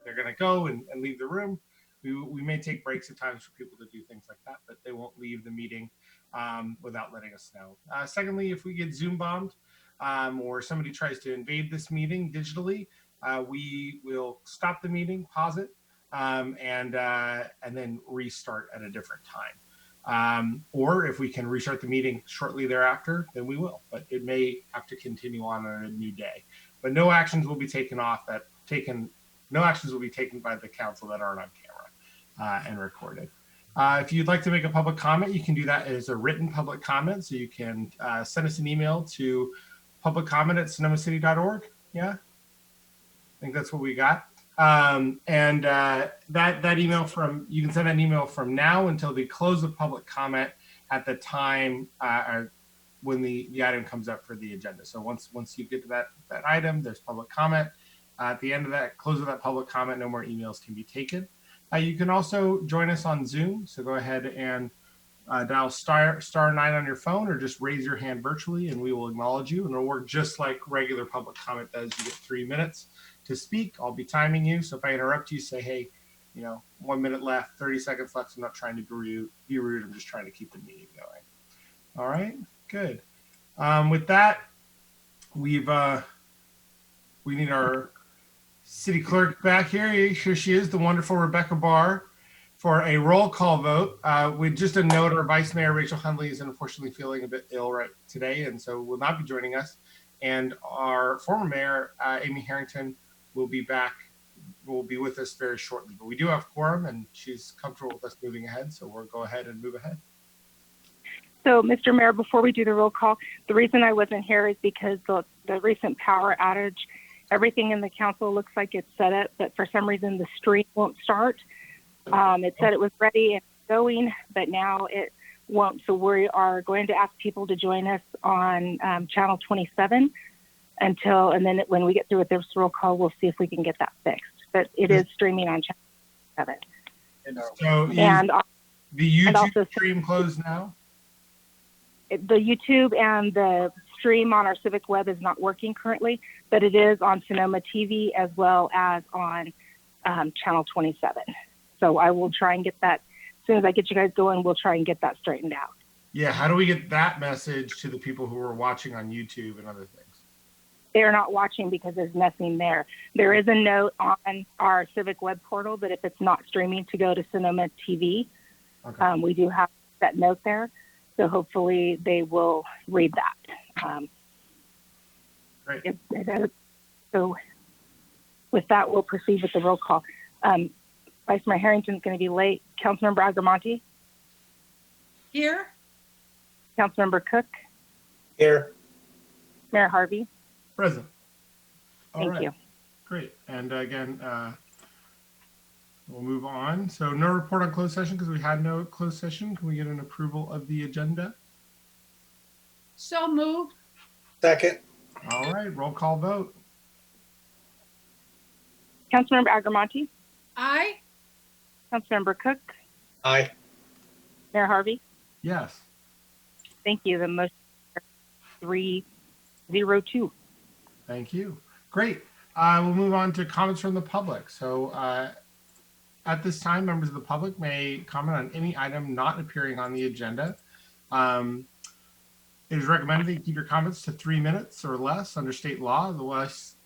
they're going to go and leave the room. We may take breaks at times for people to do things like that, but they won't leave the meeting without letting us know. Secondly, if we get Zoom bombed or somebody tries to invade this meeting digitally, we will stop the meeting, pause it, and then restart at a different time. Or if we can restart the meeting shortly thereafter, then we will. But it may have to continue on a new day. But no actions will be taken no actions will be taken by the council that aren't on camera and recorded. If you'd like to make a public comment, you can do that as a written public comment. So you can send us an email to publiccomment@sonomacity.org. Yeah, I think that's what we got. That email you can send an email from now until the close of public comment at the time when the item comes up for the agenda. So once you get to that item, there's public comment. At the end of that, close of that public comment, no more emails can be taken. You can also join us on Zoom. So go ahead and dial *9 on your phone, or just raise your hand virtually and we will acknowledge you. And it'll work just like regular public comment does. You get 3 minutes to speak. I'll be timing you. So if I interrupt you, say, hey, 1 minute left, 30 seconds left. I'm not trying to be rude. I'm just trying to keep the meeting going. All right, good. With that, we need our city clerk back here. Here she is, the wonderful Rebecca Barr, for a roll call vote. With just a note, our Vice Mayor Rachel Hundley is unfortunately feeling a bit ill right today, and so will not be joining us. And our former mayor, Amy Harrington, will be with us very shortly. But we do have quorum, and she's comfortable with us moving ahead, so we'll go ahead and move ahead. So, Mr. Mayor, before we do the roll call, the reason I wasn't here is because the recent power outage, everything in the council looks like it's set up, but for some reason the stream won't start. It said it was ready and going, but now it won't. So we are going to ask people to join us on channel 27 and then when we get through with this roll call, we'll see if we can get that fixed. But it is streaming on channel 7. So the YouTube stream closed now? The YouTube and the stream on our Civic Web is not working currently, but it is on Sonoma TV as well as on channel 27. So I will try and get that, as soon as I get you guys going, we'll try and get that straightened out. Yeah, how do we get that message to the people who are watching on YouTube and other things? They're not watching because there's nothing there. There is a note on our Civic Web portal that if it's not streaming, to go to Sonoma TV. Okay. We do have that note there. So hopefully they will read that. Great. So with that, we'll proceed with the roll call. Vice Mayor Harrington's going to be late. Councilmember Agramonte? Here. Councilmember Cook? Here. Mayor Harvey? Present. Thank you. Great. And again, we'll move on. So no report on closed session because we had no closed session. Can we get an approval of the agenda? So moved. Second. All right, roll call vote. Councilmember Agramonte? Aye. Councilmember Cook? Aye. Mayor Harvey? Yes. Thank you. The motion 302. Thank you. Great. We'll move on to comments from the public. So at this time, members of the public may comment on any item not appearing on the agenda. It is recommended that you keep your comments to 3 minutes or less under state law, unless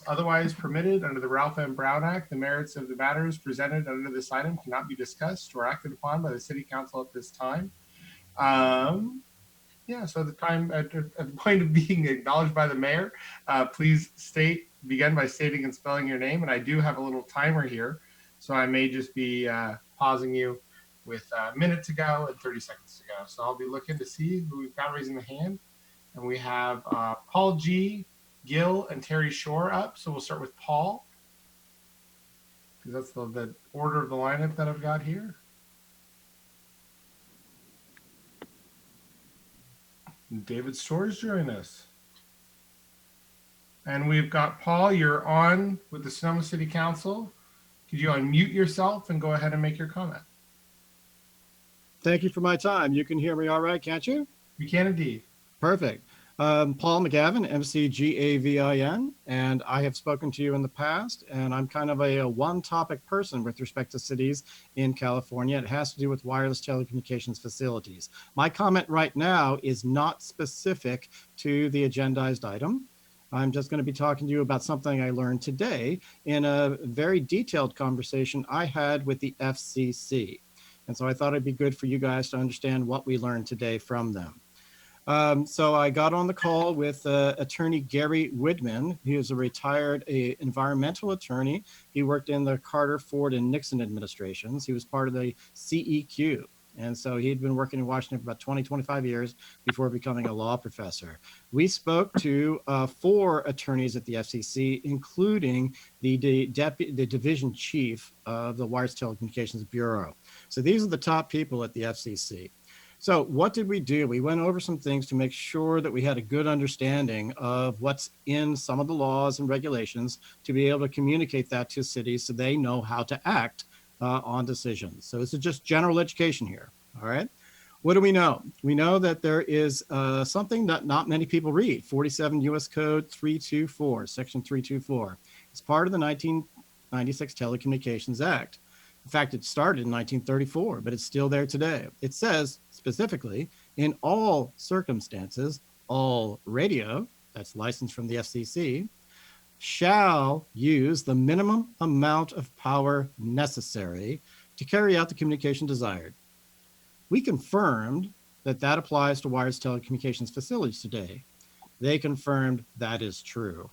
otherwise permitted under the Ralph M. Brown Act. The merits of the matters presented under this item cannot be discussed or acted upon by the City Council at this time. So at the point of being acknowledged by the mayor, please begin by stating and spelling your name. And I do have a little timer here, so I may just be pausing you with a minute to go and 30 seconds to go. So I'll be looking to see who we've got raising the hand. And we have Paul G., Gil, and Terry Shore up. So we'll start with Paul, because that's the order of the lineup that I've got here. And David Store's joining us. And we've got Paul, you're on with the Sonoma City Council. Could you unmute yourself and go ahead and make your comment? Thank you for my time. You can hear me all right, can't you? We can indeed. Perfect. Paul McGavin, MCGAVIN, and I have spoken to you in the past, and I'm kind of a one-topic person with respect to cities in California. It has to do with wireless telecommunications facilities. My comment right now is not specific to the agendized item. I'm just going to be talking to you about something I learned today in a very detailed conversation I had with the FCC. And so I thought it'd be good for you guys to understand what we learned today from them. So I got on the call with attorney Gary Widman. He is a retired environmental attorney. He worked in the Carter, Ford, and Nixon administrations. He was part of the CEQ. And so he'd been working in Washington for about 20, 25 years before becoming a law professor. We spoke to 4 attorneys at the FCC, including the division chief of the Wireless Telecommunications Bureau. So these are the top people at the FCC. So what did we do? We went over some things to make sure that we had a good understanding of what's in some of the laws and regulations to be able to communicate that to cities so they know how to act on decisions. So this is just general education here, all right? What do we know? We know that there is something that not many people read, 47 U.S. Code 324, Section 324. It's part of the 1996 Telecommunications Act. In fact, it started in 1934, but it's still there today. It says specifically, in all circumstances, all radio, that's licensed from the FCC, shall use the minimum amount of power necessary to carry out the communication desired. We confirmed that that applies to wireless telecommunications facilities today. They confirmed that is true.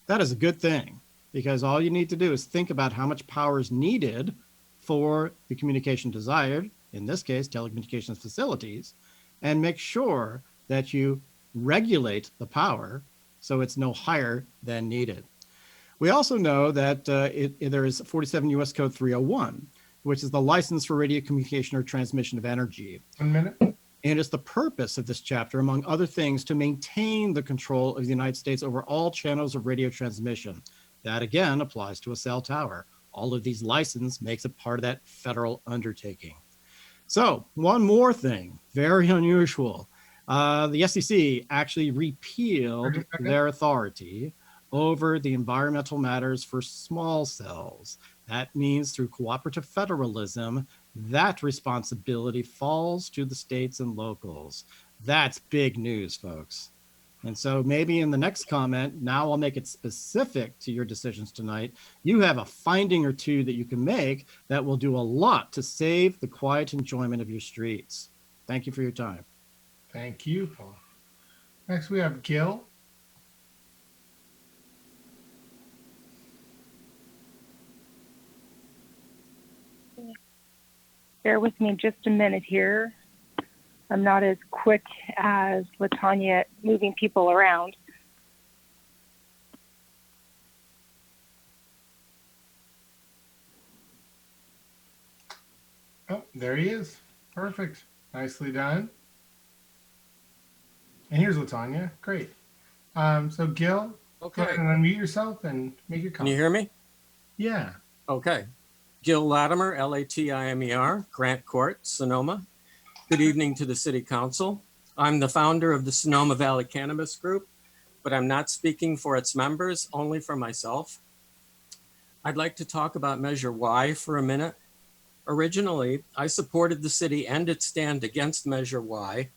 That is a good thing, because all you need to do is think about how much power is needed for the communication desired, in this case, telecommunications facilities, and make sure that you regulate the power so it's no higher than needed. We also know that there is 47 U.S. Code 301, which is the license for radio communication or transmission of energy. 1 minute. And it's the purpose of this chapter, among other things, to maintain the control of the United States over all channels of radio transmission. That again applies to a cell tower. All of these licenses makes it part of that federal undertaking. So one more thing, very unusual. The FCC actually repealed their authority over the environmental matters for small cells. That means through cooperative federalism, that responsibility falls to the states and locals. That's big news, folks. And so maybe in the next comment, now I'll make it specific to your decisions tonight. You have a finding or two that you can make that will do a lot to save the quiet enjoyment of your streets. Thank you for your time. Thank you, Paul. Next, we have Gil. Bear with me just a minute here. I'm not as quick as LaTanya at moving people around. Oh, there he is. Perfect. Nicely done. And here's LaTanya. Great. So Gil, Okay. go ahead and unmute yourself and make your Can you comment. hear me? Yeah. Okay. Gil Latimer, Latimer, Grant Court, Sonoma. Good evening to the City Council. I'm the founder of the Sonoma Valley Cannabis Group, but I'm not speaking for its members, only for myself. I'd like to talk about Measure Y for a minute. Originally, I supported the city and its stand against Measure Y,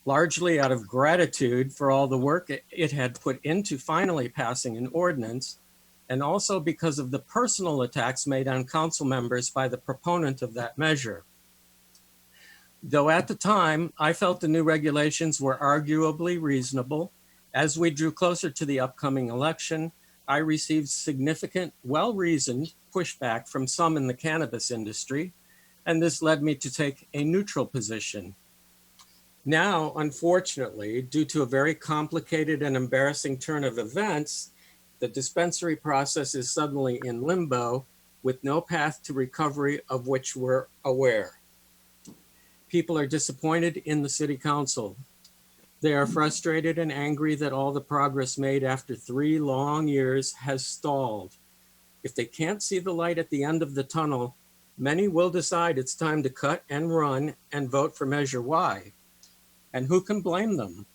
largely out of gratitude for all the work it had put into finally passing an ordinance, and also because of the personal attacks made on council members by the proponent of that measure. Though at the time, I felt the new regulations were arguably reasonable, as we drew closer to the upcoming election, I received significant, well-reasoned pushback from some in the cannabis industry, and this led me to take a neutral position. Now, unfortunately, due to a very complicated and embarrassing turn of events, the dispensary process is suddenly in limbo with no path to recovery of which we're aware. People are disappointed in the City Council. They are frustrated and angry that all the progress made after 3 long years has stalled. If they can't see the light at the end of the tunnel, many will decide it's time to cut and run and vote for Measure Y. And who can blame them?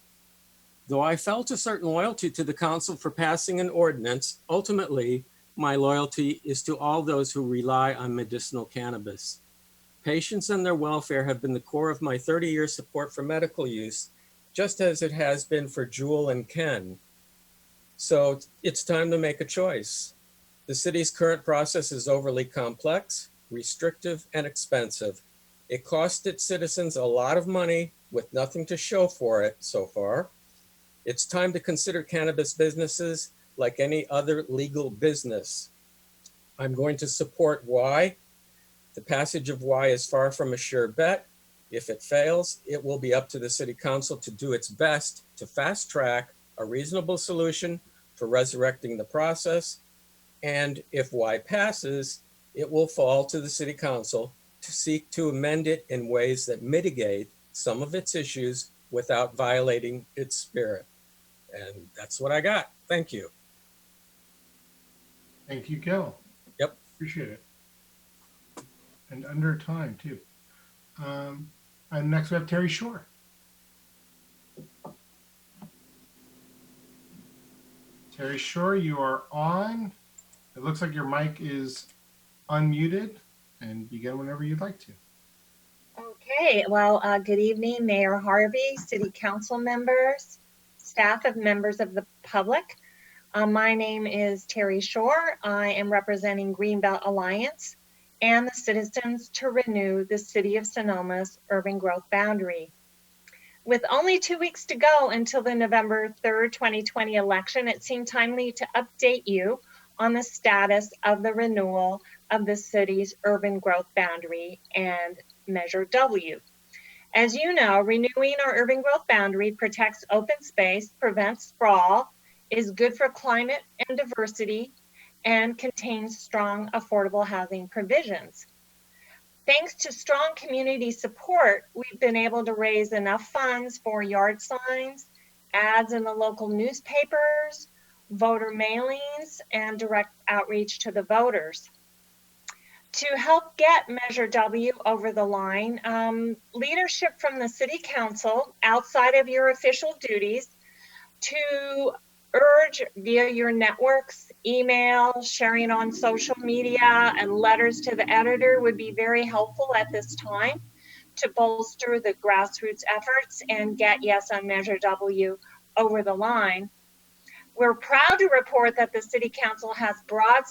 Though I felt a certain loyalty to the council for passing an ordinance, ultimately, my loyalty is to all those who rely on medicinal cannabis. Patients and their welfare have been the core of my 30-year support for medical use, just as it has been for Jewel and Ken. So it's time to make a choice. The city's current process is overly complex, restrictive, and expensive. It cost its citizens a lot of money with nothing to show for it so far. It's time to consider cannabis businesses like any other legal business. I'm going to support Y. The passage of Y is far from a sure bet. If it fails, it will be up to the city council to do its best to fast track a reasonable solution for resurrecting the process. And if Y passes, it will fall to the city council to seek to amend it in ways that mitigate some of its issues without violating its spirit. And that's what I got. Thank you. Thank you, Gil. Yep. Appreciate it. And under time, too. And next we have Terry Shore. Terry Shore, you are on. It looks like your mic is unmuted, and begin whenever you'd like to. Okay, well, good evening, Mayor Harvey, City Council members, staff and members of the public. My name is Terry Shore. I am representing Greenbelt Alliance and the citizens to renew the City of Sonoma's urban growth boundary. With only 2 weeks to go until the November 3rd, 2020 election, it seemed timely to update you on the status of the renewal of the city's urban growth boundary and Measure W. As you know, renewing our urban growth boundary protects open space, prevents sprawl, is good for climate and diversity, and contains strong affordable housing provisions. Thanks to strong community support, we've been able to raise enough funds for yard signs, ads in the local newspapers, voter mailings, and direct outreach to the voters. To help get Measure W over the line, leadership from the City Council, outside of your official duties, to urge via your networks, email, sharing on social media, and letters to the editor would be very helpful at this time to bolster the grassroots efforts and get yes on Measure W over the line. We're proud to report that the City Council has broad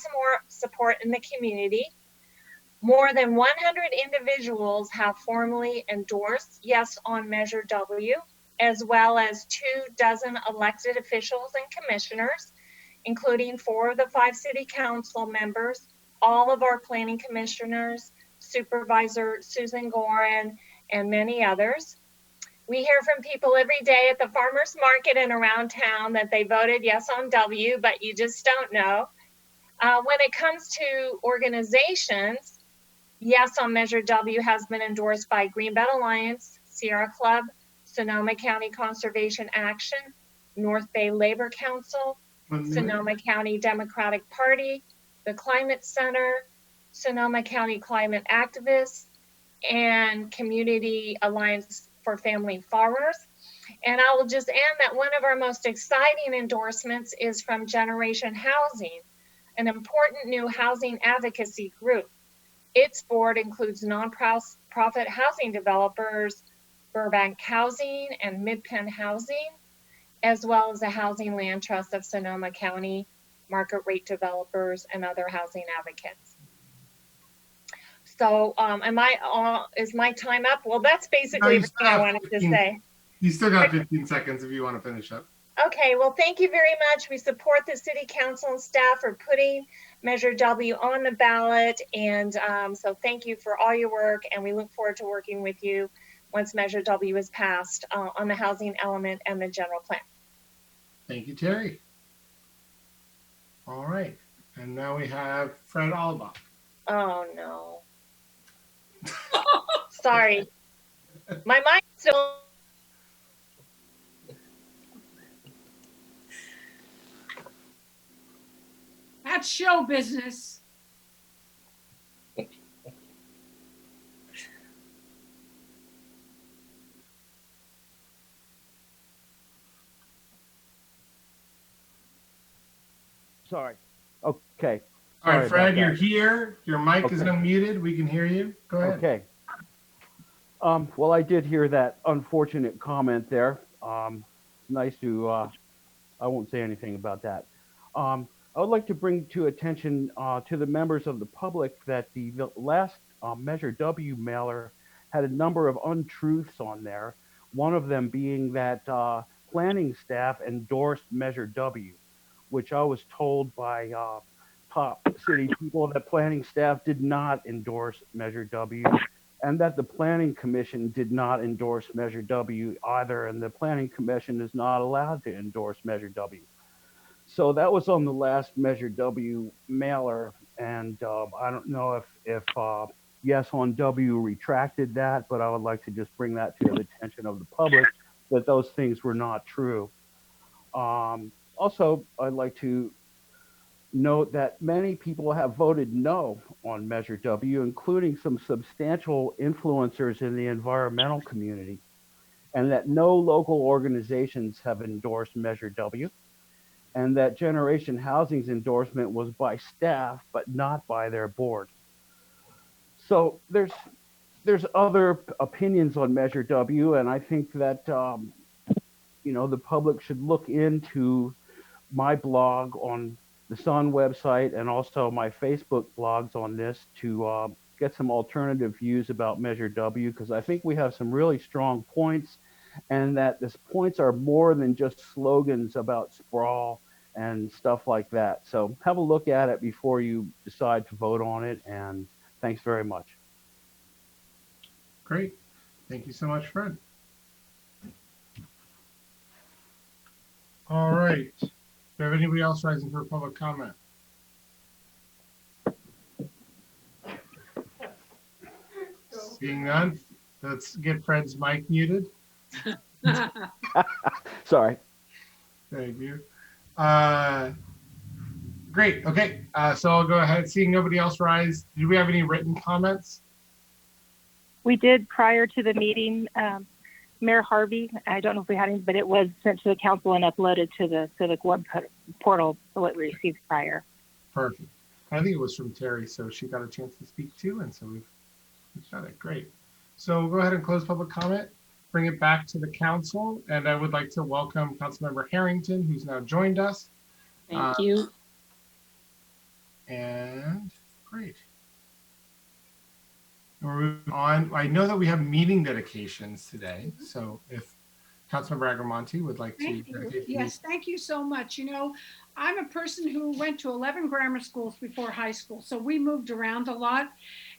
support in the community. More than 100 individuals have formally endorsed yes on Measure W, as well as 24 elected officials and commissioners, including 4 of the 5 City Council members, all of our planning commissioners, Supervisor Susan Gorin, and many others. We hear from people every day at the farmers market and around town that they voted yes on W, but you just don't know. When it comes to organizations, yes on Measure W has been endorsed by Greenbelt Alliance, Sierra Club, Sonoma County Conservation Action, North Bay Labor Council, Sonoma County Democratic Party, the Climate Center, Sonoma County Climate Activists, and Community Alliance for Family Farmers. And I will just add that one of our most exciting endorsements is from Generation Housing, an important new housing advocacy group. Its board includes nonprofit housing developers, Burbank Housing and Midpen Housing, as well as the Housing Land Trust of Sonoma County, market rate developers, and other housing advocates. So is my time up? Well, that's basically everything I wanted to say. You still got 15 seconds if you want to finish up. Okay, well, thank you very much. We support the City Council and staff for putting Measure W on the ballot. And so thank you for all your work. And we look forward to working with you once Measure W is passed on the housing element and the general plan. Thank you, Terry. All right. And now we have Fred Alba. Oh, no. Sorry. My mind's still... That's show business. sorry. Okay. All right, Sorry Fred, about you're that. here. Your mic is Okay. unmuted. We can hear you. Go ahead. Okay. Well, I did hear that unfortunate comment there. It's nice to, I won't say anything about that. I would like to bring to attention to the members of the public that the last Measure W mailer had a number of untruths on there. One of them being that planning staff endorsed Measure W, which I was told by top city people that planning staff did not endorse Measure W, and that the Planning Commission did not endorse Measure W either, and the Planning Commission is not allowed to endorse Measure W. So that was on the last Measure W mailer, and I don't know if Yes on W retracted that, but I would like to just bring that to the attention of the public that those things were not true. Also, I'd like to note that many people have voted no on Measure W, including some substantial influencers in the environmental community, and that no local organizations have endorsed Measure W, and that Generation Housing's endorsement was by staff, but not by their board. So there's other opinions on Measure W, and I think that the public should look into my blog on the Sun website and also my Facebook blogs on this to get some alternative views about Measure W, because I think we have some really strong points, and that these points are more than just slogans about sprawl and stuff like that. So have a look at it before you decide to vote on it, and thanks very much. Great. Thank you so much, Fred. All right. Do you have anybody else rising for public comment? Seeing none, let's get Fred's mic muted. Sorry. Thank you. Great. Okay. So I'll go ahead. Seeing nobody else rise, do we have any written comments? We did prior to the meeting. Mayor Harvey, I don't know if we had any, but it was sent to the council and uploaded to the Civic web portal, what we received prior. Perfect. I think it was from Terry, so she got a chance to speak too, and so we've got it. Great. So we'll go ahead and close public comment, bring it back to the council, and I would like to welcome Councilmember Harrington, who's now joined us. Thank you. And great. We're moving on. I know that we have meeting dedications today, so if Councilmember Agramonte would like to Thank you. dedicate the Yes, thank you so much. You know, I'm a person who went to 11 grammar schools before high school, so we moved around a lot.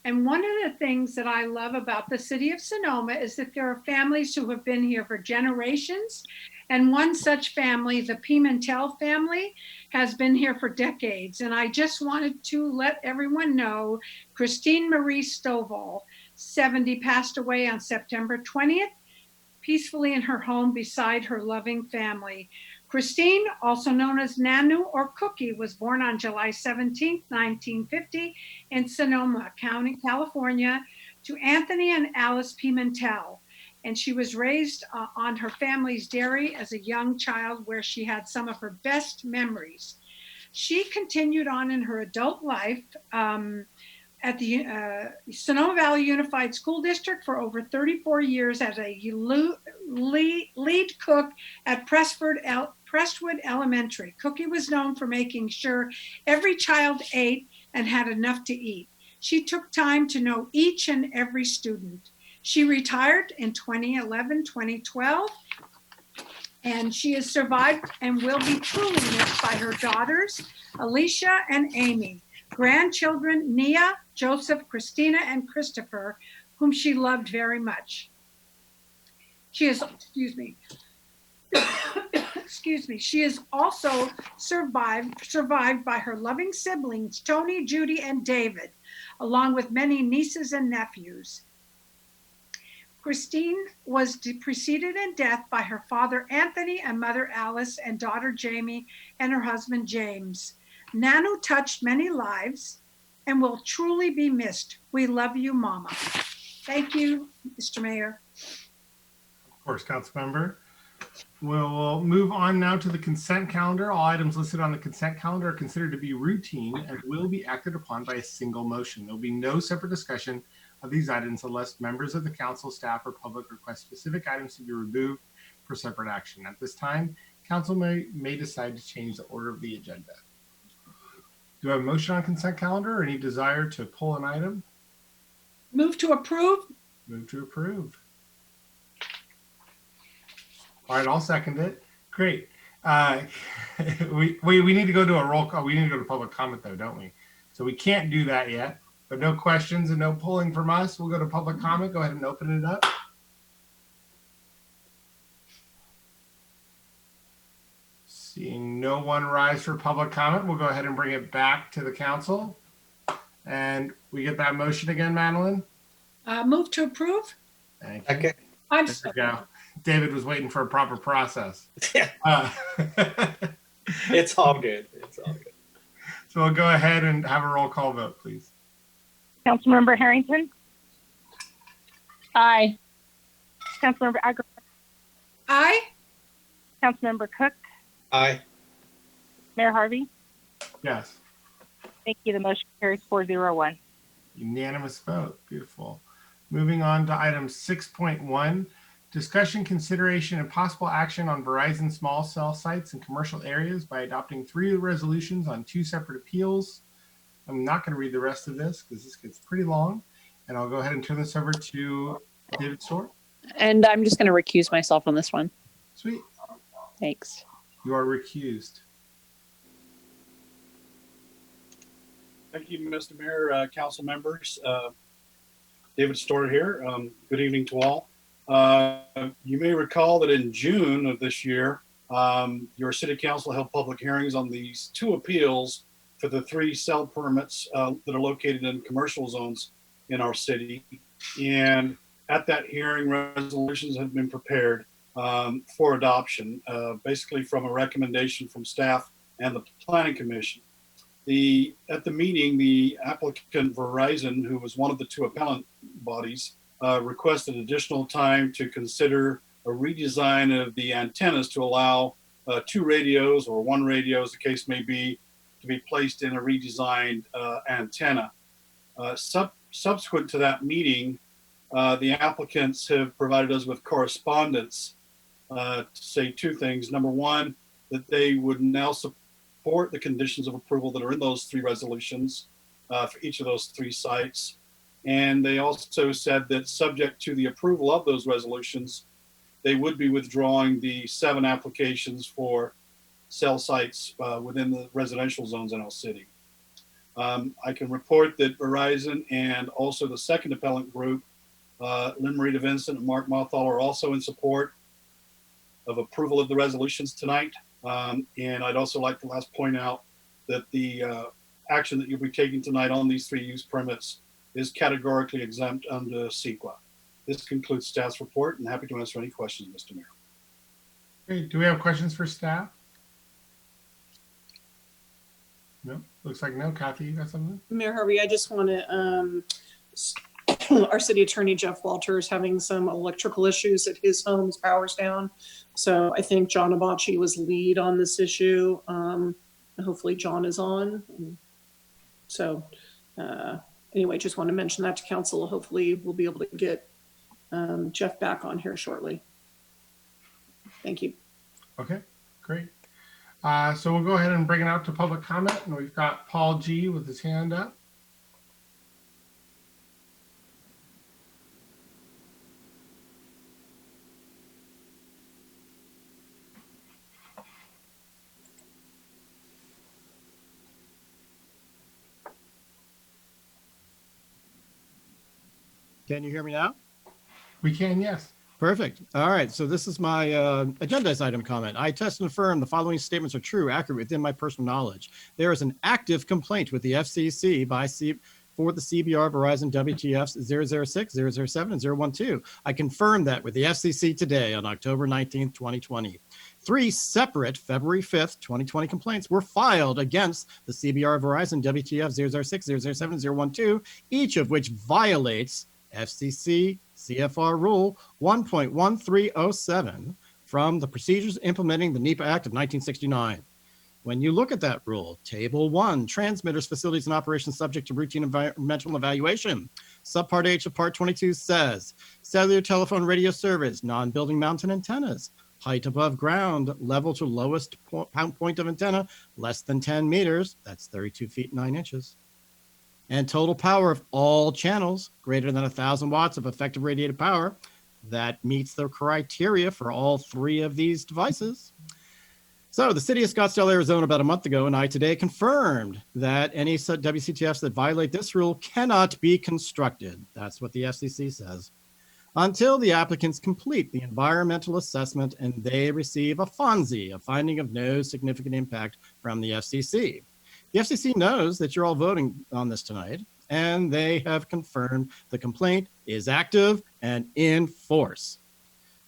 And one of the things that I love about the city of Sonoma is that there are families who have been here for generations. And one such family, the Pimentel family, has been here for decades. And I just wanted to let everyone know, Christine Marie Stovall, 70, passed away on September 20th, peacefully in her home beside her loving family. Christine, also known as Nanu or Cookie, was born on July 17, 1950 in Sonoma County, California, to Anthony and Alice Pimentel. And she was raised on her family's dairy as a young child, where she had some of her best memories. She continued on in her adult life at the Sonoma Valley Unified School District for over 34 years as a lead cook at Prestwood Elementary. Cookie was known for making sure every child ate and had enough to eat. She took time to know each and every student. She retired in 2011, 2012, and she has survived and will be truly missed by her daughters, Alicia and Amy, grandchildren, Nia, Joseph, Christina, and Christopher, whom she loved very much. She is, she is also survived by her loving siblings, Tony, Judy, and David, along with many nieces and nephews. Christine was preceded in death by her father, Anthony, and mother, Alice, and daughter, Jamie, and her husband, James. Nanu touched many lives and will truly be missed. We love you, Mama. Thank you, Mr. Mayor. Of course, Councilmember. We'll move on now to the consent calendar. All items listed on the consent calendar are considered to be routine and will be acted upon by a single motion. There'll be no separate discussion of these items unless members of the council, staff, or public request specific items to be removed for separate action. At this time, council may decide to change the order of the agenda. Do I have a motion on consent calendar or any desire to pull an item? Move to approve. Move to approve. All right, I'll second it. Great. We need to go to a roll call. We need to go to public comment though, don't we? So we can't do that yet, but no questions and no pulling from us. We'll go to public comment. Go ahead and open it up. Seeing no one rise for public comment, we'll go ahead and bring it back to the council. And we get that motion again, Madeline? Move to approve. Thank you. Second. I'm There we go. David was waiting for a proper process. Yeah. It's all good. It's all good. So we'll go ahead and have a roll call vote, please. Councilmember Harrington, Aye. Councilmember Agrawal, aye. Councilmember Cook, Aye. Mayor Harvey. Yes. Thank you. The motion carries 401. Unanimous vote. Beautiful. Moving on to item 6.1, discussion, consideration, and possible action on Verizon small cell sites in commercial areas by adopting 3 resolutions on 2 separate appeals. I'm not going to read the rest of this because this gets pretty long, and I'll go ahead and turn this over to David Storr. And I'm just going to recuse myself on this one. Sweet. Thanks. You are recused. Thank you, Mr. Mayor, council members. David Storr here. Good evening to all. You may recall that in June of this year, your city council held public hearings on these 2 appeals for the 3 cell permits that are located in commercial zones in our city. And at that hearing, resolutions have been prepared for adoption, basically from a recommendation from staff and the planning commission. At the meeting, the applicant Verizon, who was one of the 2 appellant bodies, requested additional time to consider a redesign of the antennas to allow 2 radios or 1 radio, as the case may be, to be placed in a redesigned antenna. Subsequent to that meeting, the applicants have provided us with correspondence to say 2 things. Number 1, that they would now support the conditions of approval that are in those 3 resolutions for each of those 3 sites. And they also said that subject to the approval of those resolutions, they would be withdrawing the 7 applications for cell sites within the residential zones in our city. I can report that Verizon and also the second appellant group, Lynn Marita Vincent and Mark Mothall, are also in support of approval of the resolutions tonight. And I'd also like to last point out that the action that you'll be taking tonight on these 3 use permits is categorically exempt under CEQA. This concludes staff's report, and happy to answer any questions, Mr. Mayor. Great. Do we have questions for staff? No, looks like no. Kathy, you got something? Mayor Harvey, I just want to, our city attorney, Jeff Walter, is having some electrical issues at his home. His power's down. So I think John Abachi was lead on this issue. Hopefully John is on. So anyway, just want to mention that to council. Hopefully we'll be able to get Jeff back on here shortly. Thank you. Okay, great. So we'll go ahead and bring it out to public comment. And we've got Paul G with his hand up. Can you hear me now? We can, yes. Perfect. All right. So this is my agendized item comment. I test and affirm the following statements are true, accurate within my personal knowledge. There is an active complaint with the FCC for the CBR Verizon WTFs 006, 007, and 012. I confirmed that with the FCC today on October 19th, 2020. 3 separate February 5th, 2020 complaints were filed against the CBR Verizon WTF 006, 007, and 012, each of which violates FCC CFR Rule 1.1307 from the procedures implementing the NEPA Act of 1969. When you look at that rule, Table 1, transmitters, facilities, and operations subject to routine environmental evaluation. Subpart H of Part 22 says, cellular telephone radio service, non-building mounted antennas, height above ground, level to lowest point of antenna, less than 10 meters, that's 32 feet 9 inches. And total power of all channels greater than 1,000 watts of effective radiated power, that meets the criteria for all three of these devices. So the city of Scottsdale, Arizona, about a month ago, and I today confirmed that any WCTFs that violate this rule cannot be constructed. That's what the FCC says. Until the applicants complete the environmental assessment and they receive a FONSI, a finding of no significant impact from the FCC. The FCC knows that you're all voting on this tonight, and they have confirmed the complaint is active and in force.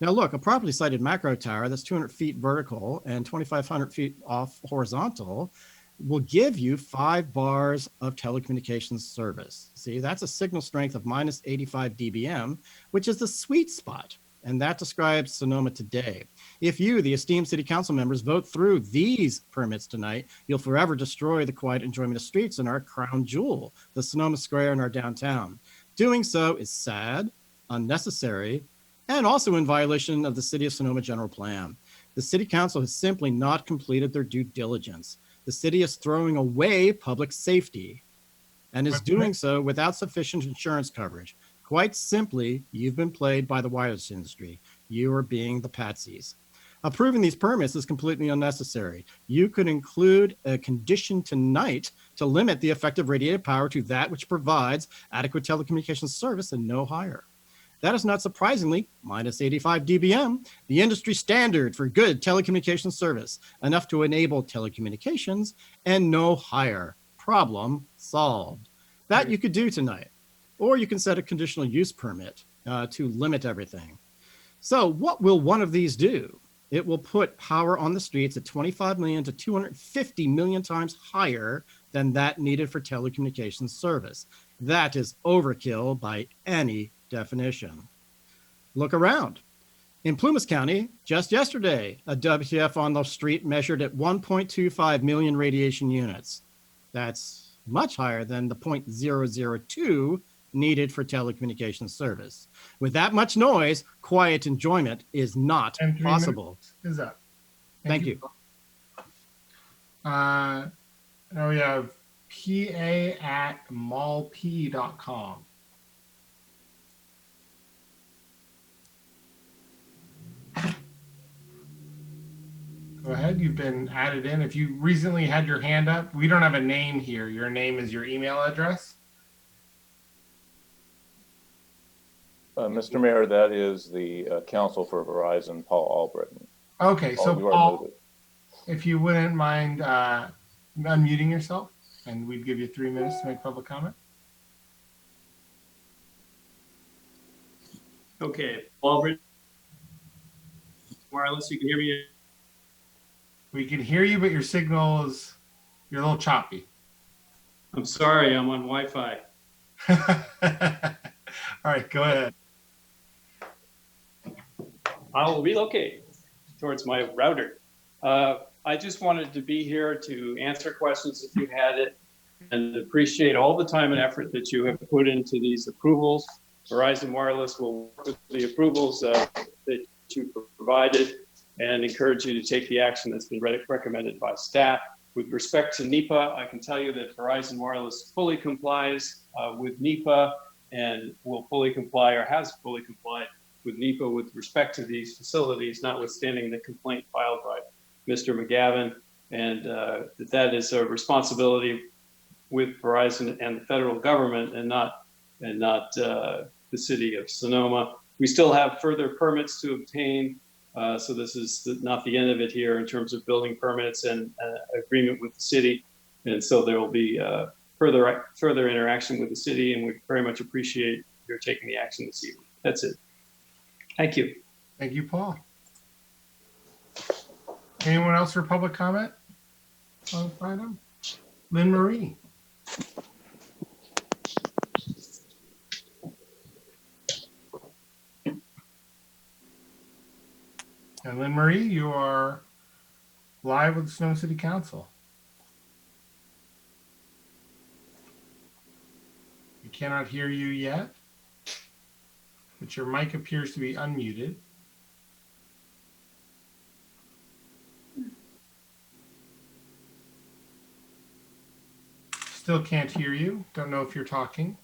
Now look, a properly sited macro tower that's 200 feet vertical and 2,500 feet off horizontal will give you 5 bars of telecommunications service. See, that's a signal strength of minus 85 dBm, which is the sweet spot. And that describes Sonoma today. If you, the esteemed city council members, vote through these permits tonight, you'll forever destroy the quiet enjoyment of streets in our crown jewel, the Sonoma Square in our downtown. Doing so is sad, unnecessary, and also in violation of the City of Sonoma General Plan. The City Council has simply not completed their due diligence. The city is throwing away public safety and is doing so without sufficient insurance coverage. Quite simply, you've been played by the wireless industry. You are being the patsies. Approving these permits is completely unnecessary. You could include a condition tonight to limit the effective radiated power to that which provides adequate telecommunications service and no higher. That is not surprisingly minus 85 dBm, the industry standard for good telecommunications service, enough to enable telecommunications and no higher. Problem solved. That you could do tonight. Or you can set a conditional use permit to limit everything. So what will one of these do? It will put power on the streets at 25 million to 250 million times higher than that needed for telecommunications service. That is overkill by any definition. Look around. In Plumas County, just yesterday, a WTF on the street measured at 1.25 million radiation units. That's much higher than the 0.002 needed for telecommunications service. With that much noise, quiet enjoyment is not possible. Is up. Thank you. Now we have pa@mallp.com. Go ahead. You've been added in. If you recently had your hand up, we don't have a name here. Your name is your email address. Mr. Mayor, that is the counsel for Verizon, Paul Albritton. Okay, so Paul, if you wouldn't mind unmuting yourself, and we'd give you 3 minutes to make public comment. Okay, Albritton, wireless, you can hear me? We can hear you, but your signal is, you're a little choppy. I'm sorry, I'm on Wi-Fi. All right, go ahead. I'll relocate towards my router. I just wanted to be here to answer questions if you had it, and appreciate all the time and effort that you have put into these approvals. Verizon Wireless will work with the approvals that you provided and encourage you to take the action that's been recommended by staff. With respect to NEPA, I can tell you that Verizon Wireless fully complies with NEPA and will fully comply or has fully complied with NEPA with respect to these facilities, notwithstanding the complaint filed by Mr. McGavin, and that is a responsibility with Verizon and the federal government and not the city of Sonoma. We still have further permits to obtain. So this is not the end of it here in terms of building permits and agreement with the city. And so there will be further interaction with the city, and we very much appreciate your taking the action this evening. That's it. Thank you. Thank you, Paul. Anyone else for public comment on this item? Lynn Marie. And Lynn Marie, you are live with the Sonoma City Council. We cannot hear you yet, but your mic appears to be unmuted. Still can't hear you. Don't know if you're talking.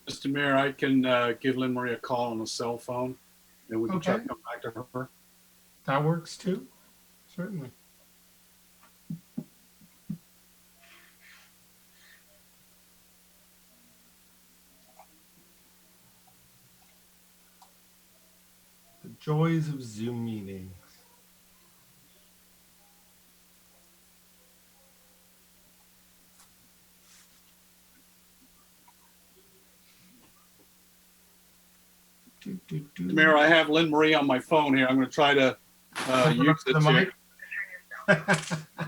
Mr. Mayor, I can give Lynn Marie a call on the cell phone, and we can try to come back to her. That works too, certainly. The joys of Zoom meetings. Mayor, I have Lynn Marie on my phone here. I'm going to try to use it here.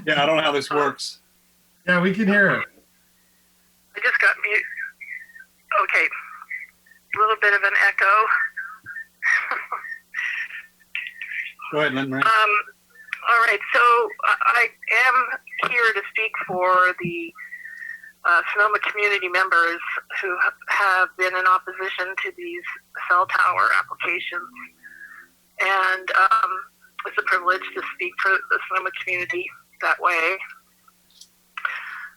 Yeah, I don't know how this works. Yeah, we can hear her. I just got mute. Okay, a little bit of an echo. Go ahead, Lynn Marie. All right, so I am here to speak for the Sonoma community members who have been in opposition to these cell tower applications. And it's a privilege to speak for the Sonoma community that way.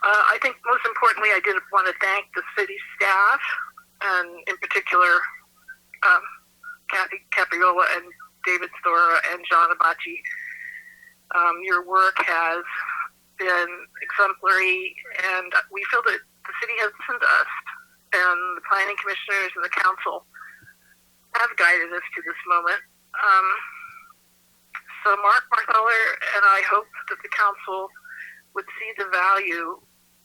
I think most importantly, I did want to thank the city staff, and in particular, Kathy Capriola and David Stora and John Abachi. Your work has been exemplary, and we feel that the city has listened to us, and the planning commissioners and the council have guided us to this moment. So Mark Marthaler and I hope that the council would see the value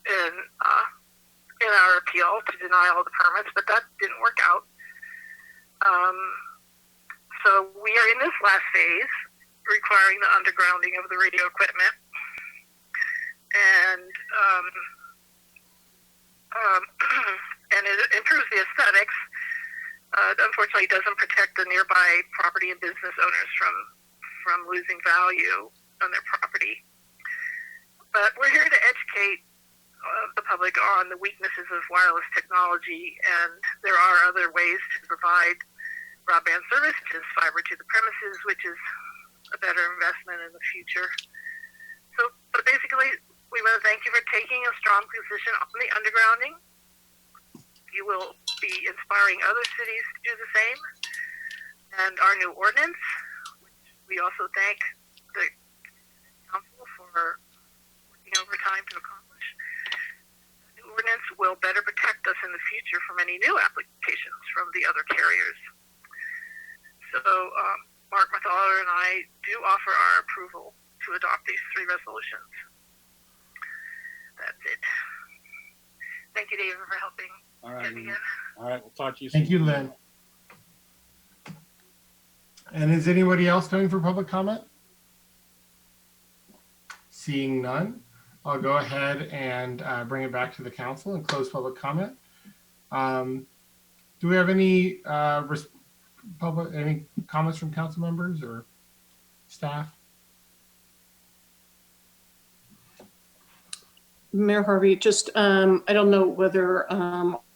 in our appeal to deny all the permits, but that didn't work out. So we are in this last phase, requiring the undergrounding of the radio equipment, and it improves the aesthetics. Unfortunately, it doesn't protect the nearby property and business owners from losing value on their property. But we're here to educate the public on the weaknesses of wireless technology, and there are other ways to provide broadband service, which is fiber to the premises, which is a better investment in the future. So, but basically, we want to thank you for taking a strong position on the undergrounding. You will be inspiring other cities to do the same. And our new ordinance, which we also thank the council for working overtime to accomplish. The new ordinance will better protect us in the future from any new applications from the other carriers. So Mark Mathaler and I do offer our approval to adopt these 3 resolutions. That's it. Thank you, David, for helping. All right. All right. We'll talk to you soon. Thank you, Lynn. And is anybody else coming for public comment? Seeing none, I'll go ahead and bring it back to the council and close public comment. Do we have any any comments from council members or staff? Mayor Harvey, just I don't know whether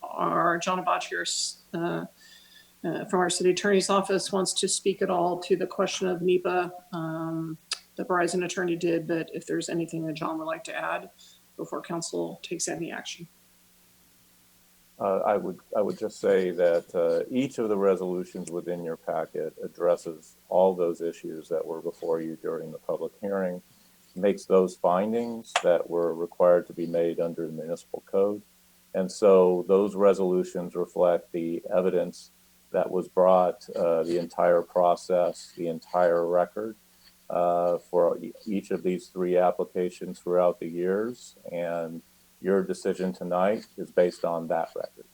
our John Abachi from our city attorney's office wants to speak at all to the question of NEPA. The Verizon attorney did, but if there's anything that John would like to add before council takes any action. I would just say that each of the resolutions within your packet addresses all those issues that were before you during the public hearing, makes those findings that were required to be made under the municipal code. And so those resolutions reflect the evidence that was brought, the entire process, the entire record for each of these 3 applications throughout the years. And your decision tonight is based on that record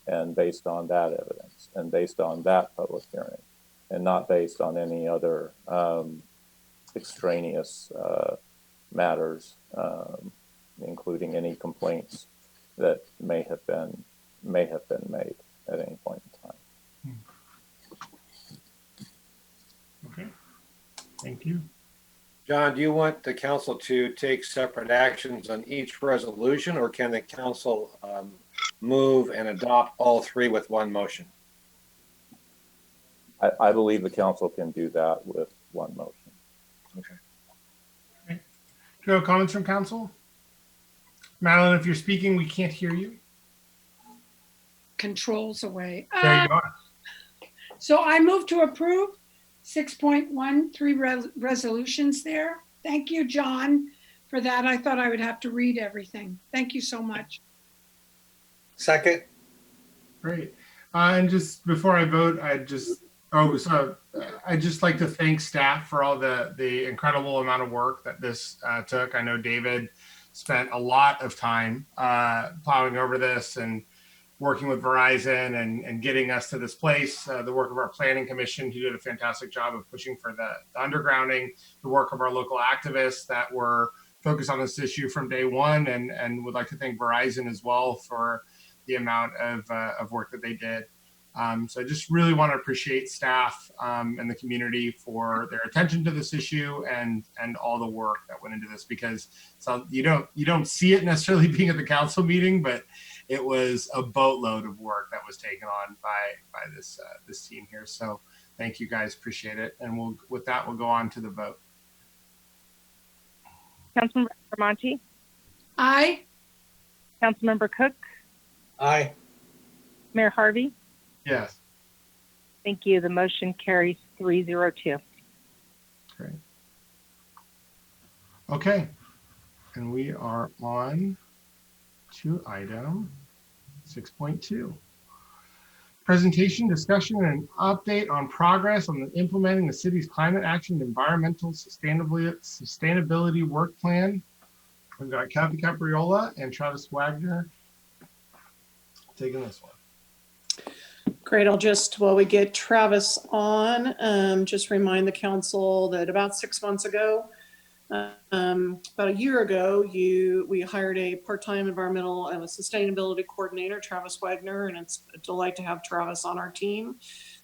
and based on that evidence and based on that public hearing and not based on any other extraneous matters, including any complaints that may have been made at any point in time. Okay. Thank you. John, do you want the council to take separate actions on each resolution, or can the council move and adopt all three with one motion? I believe the council can do that with one motion. Okay. Do you have comments from council? Madeline, if you're speaking, we can't hear you. Controls away. There you are. So I move to approve 6.13 resolutions there. Thank you, John, for that. I thought I would have to read everything. Thank you so much. Second. Great. And just before I vote, I'd just like to thank staff for all the incredible amount of work that this took. I know David spent a lot of time plowing over this and working with Verizon and getting us to this place, the work of our planning commission, who did a fantastic job of pushing for the undergrounding, the work of our local activists that were focused on this issue from day one, and would like to thank Verizon as well for the amount of work that they did. So I just really want to appreciate staff and the community for their attention to this issue and all the work that went into this, because so you don't see it necessarily being at the council meeting, but it was a boatload of work that was taken on by this team here. So thank you guys, appreciate it. And with that, we'll go on to the vote. Councilmember Monty? Aye. Councilmember Cook? Aye. Mayor Harvey? Yes. Thank you. The motion carries 302. Great. Okay. And we are on to item 6.2. Presentation, discussion, and update on progress on implementing the city's climate action and environmental sustainability work plan. We've got Kathy Capriola and Travis Wagner taking this one. Great. I'll just, while we get Travis on, just remind the council that about 6 months ago, about a year ago, we hired a part-time environmental and a sustainability coordinator, Travis Wagner, and it's a delight to have Travis on our team.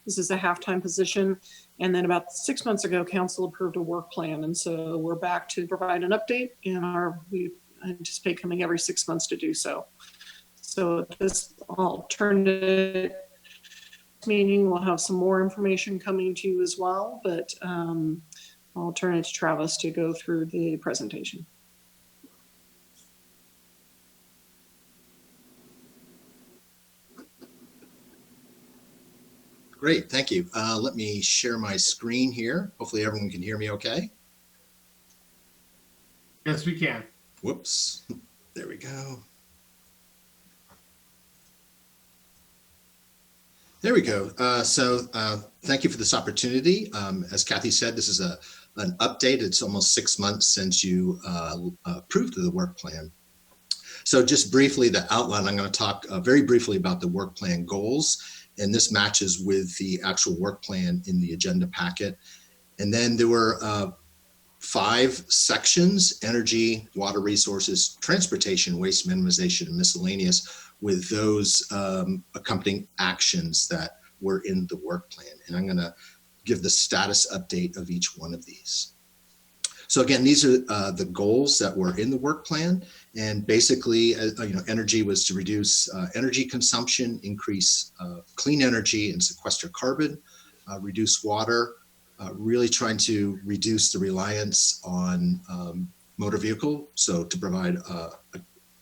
This is a half-time position. And then about 6 months ago, council approved a work plan. And so we're back to provide an update, and we anticipate coming every 6 months to do so. So this alternative meeting, we'll have some more information coming to you as well, but I'll turn it to Travis to go through the presentation. Great, thank you. Let me share my screen here. Hopefully everyone can hear me okay. Yes, we can. Whoops, there we go. There we go. Thank you for this opportunity. As Kathy said, this is an update. It's almost 6 months since you approved the work plan. So just briefly, the outline, I'm going to talk very briefly about the work plan goals, and this matches with the actual work plan in the agenda packet. And then there were 5 sections: energy, water resources, transportation, waste minimization, and miscellaneous, with those accompanying actions that were in the work plan. And I'm going to give the status update of each one of these. So again, these are the goals that were in the work plan. And basically, energy was to reduce energy consumption, increase clean energy and sequester carbon, reduce water, really trying to reduce the reliance on motor vehicle, so to provide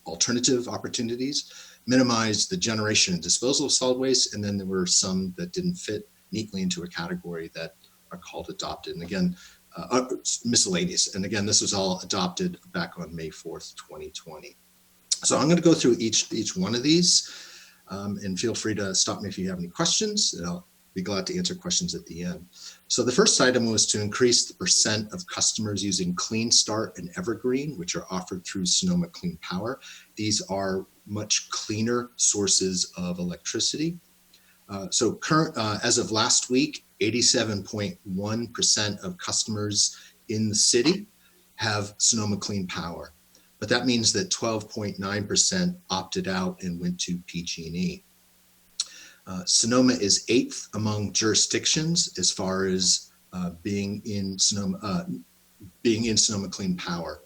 alternative opportunities, minimize the generation and disposal of solid waste, and then there were some that didn't fit neatly into a category that are called adopted. And again, miscellaneous. And again, this was all adopted back on May 4th, 2020. So I'm going to go through each one of these, and feel free to stop me if you have any questions, and I'll be glad to answer questions at the end. So the first item was to increase the percent of customers using CleanStart and EverGreen, which are offered through Sonoma Clean Power. These are much cleaner sources of electricity. So as of last week, 87.1% of customers in the city have Sonoma Clean Power. But that means that 12.9% opted out and went to PG&E. Sonoma is 8th among jurisdictions as far as being in Sonoma Clean Power.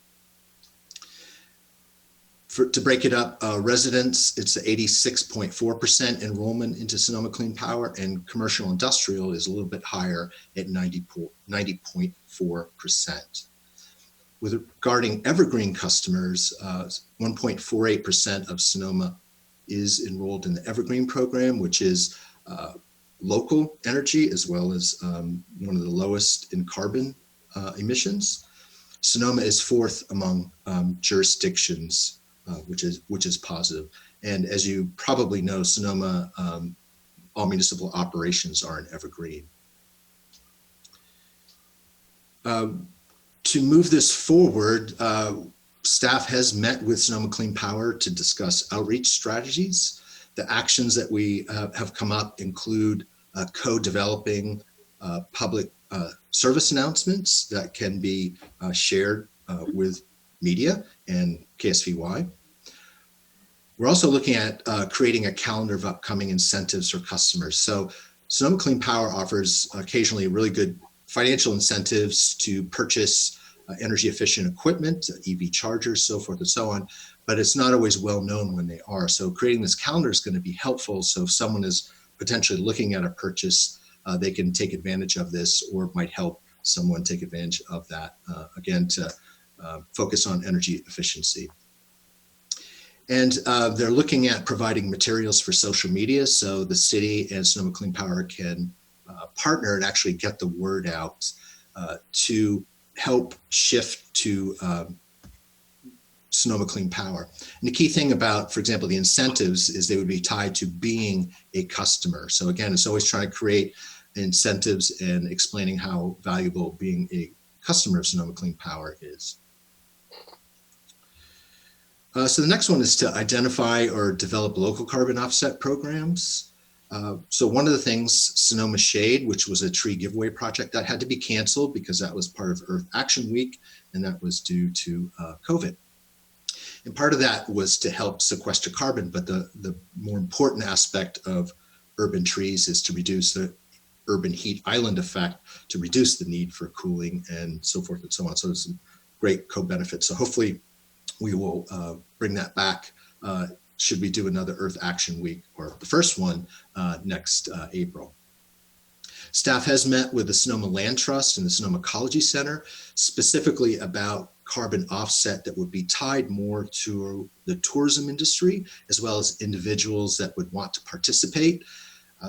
To break it up, residents, it's 86.4% enrollment into Sonoma Clean Power, and commercial industrial is a little bit higher at 90.4%. With regarding Evergreen customers, 1.48% of Sonoma is enrolled in the Evergreen program, which is local energy as well as one of the lowest in carbon emissions. Sonoma is fourth among jurisdictions, which is positive. And as you probably know, Sonoma, all municipal operations are in Evergreen. To move this forward, staff has met with Sonoma Clean Power to discuss outreach strategies. The actions that we have come up include co-developing public service announcements that can be shared with media and KSVY. We're also looking at creating a calendar of upcoming incentives for customers. So Sonoma Clean Power offers occasionally really good financial incentives to purchase energy efficient equipment, EV chargers, so forth and so on, but it's not always well known when they are. So creating this calendar is going to be helpful. So if someone is potentially looking at a purchase, they can take advantage of this, or it might help someone take advantage of that, again, to focus on energy efficiency. And they're looking at providing materials for social media, so the city and Sonoma Clean Power can partner and actually get the word out to help shift to Sonoma Clean Power. And the key thing about, for example, the incentives is they would be tied to being a customer. So again, it's always trying to create incentives and explaining how valuable being a customer of Sonoma Clean Power is. So the next one is to identify or develop local carbon offset programs. So one of the things, Sonoma Shade, which was a tree giveaway project, that had to be canceled because that was part of Earth Action Week, and that was due to COVID. And part of that was to help sequester carbon, but the more important aspect of urban trees is to reduce the urban heat island effect, to reduce the need for cooling and so forth and so on. So there's some great co-benefits. So hopefully we will bring that back should we do another Earth Action Week, or the first one next April. Staff has met with the Sonoma Land Trust and the Sonoma Ecology Center, specifically about carbon offset that would be tied more to the tourism industry, as well as individuals that would want to participate.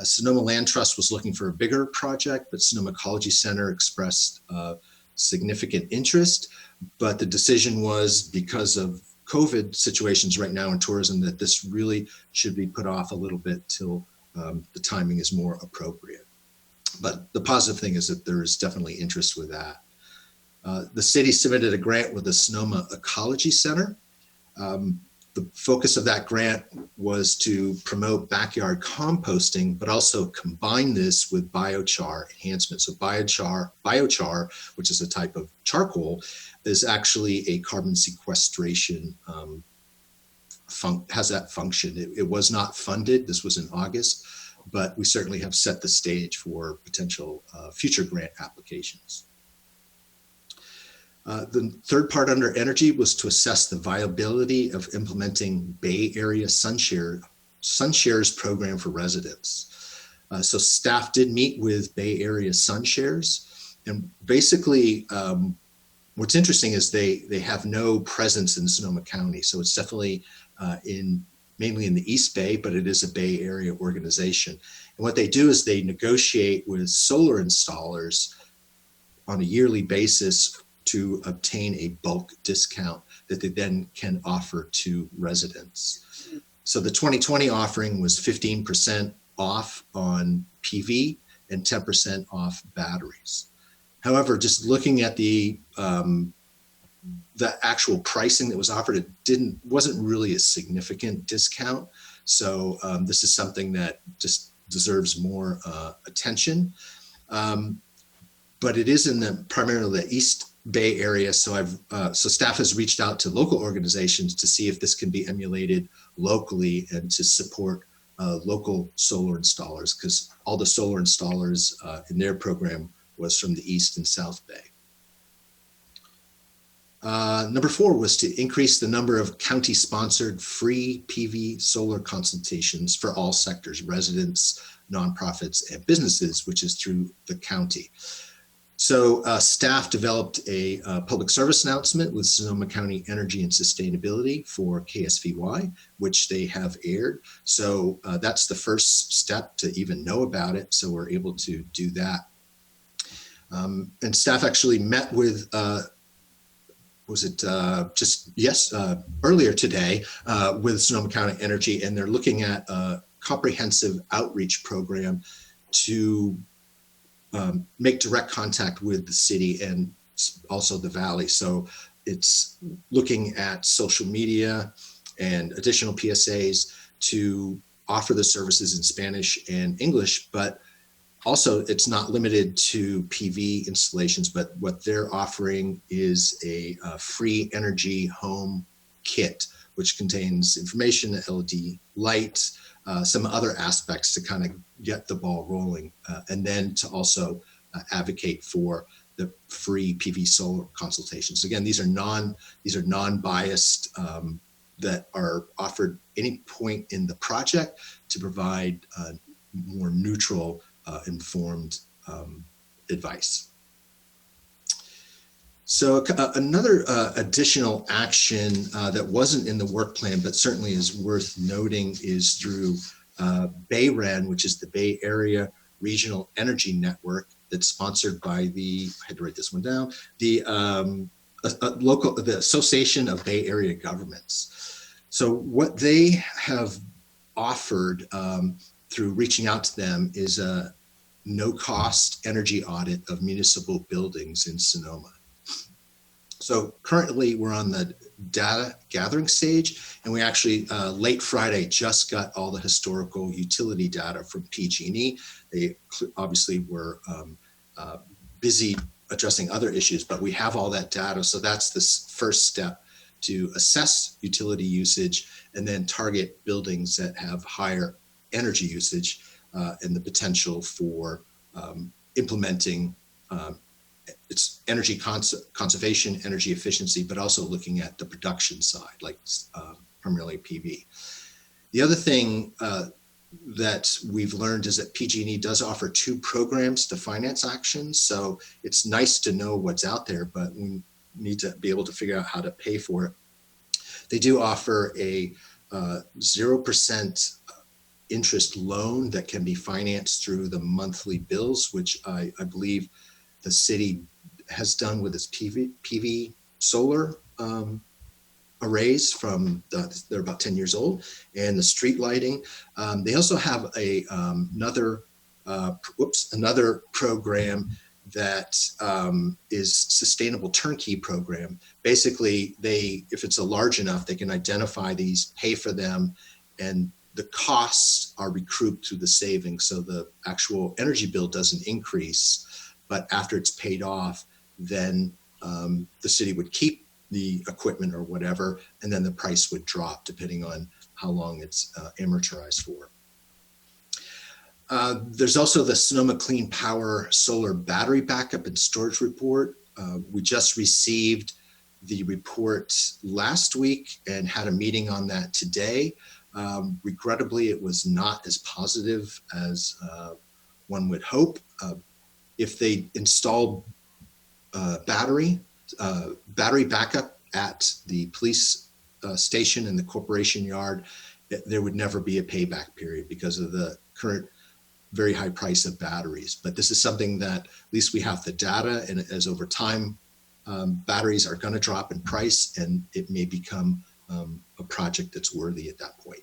Sonoma Land Trust was looking for a bigger project, but Sonoma Ecology Center expressed significant interest, but the decision was, because of COVID situations right now in tourism, that this really should be put off a little bit till the timing is more appropriate. But the positive thing is that there is definitely interest with that. The city submitted a grant with the Sonoma Ecology Center. The focus of that grant was to promote backyard composting, but also combine this with biochar enhancement. So biochar, which is a type of charcoal, is actually a carbon sequestration, has that function. It was not funded. This was in August, but we certainly have set the stage for potential future grant applications. The third part under energy was to assess the viability of implementing Bay Area Sunshares Program for residents. So staff did meet with Bay Area Sunshares, and basically what's interesting is they have no presence in Sonoma County. So it's definitely mainly in the East Bay, but it is a Bay Area organization. And what they do is they negotiate with solar installers on a yearly basis to obtain a bulk discount that they then can offer to residents. So the 2020 offering was 15% off on PV and 10% off batteries. However, just looking at the actual pricing that was offered, it wasn't really a significant discount. So this is something that just deserves more attention. But it is in primarily the East Bay Area. So staff has reached out to local organizations to see if this can be emulated locally and to support local solar installers, because all the solar installers in their program was from the East and South Bay. Number 4 was to increase the number of county-sponsored free PV solar consultations for all sectors, residents, nonprofits, and businesses, which is through the county. So staff developed a public service announcement with Sonoma County Energy and Sustainability for KSVY, which they have aired. So that's the first step to even know about it. So we're able to do that. And staff actually met with, earlier today with Sonoma County Energy, and they're looking at a comprehensive outreach program to make direct contact with the city and also the valley. So it's looking at social media and additional PSAs to offer the services in Spanish and English, but also it's not limited to PV installations, but what they're offering is a free energy home kit, which contains information, LED lights, some other aspects to kind of get the ball rolling, and then to also advocate for the free PV solar consultations. Again, these are non-biased that are offered any point in the project to provide more neutral, informed advice. So another additional action that wasn't in the work plan, but certainly is worth noting, is through BayREN, which is the Bay Area Regional Energy Network, that's sponsored by the, I had to write this one down, the Association of Bay Area Governments. So what they have offered through reaching out to them is a no-cost energy audit of municipal buildings in Sonoma. So currently we're on the data gathering stage, and we actually late Friday just got all the historical utility data from PG&E. They obviously were busy addressing other issues, but we have all that data. So that's the first step to assess utility usage and then target buildings that have higher energy usage and the potential for implementing it's energy conservation, energy efficiency, but also looking at the production side, like primarily PV. The other thing that we've learned is that PG&E does offer 2 programs to finance actions. So it's nice to know what's out there, but we need to be able to figure out how to pay for it. They do offer a 0% interest loan that can be financed through the monthly bills, which I believe the city has done with its PV solar arrays from they're about 10 years old, and the street lighting. They also have another program that is sustainable turnkey program. Basically, if it's a large enough, they can identify these, pay for them, and the costs are recouped through the savings. So the actual energy bill doesn't increase, but after it's paid off, then the city would keep the equipment or whatever, and then the price would drop depending on how long it's amortized for. There's also the Sonoma Clean Power Solar Battery Backup and Storage Report. We just received the report last week and had a meeting on that today. Regrettably, it was not as positive as one would hope. If they installed battery backup at the police station and the corporation yard, there would never be a payback period because of the current very high price of batteries. But this is something that at least we have the data, and as over time, batteries are going to drop in price, and it may become a project that's worthy at that point.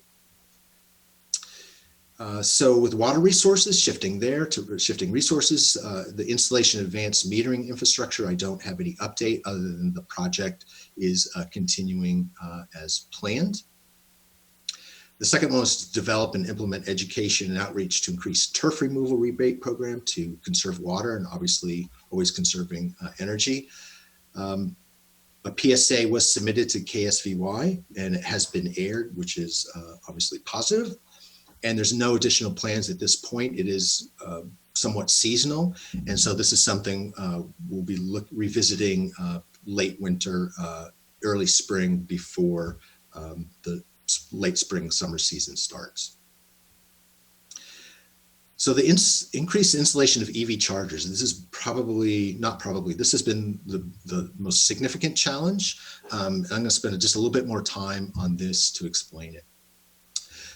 So with water resources, shifting resources, the installation of advanced metering infrastructure, I don't have any update other than the project is continuing as planned. The second one was to develop and implement education and outreach to increase turf removal rebate program to conserve water and obviously always conserving energy. A PSA was submitted to KSVY and it has been aired, which is obviously positive. And there's no additional plans at this point. It is somewhat seasonal. And so this is something we'll be revisiting late winter, early spring before the late spring summer season starts. So the increased installation of EV chargers, and this is this has been the most significant challenge. I'm going to spend just a little bit more time on this to explain it.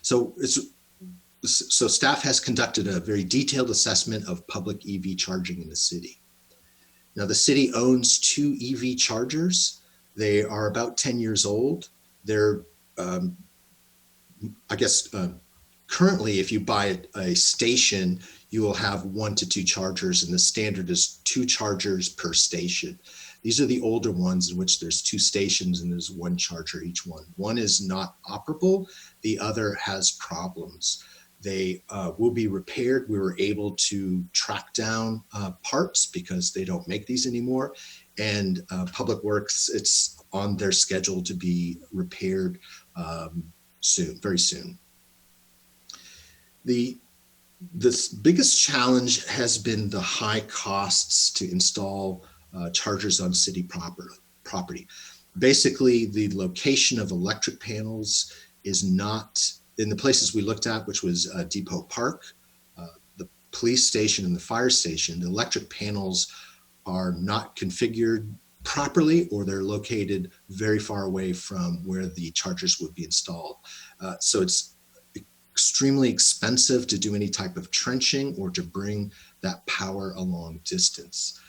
So staff has conducted a very detailed assessment of public EV charging in the city. Now the city owns 2 EV chargers. They are about 10 years old. They're, currently, if you buy a station, you will have 1 to 2 chargers, and the standard is 2 chargers per station. These are the older ones in which there's 2 stations and there's 1 charger each one. One is not operable, the other has problems. They will be repaired. We were able to track down parts because they don't make these anymore. And Public Works, it's on their schedule to be repaired soon, very soon. The biggest challenge has been the high costs to install chargers on city property. Basically, the location of electric panels is not in the places we looked at, which was Depot Park, the police station and the fire station. The electric panels are not configured properly, or they're located very far away from where the chargers would be installed. So it's extremely expensive to do any type of trenching or to bring that power a long distance.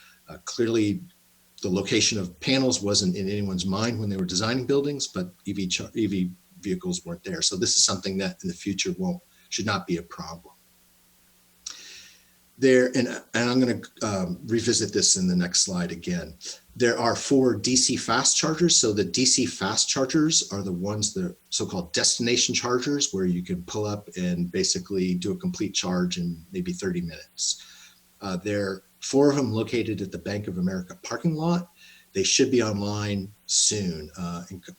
Clearly, the location of panels wasn't in anyone's mind when they were designing buildings, but EV vehicles weren't there. So this is something that in the future should not be a problem. And I'm going to revisit this in the next slide again. There are 4 DC fast chargers. So the DC fast chargers are the ones that are so-called destination chargers, where you can pull up and basically do a complete charge in maybe 30 minutes. There are 4 of them located at the Bank of America parking lot. They should be online soon.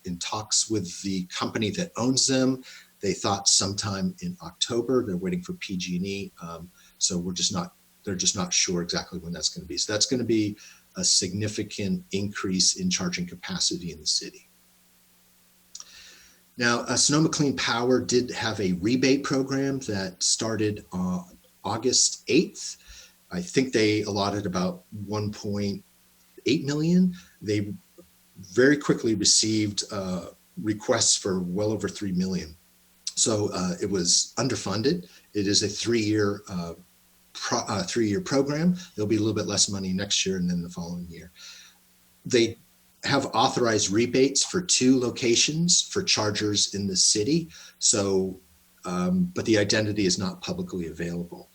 In talks with the company that owns them, they thought sometime in October. They're waiting for PG&E. So they're just not sure exactly when that's going to be. So that's going to be a significant increase in charging capacity in the city. Now, Sonoma Clean Power did have a rebate program that started on August 8th. I think they allotted about 1.8 million. They very quickly received requests for well over 3 million. So it was underfunded. It is a 3-year program. There'll be a little bit less money next year and then the following year. They have authorized rebates for 2 locations for chargers in the city. So, but the identity is not publicly available.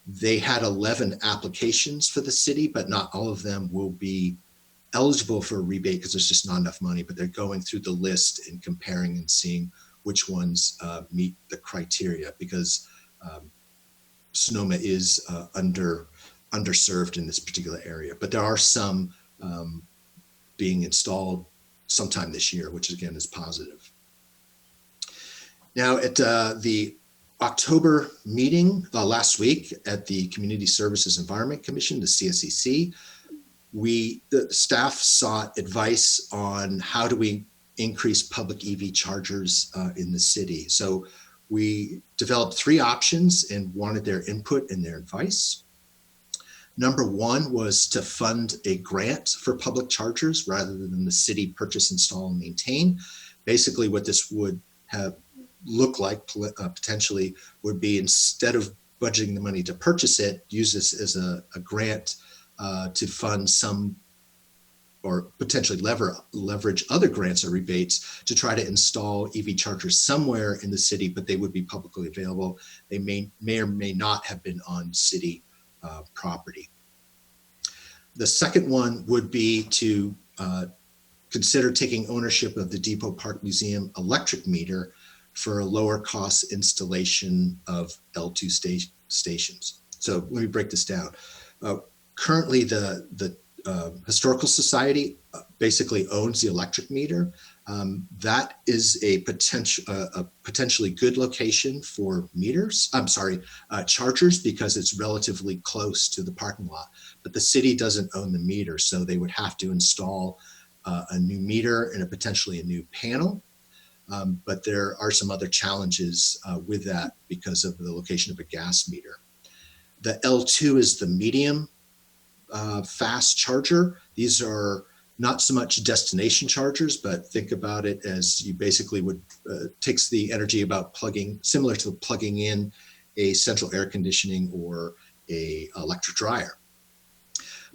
They had 11 applications for the city, but not all of them will be eligible for a rebate because there's just not enough money, but they're going through the list and comparing and seeing which ones meet the criteria, because Sonoma is underserved in this particular area. But there are some being installed sometime this year, which again is positive. Now at the October meeting last week at the Community Services Environment Commission, the CSEC, the staff sought advice on how do we increase public EV chargers in the city. So we developed 3 options and wanted their input and their advice. Number 1 was to fund a grant for public chargers rather than the city purchase, install, and maintain. Basically what this would have looked like potentially would be, instead of budgeting the money to purchase it, use this as a grant to fund some, or potentially leverage other grants or rebates to try to install EV chargers somewhere in the city, but they would be publicly available. They may or may not have been on city property. The second one would be to consider taking ownership of the Depot Park Museum electric meter for a lower cost installation of L2 stations. So let me break this down. Currently, the Historical Society basically owns the electric meter. That is a potentially good location for chargers, because it's relatively close to the parking lot. But the city doesn't own the meter, so they would have to install a new meter and potentially a new panel. But there are some other challenges with that because of the location of a gas meter. The L2 is the medium fast charger. These are not so much destination chargers, but think about it as you basically would takes the energy about similar to plugging in a central air conditioning or a electric dryer.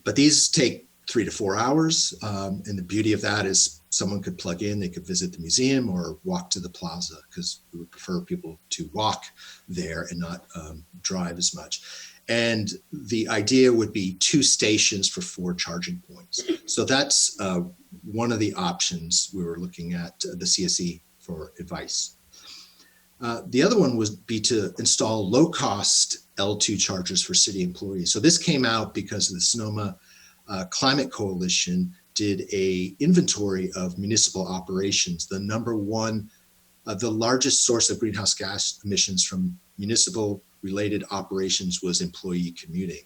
But these take 3 to 4 hours. And the beauty of that is someone could plug in, they could visit the museum or walk to the plaza, because we would prefer people to walk there and not drive as much. And the idea would be 2 stations for 4 charging points. So that's one of the options we were looking at the CSE for advice. The other one would be to install low-cost L2 chargers for city employees. So this came out because the Sonoma Climate Coalition did a inventory of municipal operations. The the largest source of greenhouse gas emissions from municipal related operations was employee commuting.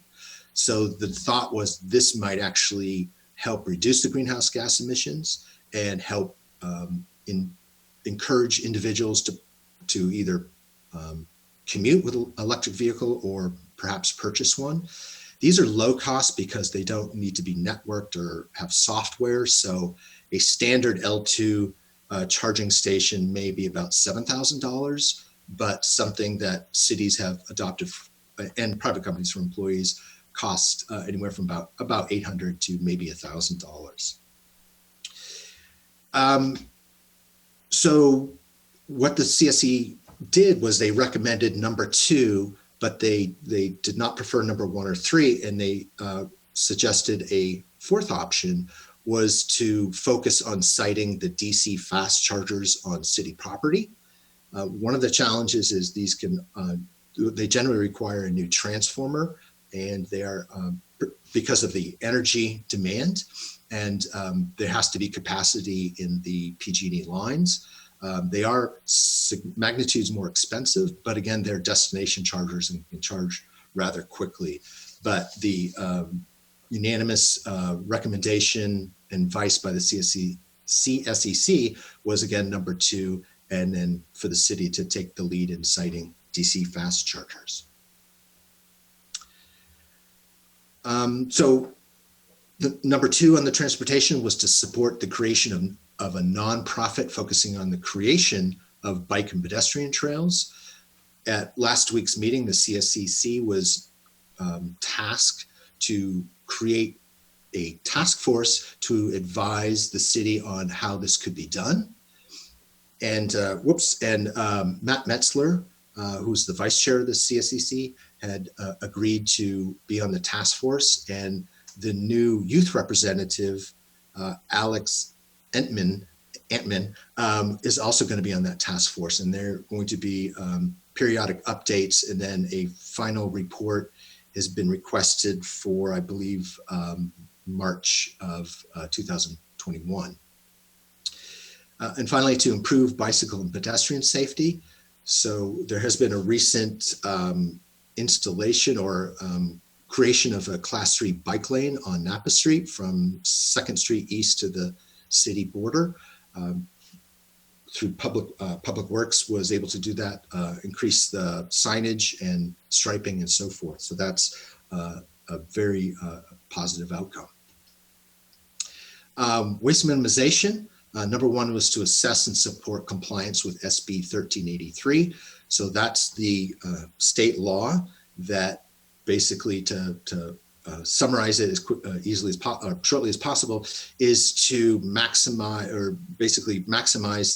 So the thought was this might actually help reduce the greenhouse gas emissions and help encourage individuals to either commute with an electric vehicle or perhaps purchase one. These are low cost because they don't need to be networked or have software. So a standard L2 charging station may be about $7,000, but something that cities have adopted and private companies for employees cost anywhere from about $800 to maybe $1,000. So what the CSE did was they recommended number 2, but they did not prefer number 1 or 3, and they suggested a 4th option was to focus on siting the DC fast chargers on city property. One of the challenges is these they generally require a new transformer, and they are because of the energy demand, and there has to be capacity in the PG&E lines. They are magnitudes more expensive, but again, they're destination chargers and can charge rather quickly. But the unanimous recommendation and advice by the CSEC was again number 2, and then for the city to take the lead in siting DC fast chargers. So the number 2 on the transportation was to support the creation of a nonprofit focusing on the creation of bike and pedestrian trails. At last week's meeting, the CSEC was tasked to create a task force to advise the city on how this could be done. And Matt Metzler, who's the vice chair of the CSEC, had agreed to be on the task force, and the new youth representative, Alex Entman, is also going to be on that task force, and they're going to be periodic updates, and then a final report has been requested for, I believe, March of 2021. And finally, to improve bicycle and pedestrian safety. So there has been a recent installation or creation of a Class 3 bike lane on Napa Street from 2nd Street east to the city border. Through Public Works was able to do that, increase the signage and striping and so forth. So that's a very positive outcome. Waste minimization. Number 1 was to assess and support compliance with SB 1383. So that's the state law that basically, to summarize it as shortly as possible, is to maximize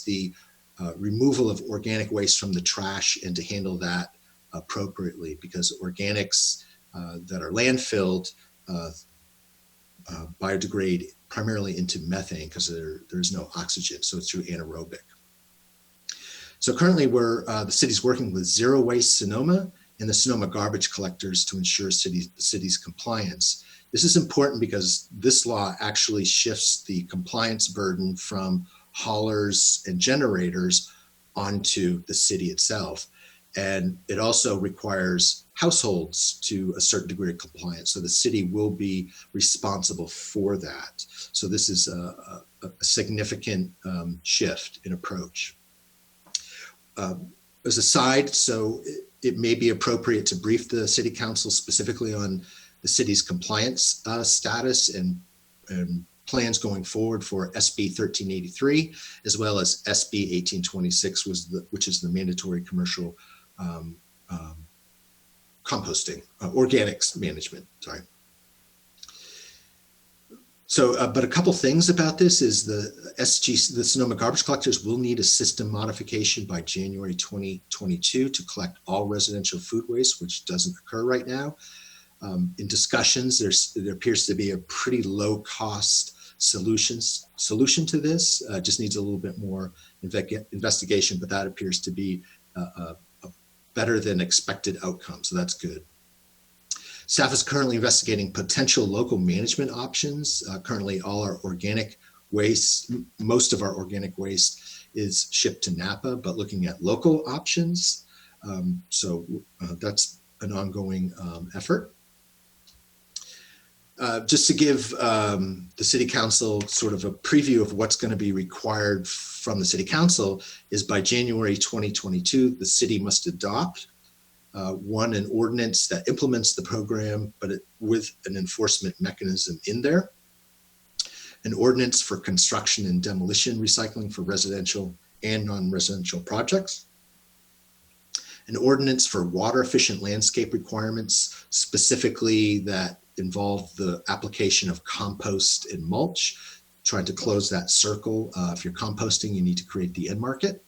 the removal of organic waste from the trash and to handle that appropriately, because organics that are landfilled biodegrade primarily into methane because there's no oxygen, so it's through anaerobic. So currently the city's working with Zero Waste Sonoma and the Sonoma garbage collectors to ensure the city's compliance. This is important because this law actually shifts the compliance burden from haulers, and generators onto the city itself. And it also requires households to a certain degree of compliance. So the city will be responsible for that. So this is a significant shift in approach. As a side, so it may be appropriate to brief the city council specifically on the city's compliance status and plans going forward for SB 1383, as well as SB 1826, which is the mandatory commercial composting, organics management, sorry. So, but a couple things about this is the Sonoma garbage collectors will need a system modification by January 2022 to collect all residential food waste, which doesn't occur right now. In discussions, there appears to be a pretty low cost solution to this. Just needs a little bit more investigation, but that appears to be a better than expected outcome. So that's good. Staff is currently investigating potential local management options. Currently, all our organic waste, most of our organic waste is shipped to Napa, but looking at local options. So that's an ongoing effort. Just to give the City Council sort of a preview of what's going to be required from the City Council is by January 2022, the city must adopt an ordinance that implements the program, but with an enforcement mechanism in there. An ordinance for construction and demolition recycling for residential and non-residential projects. An ordinance for water efficient landscape requirements, specifically that involve the application of compost and mulch, trying to close that circle. If you're composting, you need to create the end market.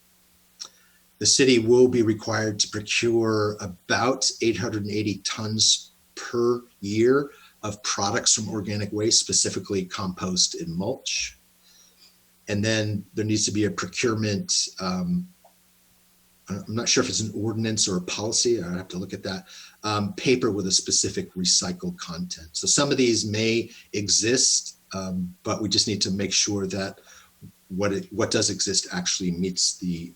The city will be required to procure about 880 tons per year of products from organic waste, specifically compost and mulch. And then there needs to be a procurement, I'm not sure if it's an ordinance or a policy, I have to look at that, paper with a specific recycled content. So some of these may exist, but we just need to make sure that what does exist actually meets the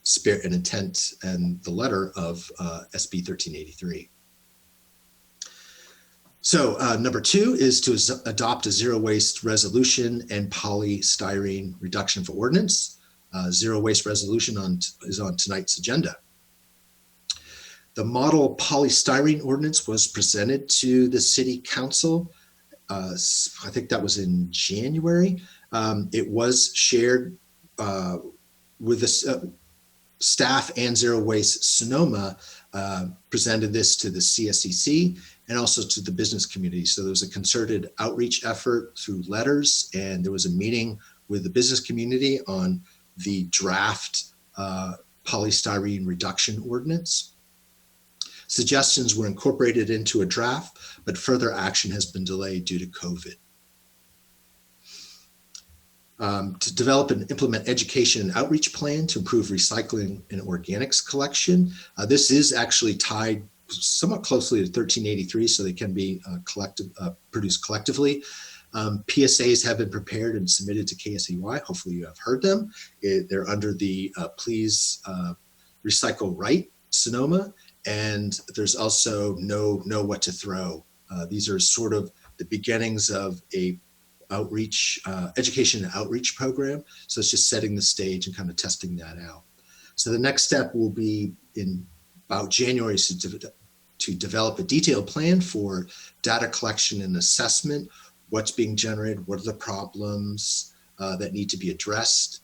spirit and intent and the letter of SB 1383. So number 2 is to adopt a zero waste resolution and polystyrene reduction for ordinance. Zero waste resolution is on tonight's agenda. The model polystyrene ordinance was presented to the City Council. I think that was in January. It was shared with the staff and Zero Waste Sonoma presented this to the CSEC and also to the business community. So there was a concerted outreach effort through letters, and there was a meeting with the business community on the draft polystyrene reduction ordinance. Suggestions were incorporated into a draft, but further action has been delayed due to COVID. To develop and implement education and outreach plan to improve recycling and organics collection. This is actually tied somewhat closely to 1383, so they can be produced collectively. PSAs have been prepared and submitted to KSEY. Hopefully you have heard them. They're under the Please Recycle Right Sonoma, and there's also Know What to Throw. These are sort of the beginnings of a education and outreach program. So it's just setting the stage and kind of testing that out. So the next step will be in about January to develop a detailed plan for data collection and assessment. What's being generated, what are the problems that need to be addressed,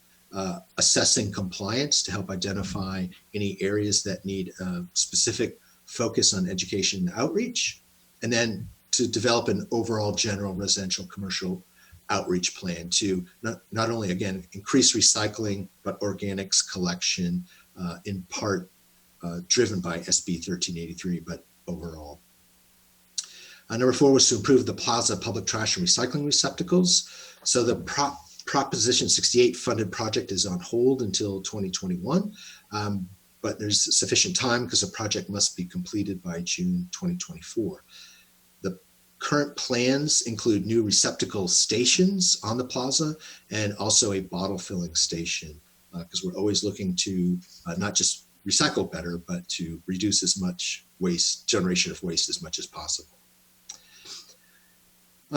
assessing compliance to help identify any areas that need a specific focus on education and outreach, and then to develop an overall general residential commercial outreach plan to not only, again, increase recycling, but organics collection, in part driven by SB 1383, but overall. Number 4 was to improve the plaza public trash and recycling receptacles. So the Proposition 68 funded project is on hold until 2021, but there's sufficient time because the project must be completed by June 2024. The Current plans include new receptacle stations on the plaza and also a bottle filling station, because we're always looking to not just recycle better, but to reduce as much waste, generation of waste as much as possible.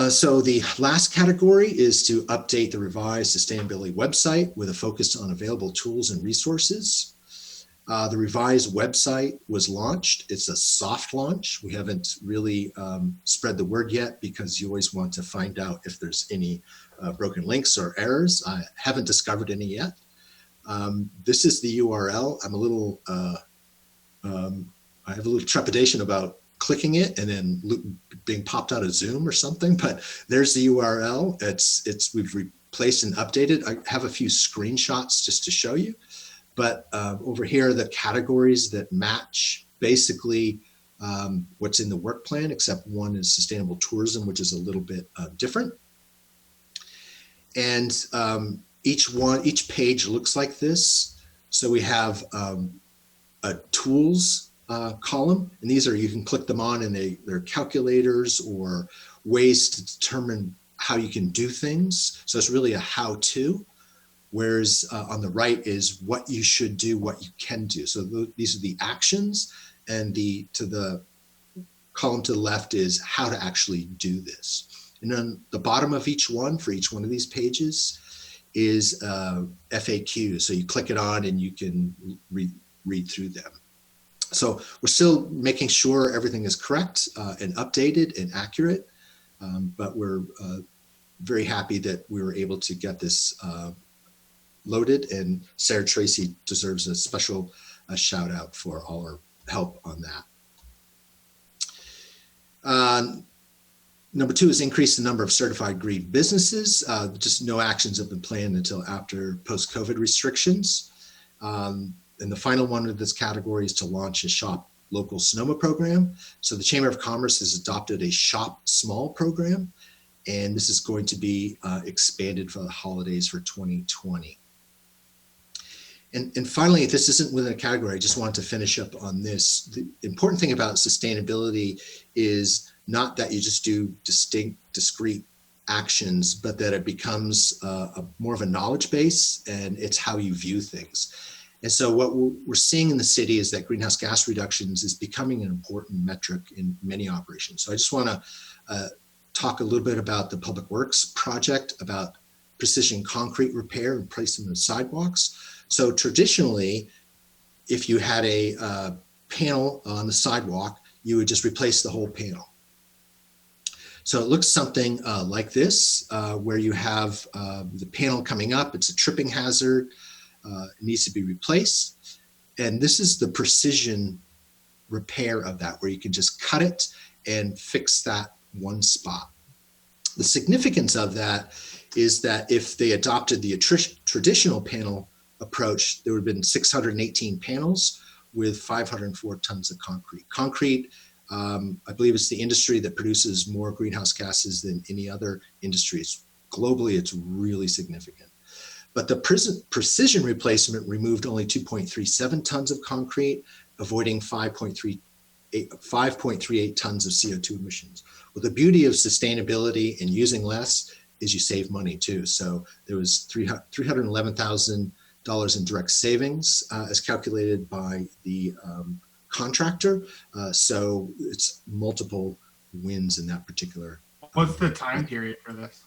So the last category is to update the revised sustainability website with a focus on available tools and resources. The revised website was launched. It's a soft launch. We haven't really spread the word yet because you always want to find out if there's any broken links or errors. I haven't discovered any yet. This is the URL. I'm a little, I have a little trepidation about clicking it and then being popped out of Zoom or something, but there's the URL. We've replaced and updated. I have a few screenshots just to show you, but over here, the categories that match basically what's in the work plan, except one is sustainable tourism, which is a little bit different. And each page looks like this. So we have a tools column, and these are, you can click them on and they're calculators or ways to determine how you can do things. So it's really a how-to, whereas on the right is what you should do, what you can do. So these are the actions, and to the column to the left is how to actually do this. And then the bottom of each one, for each one of these pages, is FAQ. So you click it on and you can read through them. So we're still making sure everything is correct and updated and accurate, but we're very happy that we were able to get this loaded, and Sarah Tracy deserves a special shout out for all her help on that. Number 2 is increase the number of certified green businesses. Just no actions have been planned until after post-COVID restrictions. And the final one of this category is to launch a Shop Local Sonoma program. So the Chamber of Commerce has adopted a Shop Small program, and this is going to be expanded for the holidays for 2020. And finally, this isn't within a category, I just want to finish up on this. The important thing about sustainability is not that you just do discrete actions, but that it becomes more of a knowledge base, and it's how you view things. And so what we're seeing in the city is that greenhouse gas reductions is becoming an important metric in many operations. So I just want to talk a little bit about the Public Works project, about precision concrete repair and placement of sidewalks. So traditionally, if you had a panel on the sidewalk, you would just replace the whole panel. So it looks something like this, where you have the panel coming up, it's a tripping hazard, it needs to be replaced. And this is the precision repair of that, where you can just cut it and fix that one spot. The significance of that is that if they adopted the traditional panel approach, there would have been 618 panels with 504 tons of concrete. Concrete, I believe it's the industry that produces more greenhouse gases than any other industries. Globally, it's really significant. But the precision replacement removed only 2.37 tons of concrete, avoiding 5.38 tons of CO2 emissions. Well, the beauty of sustainability and using less is you save money too. So there was $311,000 in direct savings as calculated by the contractor. So it's multiple wins in that particular. What's the time period for this?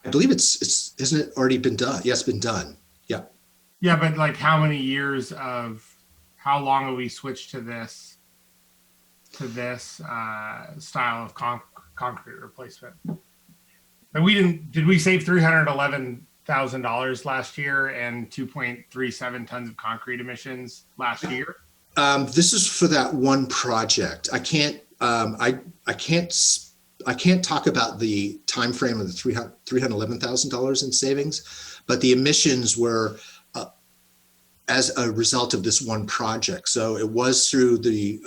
I believe isn't it already been done? Yes, been done. Yeah. Yeah, but like how many years of, how long have we switched to this style of concrete replacement? And did we save $311,000 last year and 2.37 tons of concrete emissions last year? This is for that one project. I can't talk about the time frame of the $311,000 in savings, but the emissions were as a result of this one project. So it was through the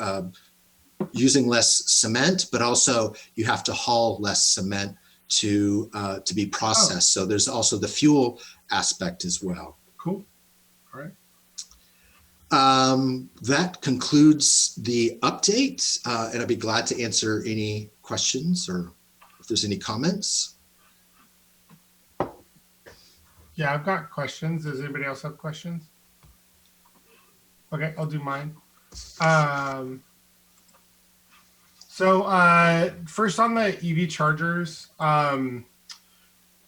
using less cement, but also you have to haul less cement to be processed. So there's also the fuel aspect as well. Cool. All right. That concludes the update, and I'd be glad to answer any questions or if there's any comments. Yeah, I've got questions. Does anybody else have questions? Okay, I'll do mine. First on the EV chargers.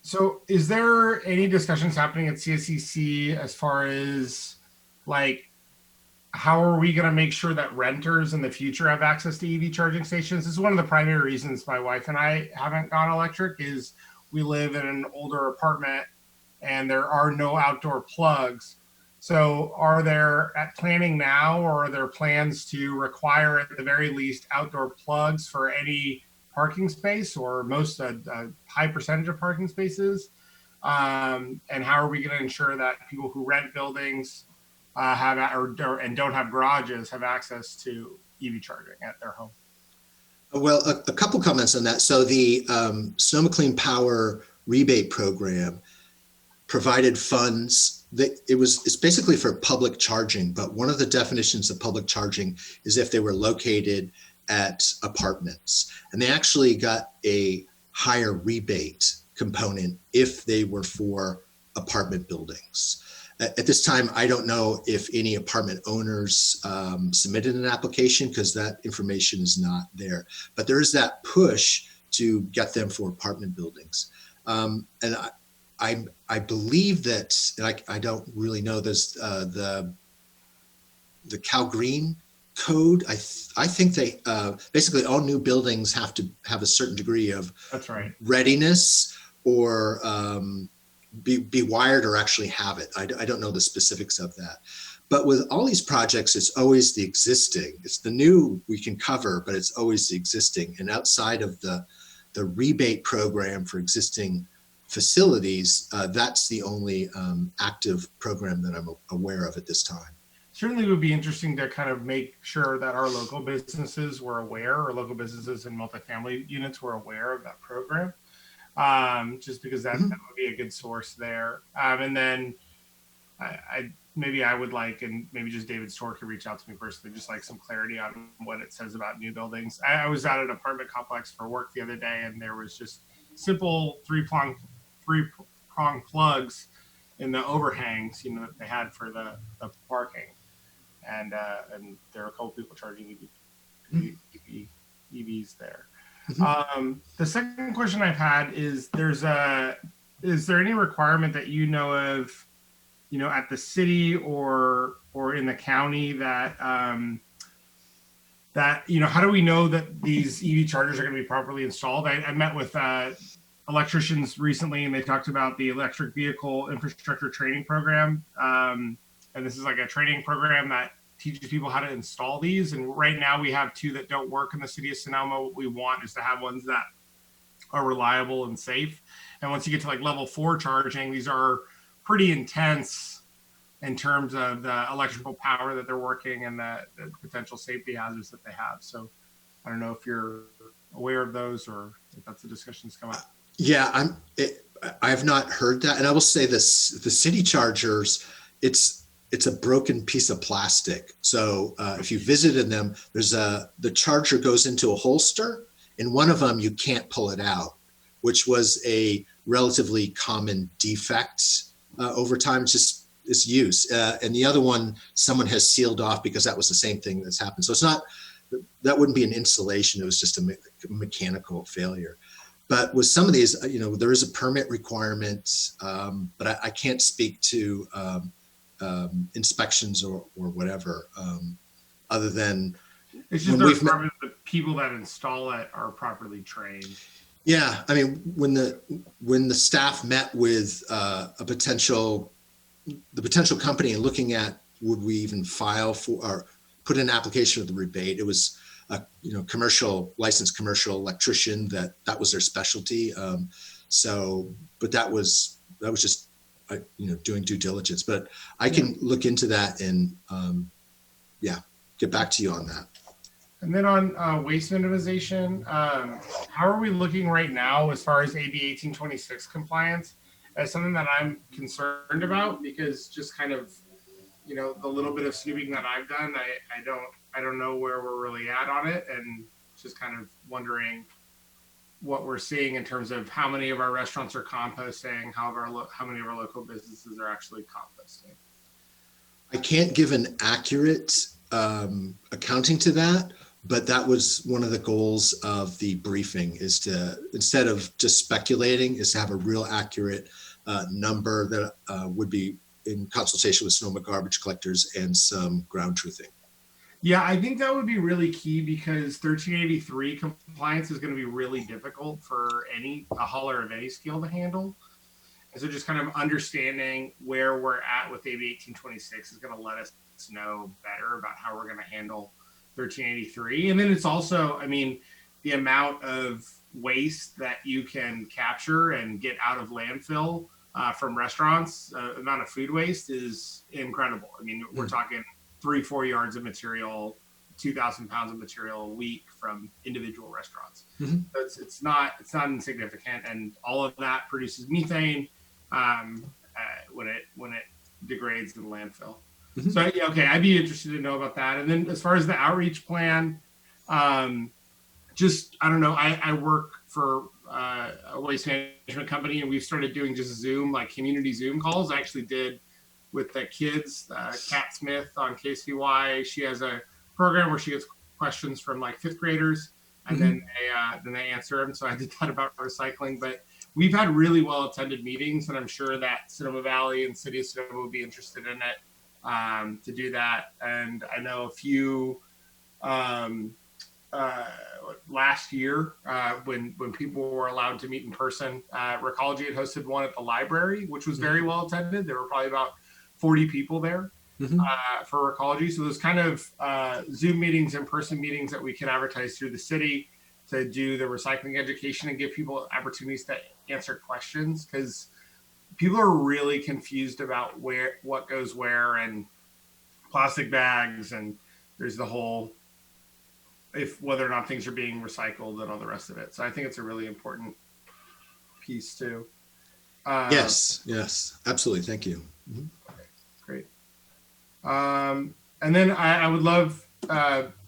So is there any discussions happening at CSEC as far as like, how are we going to make sure that renters in the future have access to EV charging stations? This is one of the primary reasons my wife and I haven't gone electric is we live in an older apartment and there are no outdoor plugs. So are there at planning now, or are there plans to require at the very least outdoor plugs for any parking space or most a high percentage of parking spaces? And how are we going to ensure that people who rent buildings and don't have garages have access to EV charging at their home? Well, a couple comments on that. So the Sonoma Clean Power rebate program provided funds that it's basically for public charging, but one of the definitions of public charging is if they were located at apartments, and they actually got a higher rebate component if they were for apartment buildings. At this time, I don't know if any apartment owners submitted an application because that information is not there, but there is that push to get them for apartment buildings. And I believe that, and I don't really know this, the Cal Green code, I think they basically all new buildings have to have a certain degree of readiness or be wired or actually have it. I don't know the specifics of that. But with all these projects, it's always the existing. It's the new we can cover, but it's always the existing. And outside of the rebate program for existing facilities, that's the only active program that I'm aware of at this time. Certainly would be interesting to kind of make sure that our local businesses were aware, or local businesses and multifamily units were aware of that program, just because that would be a good source there. And then maybe I would like, and maybe just David Storr could reach out to me personally, just like some clarity on what it says about new buildings. I was at an apartment complex for work the other day, and there was just simple three-prong plugs in the overhangs, that they had for the parking, and there were a couple people charging EVs there. The second question I've had is is there any requirement that you know of, at the city or in the county that how do we know that these EV chargers are going to be properly installed? I met with electricians recently, and they talked about the electric vehicle infrastructure training program. And this is like a training program that teaches people how to install these. And right now we have two that don't work in the city of Sonoma. What we want is to have ones that are reliable and safe. And once you get to like level 4 charging, these are pretty intense in terms of the electrical power that they're working and the potential safety hazards that they have. So I don't know if you're aware of those or if that's the discussion that's come up. Yeah, I have not heard that. And I will say this, the city chargers, it's a broken piece of plastic. So if you visited them, the charger goes into a holster, and one of them you can't pull it out, which was a relatively common defect over time, just its use. And the other one, someone has sealed off because that was the same thing that's happened. So it's not, that wouldn't be an installation. It was just a mechanical failure. But with some of these, there is a permit requirement, but I can't speak to inspections or whatever, other than it's just the people that install it are properly trained. Yeah, I mean, when the staff met with the potential company and looking at would we even file for or put in an application for the rebate, it was a licensed commercial electrician that was their specialty. But that was just doing due diligence. But I can look into that and get back to you on that. And then on waste minimization, how are we looking right now as far as AB 1826 compliance? As something that I'm concerned about, because just kind of, the little bit of snooping that I've done, I don't know where we're really at on it, and just kind of wondering what we're seeing in terms of how many of our restaurants are composting, how many of our local businesses are actually composting. I can't give an accurate accounting to that, but that was one of the goals of the briefing, is to, instead of just speculating, is to have a real accurate number that would be in consultation with Sonoma garbage collectors and some ground truthing. Yeah, I think that would be really key, because 1383 compliance is going to be really difficult for a hauler of any scale to handle. And so just kind of understanding where we're at with AB 1826 is going to let us know better about how we're going to handle 1383. And then it's also, I mean, the amount of waste that you can capture and get out of landfill from restaurants, amount of food waste is incredible. I mean, we're talking 3-4 yards of material, 2,000 pounds of material a week from individual restaurants. Mm-hmm. So it's not insignificant, and all of that produces methane when it degrades in landfill. Mm-hmm. So yeah, okay, I'd be interested to know about that. And then as far as the outreach plan, just I don't know. I work for a waste management company, and we've started doing just Zoom, like community Zoom calls. I actually did with the kids, Kat Smith on KCY. She has a program where she gets questions from like 5th graders, and then they answer them. So I did that about recycling, but we've had really well attended meetings, and I'm sure that Sonoma Valley and City of Sonoma will be interested in it to do that. And I know a few last year when people were allowed to meet in person, Recology had hosted one at the library, which was very well attended. There were probably about 40 people there for Recology. So those kind of Zoom meetings, in-person meetings that we can advertise through the city to do the recycling education and give people opportunities to answer questions, because people are really confused about what goes where, and plastic bags, and there's the whole whether or not things are being recycled and all the rest of it. So I think it's a really important piece too. Yes, absolutely. Thank you. Mm-hmm. Okay, great. And then I would love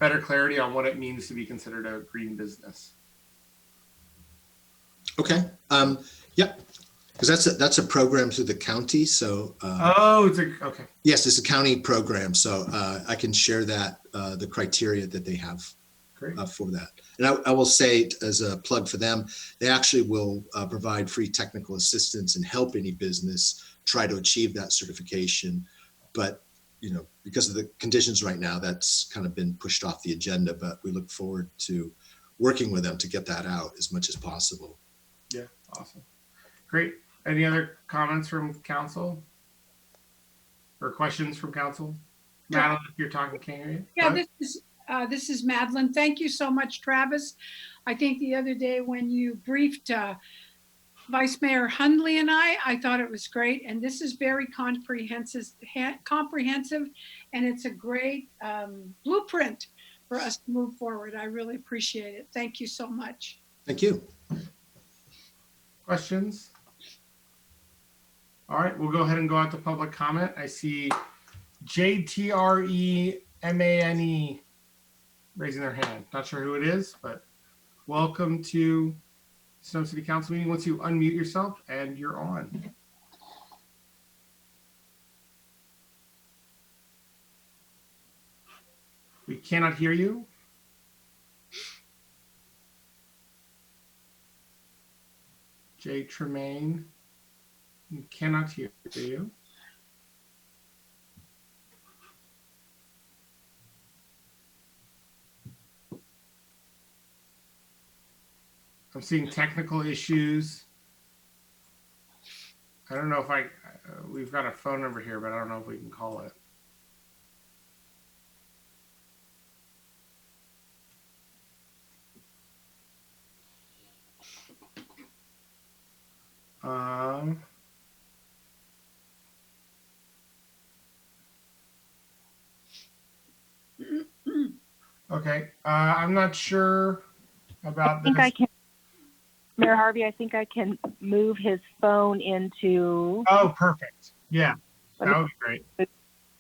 better clarity on what it means to be considered a green business. Okay. Yep. Because that's a program through the county. So okay. Yes, it's a county program. So I can share that the criteria that they have for that. And I will say, as a plug for them, they actually will provide free technical assistance and help any business try to achieve that certification. But because of the conditions right now, that's kind of been pushed off the agenda. But we look forward to working with them to get that out as much as possible. Yeah, awesome. Great. Any other comments from council or questions from council? Madeline, if you're talking, can you hear you? Yeah, this is Madeline. Thank you so much, Travis. I think the other day when you briefed Vice Mayor Hundley and I thought it was great. And this is very comprehensive, and it's a great blueprint for us to move forward. I really appreciate it. Thank you so much. Thank you. Questions? All right, we'll go ahead and go out to public comment. I see JTREMANE raising their hand. Not sure who it is, but welcome to Sonoma City Council meeting. Once you unmute yourself and you're on. We cannot hear you. Jay Tremaine, we cannot hear you. I'm seeing technical issues. I don't know if we've got a phone number here, but I don't know if we can call it. Okay, I'm not sure about this. I can, Mayor Harvey, I think I can move his phone into. Oh, perfect. Yeah, that would be great.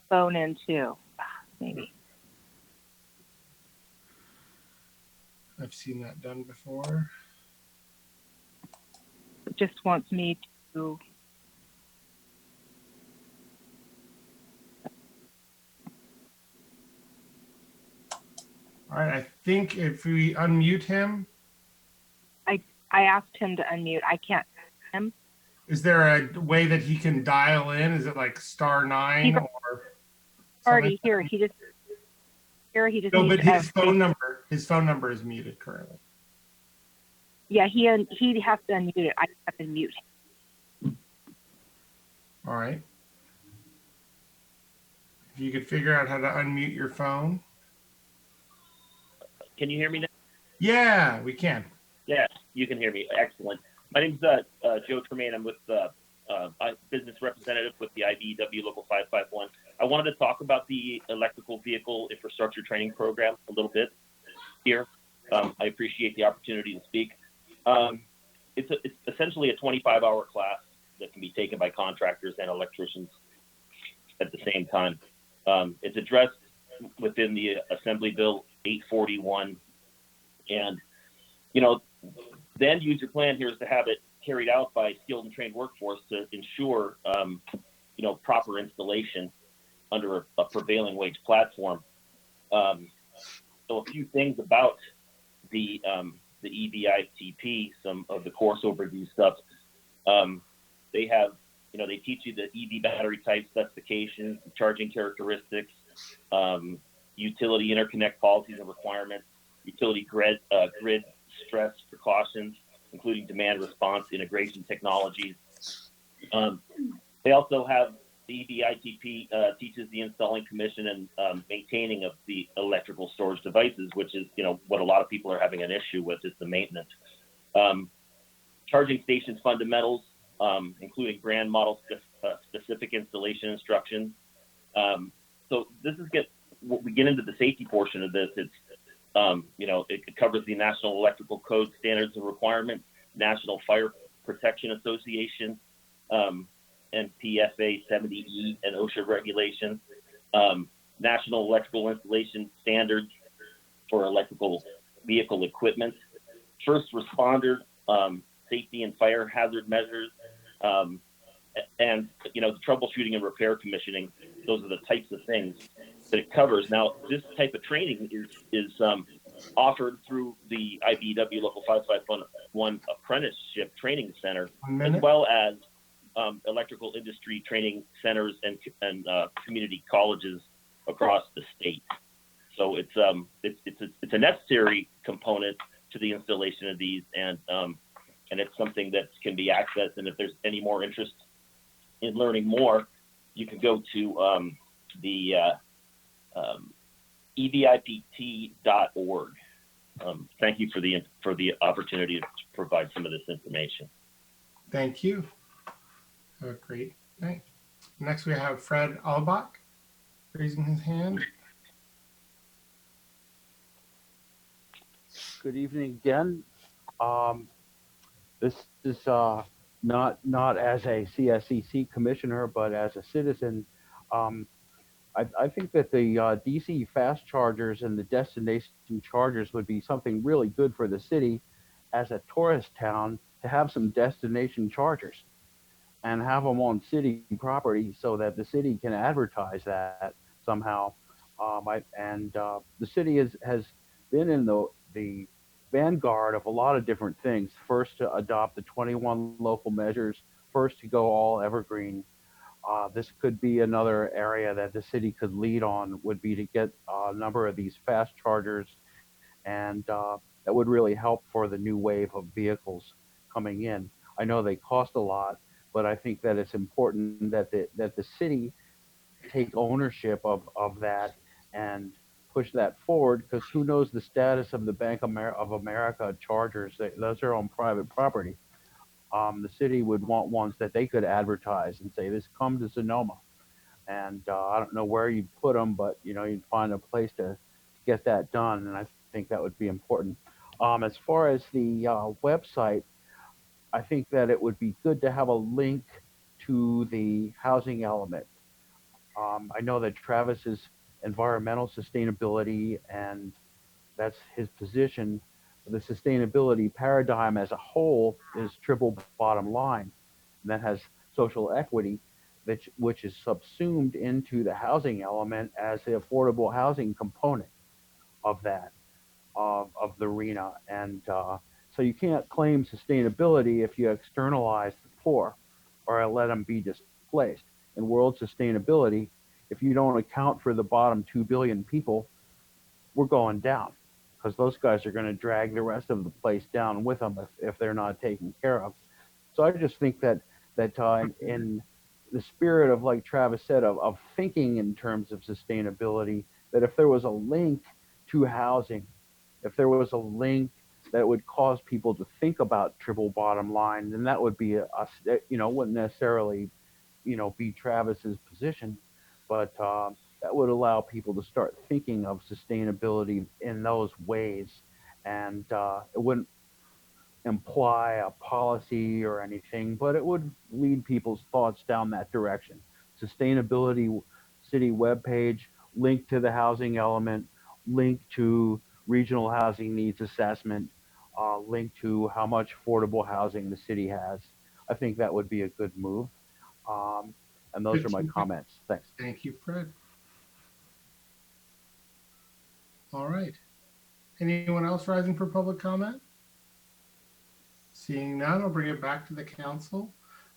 Phone into, maybe. I've seen that done before. just wants me to. All right, I think if we unmute him, I asked him to unmute. I can't. Him. is there a way that he can dial in? Is it like *9 He's or already something? here. He just No, needs but to, his phone number is muted currently. yeah, he has to unmute it. I have to mute him. All right. If you could figure out how to unmute your phone. Can you hear me now? Yeah, we can. Yes, you can hear me. Excellent. My name's Joe Tremaine. I'm with business representative with the IBEW Local 551. I wanted to talk about the electrical vehicle infrastructure training program a little bit here. I appreciate the opportunity to speak. It's essentially a 25-hour class that can be taken by contractors and electricians at the same time. It's addressed within the Assembly Bill 841, and the end user plan here is to have it carried out by skilled and trained workforce to ensure, proper installation under a prevailing wage platform. So a few things about the EVITP, some of the course overview stuff. They have, they teach you the EV battery type specifications, charging characteristics, utility interconnect policies and requirements, utility grid stress precautions, including demand response integration technologies. They also have the EVITP teaches the installing, commission, and maintaining of the electrical storage devices, which is what a lot of people are having an issue with, is the maintenance. Charging stations fundamentals, including brand model specific installation instructions. So this is when we get into the safety portion of this. It's it covers the National Electrical Code standards and requirements, National Fire Protection Association, NPFA 70E and OSHA regulations, National Electrical Installation Standards for electrical vehicle equipment, first responder safety and fire hazard measures, and the troubleshooting and repair commissioning. Those are the types of things that it covers. Now, this type of training is offered through the IBEW Local 551 Apprenticeship Training Center, as well as electrical industry training centers and community colleges across the state. So it's a necessary component to the installation of these, and it's something that can be accessed. And if there's any more interest in learning more, you can go to the evipt.org. Thank you for the opportunity to provide some of this information. Thank you. Have a great night. Next, we have Fred Albach raising his hand. Good evening again. This is not as a CSEC commissioner, but as a citizen. I think that the DC fast chargers and the destination chargers would be something really good for the city as a tourist town, to have some destination chargers and have them on city property so that the city can advertise that somehow. The city has been in the vanguard of a lot of different things. First to adopt the 21 local measures, first to go all evergreen. This could be another area that the city could lead on, would be to get a number of these fast chargers, and that would really help for the new wave of vehicles coming in. I know they cost a lot, but I think that it's important that the city take ownership of that and push that forward, because who knows the status of the Bank of America chargers. Those are on private property. The city would want ones that they could advertise and say, this come to Sonoma. And I don't know where you'd put them, but you'd find a place to get that done. And I think that would be important. As far as the website, I think that it would be good to have a link to the housing element. I know that Travis is environmental sustainability, and that's his position. the sustainability paradigm as a whole is triple bottom line. And that has social equity, which is subsumed into the housing element as the affordable housing component of that, of the arena. And so you can't claim sustainability if you externalize the poor or let them be displaced. In world sustainability, if you don't account for the bottom 2 billion people, we're going down, because those guys are going to drag the rest of the place down with them if they're not taken care of. So I just think that in the spirit of, like Travis said, of thinking in terms of sustainability, that if there was a link to housing, if there was a link that would cause people to think about triple bottom line, then that would be wouldn't necessarily, be Travis's position, but that would allow people to start thinking of sustainability in those ways, and it wouldn't imply a policy or anything, but it would lead people's thoughts down that direction. Sustainability city webpage, link to the housing element, link to regional housing needs assessment, link to how much affordable housing the city has. I think that would be a good move. And those are my comments. Thanks. Thank you, Fred. All right. Anyone else rising for public comment? Seeing none, I'll bring it back to the council.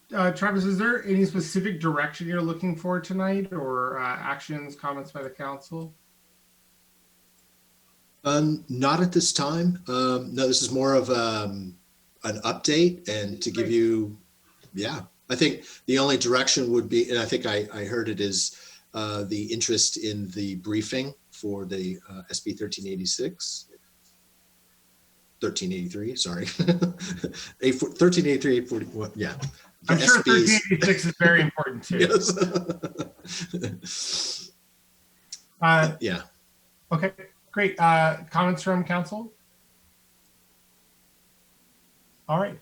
Travis, is there any specific direction you're looking for tonight, or actions, comments by the council? Not at this time. No, this is more of an update and to give you, I think the only direction would be, and I think I heard it, is the interest in the briefing for the SB 1386. 1383, sorry. 1383, 841, yeah. I'm sure 1386 is very important too. Yes. Yeah. Okay, great. Comments from council? All right.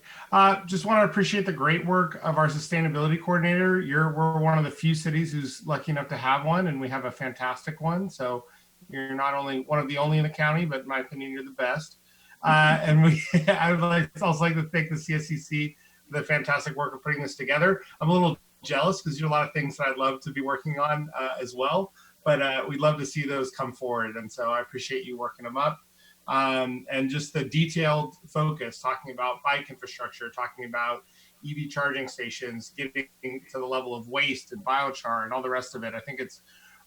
Just want to appreciate the great work of our sustainability coordinator. We're one of the few cities who's lucky enough to have one, and we have a fantastic one. So you're not only one of the only in the county, but in my opinion, you're the best. And I would also like to thank the CSEC for the fantastic work of putting this together. I'm a little jealous because you do a lot of things that I'd love to be working on as well, but we'd love to see those come forward. And so I appreciate you working them up. And just the detailed focus, talking about bike infrastructure, talking about EV charging stations, getting to the level of waste and biochar and all the rest of it. I think it's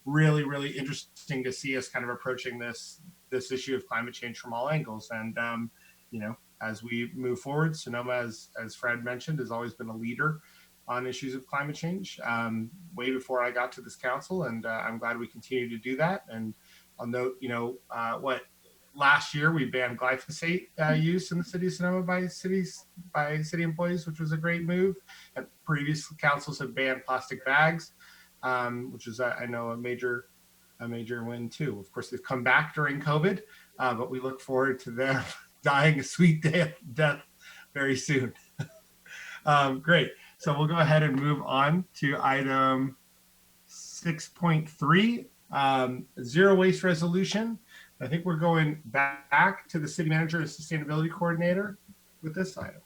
really, really interesting to see us kind of approaching this issue of climate change from all angles. And, as we move forward, Sonoma, as Fred mentioned, has always been a leader on issues of climate change way before I got to this council. And I'm glad we continue to do that. And I'll note, last year we banned glyphosate use in the city of Sonoma by city employees, which was a great move. And previous councils have banned plastic bags, which is, I know, a major win too. Of course, they've come back during COVID, but we look forward to them dying a sweet death very soon. Great. So we'll go ahead and move on to item 6.3, zero waste resolution. I think we're going back to the city manager and sustainability coordinator with this item.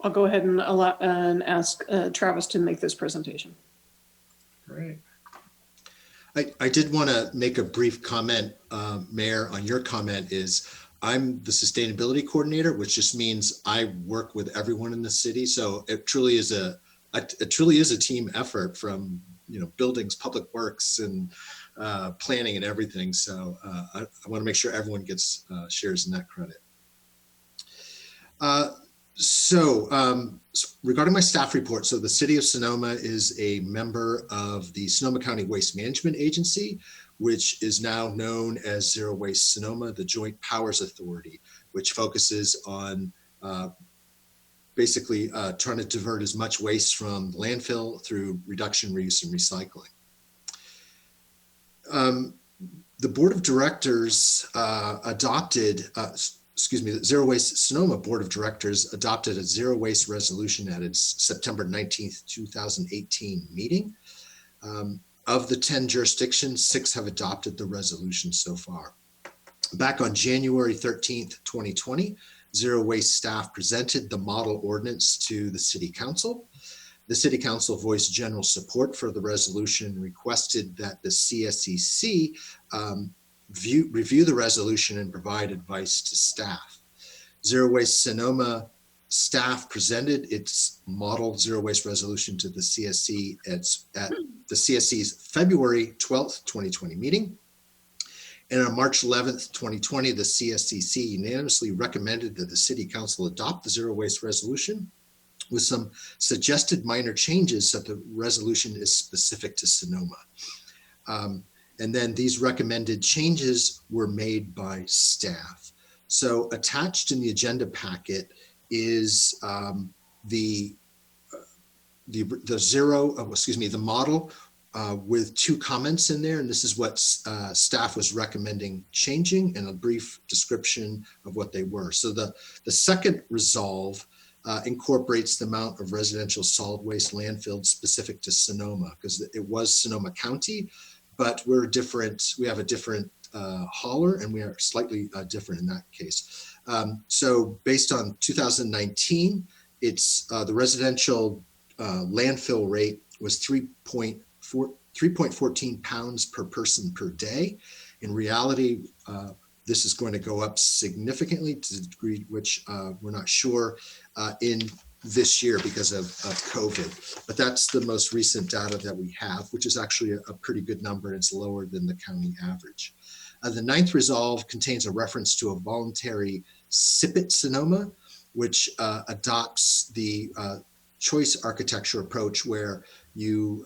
I'll go ahead and ask Travis to make this presentation. Great. I did want to make a brief comment, Mayor, on your comment. Is I'm the sustainability coordinator, which just means I work with everyone in the city. So it truly is a team effort from buildings, public works, and planning and everything. So I want to make sure everyone gets shares in that credit. Regarding my staff report, so the City of Sonoma is a member of the Sonoma County Waste Management Agency, which is now known as Zero Waste Sonoma, the Joint Powers Authority, which focuses on basically trying to divert as much waste from landfill through reduction, reuse, and recycling. The Board of Directors the Zero Waste Sonoma Board of Directors adopted a zero waste resolution at its September 19th, 2018 meeting. Of the 10 jurisdictions, 6 have adopted the resolution so far. Back on January 13th, 2020, Zero Waste staff presented the model ordinance to the City Council. The City Council voiced general support for the resolution and requested that the CSEC review the resolution and provide advice to staff. Zero Waste Sonoma staff presented its model zero waste resolution to the CSC at the CSC's February 12th, 2020 meeting. And on March 11th, 2020, the CSCC unanimously recommended that the City Council adopt the zero waste resolution with some suggested minor changes so that the resolution is specific to Sonoma. And then these recommended changes were made by staff. So attached in the agenda packet is the model with two comments in there, and this is what staff was recommending changing and a brief description of what they were. So the second resolve incorporates the amount of residential solid waste landfill specific to Sonoma, because it was Sonoma County, but we have a different hauler, and we are slightly different in that case. So based on 2019, it's the residential landfill rate was 3.14 pounds per person per day. In reality, this is going to go up significantly to the degree which we're not sure in this year because of COVID. But that's the most recent data that we have, which is actually a pretty good number, and it's lower than the county average. The ninth resolve contains a reference to a voluntary SIPIT Sonoma, which adopts the choice architecture approach where you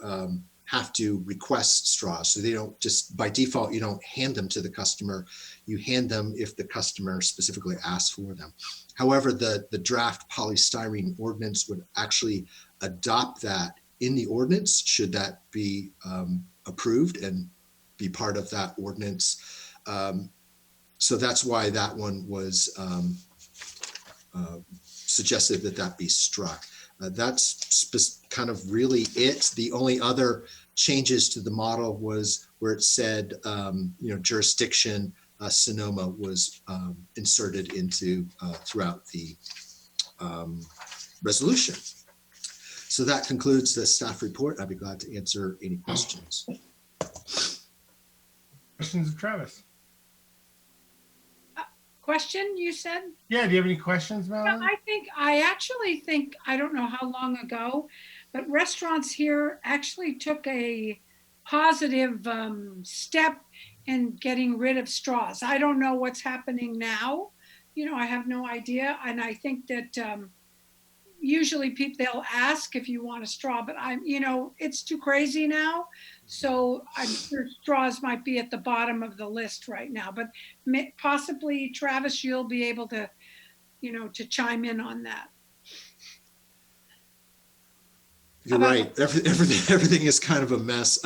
have to request straws. So they don't just, by default, you don't hand them to the customer. You hand them if the customer specifically asks for them. However, the draft polystyrene ordinance would actually adopt that in the ordinance, should that be approved and be part of that ordinance. So that's why that one was suggested that be struck. That's kind of really it. The only other changes to the model was where it said, jurisdiction, Sonoma was inserted into throughout the resolution. So that concludes the staff report. I'd be glad to answer any questions. Questions of Travis? Question, you said? Yeah, do you have any questions, Melanie? I actually think, I don't know how long ago, but restaurants here actually took a positive step in getting rid of straws. I don't know what's happening now. I have no idea. And I think that usually they'll ask if you want a straw, but it's too crazy now. So I'm sure straws might be at the bottom of the list right now, but possibly Travis, you'll be able to, to chime in on that. You're right. Everything is kind of a mess.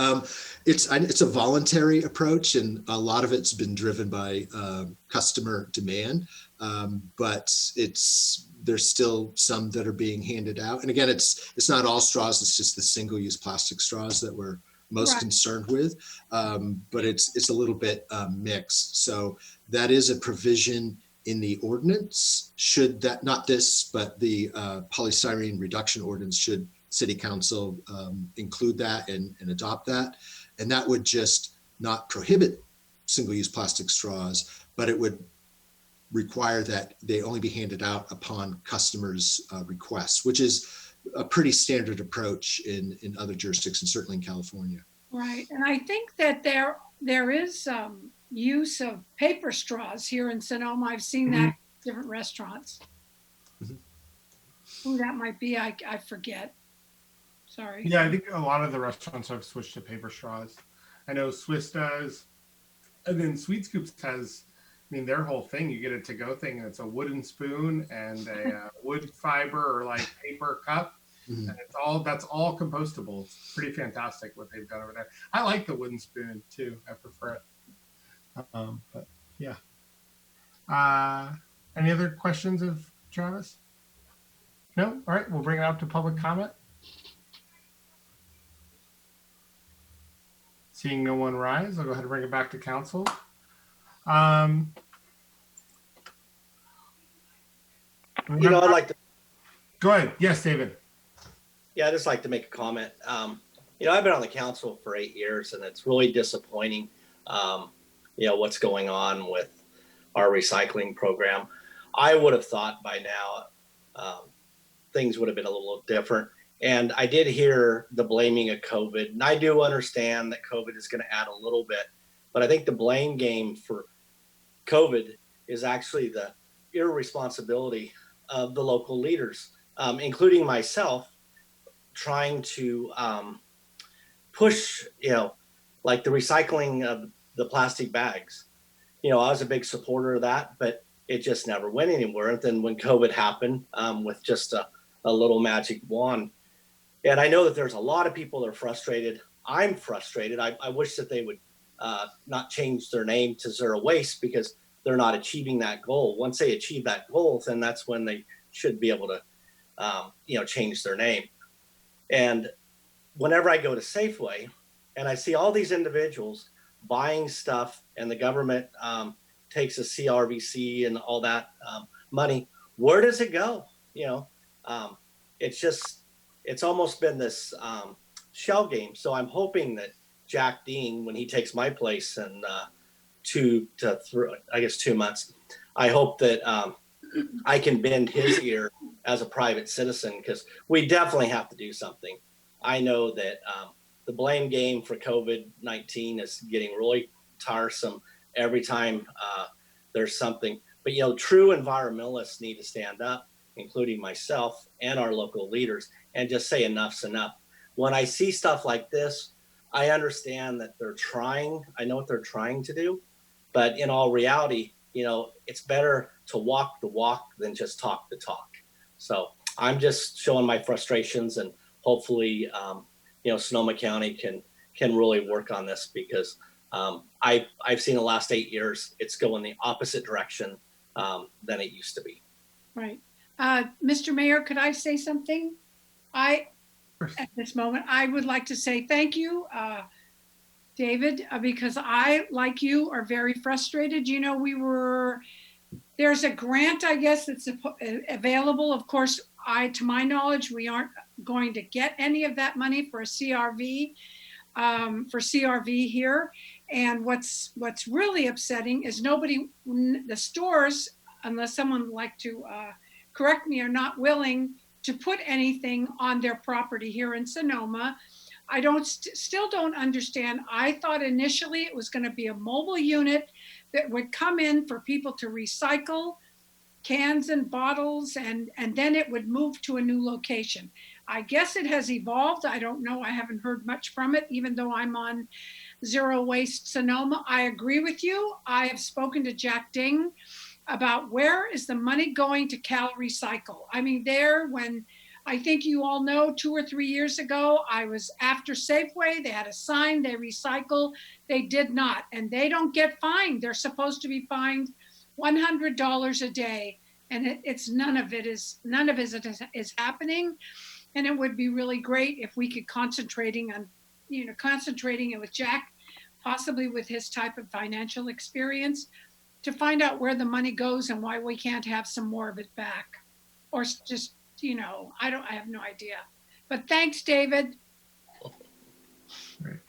It's a voluntary approach, and a lot of it's been driven by customer demand. But there's still some that are being handed out. And again, it's not all straws. It's just the single-use plastic straws that we're most concerned with. But it's a little bit mixed. So that is a provision in the ordinance. Should that, not this, but the polystyrene reduction ordinance, should City Council include that and adopt that. And that would just not prohibit single-use plastic straws, but it would require that they only be handed out upon customers' requests, which is a pretty standard approach in other jurisdictions, certainly in California. Right, and I think that there is use of paper straws here in Sonoma. I've seen that in different restaurants. Who that might be, I forget. Sorry. Yeah, I think a lot of the restaurants have switched to paper straws. I know Swiss does, and then Sweet Scoops has. Their whole thing, you get a to-go thing, and it's a wooden spoon and a wood fiber or like paper cup, and that's all compostable. It's pretty fantastic what they've done over there. I like the wooden spoon too. I prefer it. But yeah. Any other questions of Travis? No? All right, we'll bring it up to public comment. Seeing no one rise, I'll go ahead and bring it back to council. I'd like to. Go ahead. Yes, David. Yeah, I'd just like to make a comment. I've been on the council for 8 years, and it's really disappointing, what's going on with our recycling program. I would have thought by now things would have been a little different. And I did hear the blaming of COVID, and I do understand that COVID is going to add a little bit, but I think the blame game for COVID is actually the irresponsibility of the local leaders, including myself, trying to push, like the recycling of the plastic bags. I was a big supporter of that, but it just never went anywhere. And then when COVID happened, with just a little magic wand. And I know that there's a lot of people that are frustrated. I'm frustrated. I wish that they would not change their name to Zero Waste, because they're not achieving that goal. Once they achieve that goal, then that's when they should be able to, change their name. And whenever I go to Safeway and I see all these individuals buying stuff, and the government takes a CRVC and all that money, where does it go? It's almost been this shell game. So I'm hoping that Jack Dean, when he takes my place in 2 months, I hope that I can bend his ear as a private citizen, because we definitely have to do something. I know that the blame game for COVID-19 is getting really tiresome every time there's something. But, true environmentalists need to stand up, including myself and our local leaders, and just say enough's enough. When I see stuff like this, I understand that they're trying. I know what they're trying to do. But in all reality, it's better to walk the walk than just talk the talk. So I'm just showing my frustrations, and hopefully, Sonoma County can really work on this, because I've seen the last 8 years, it's going the opposite direction than it used to be. Right. Mr. Mayor, could I say something? At this moment, I would like to say thank you, David, because I, like you, are very frustrated. There's a grant, I guess, that's available. Of course, to my knowledge, we aren't going to get any of that money for a CRV, here. And what's really upsetting is the stores, unless someone would like to correct me, are not willing to put anything on their property here in Sonoma. I still don't understand. I thought initially it was going to be a mobile unit that would come in for people to recycle cans and bottles, and then it would move to a new location. I guess it has evolved. I don't know. I haven't heard much from it, even though I'm on Zero Waste Sonoma. I agree with you. I have spoken to Jack Ding about where is the money going to Cal Recycle. I mean, when I think you all know 2 or 3 years ago, I was after Safeway. They had a sign, they recycle. They did not, and they don't get fined. They're supposed to be fined $100 a day, and none of it is happening. And it would be really great if we could concentrating it with Jack, possibly with his type of financial experience, to find out where the money goes and why we can't have some more of it back, or just, I have no idea. But thanks, David. Right.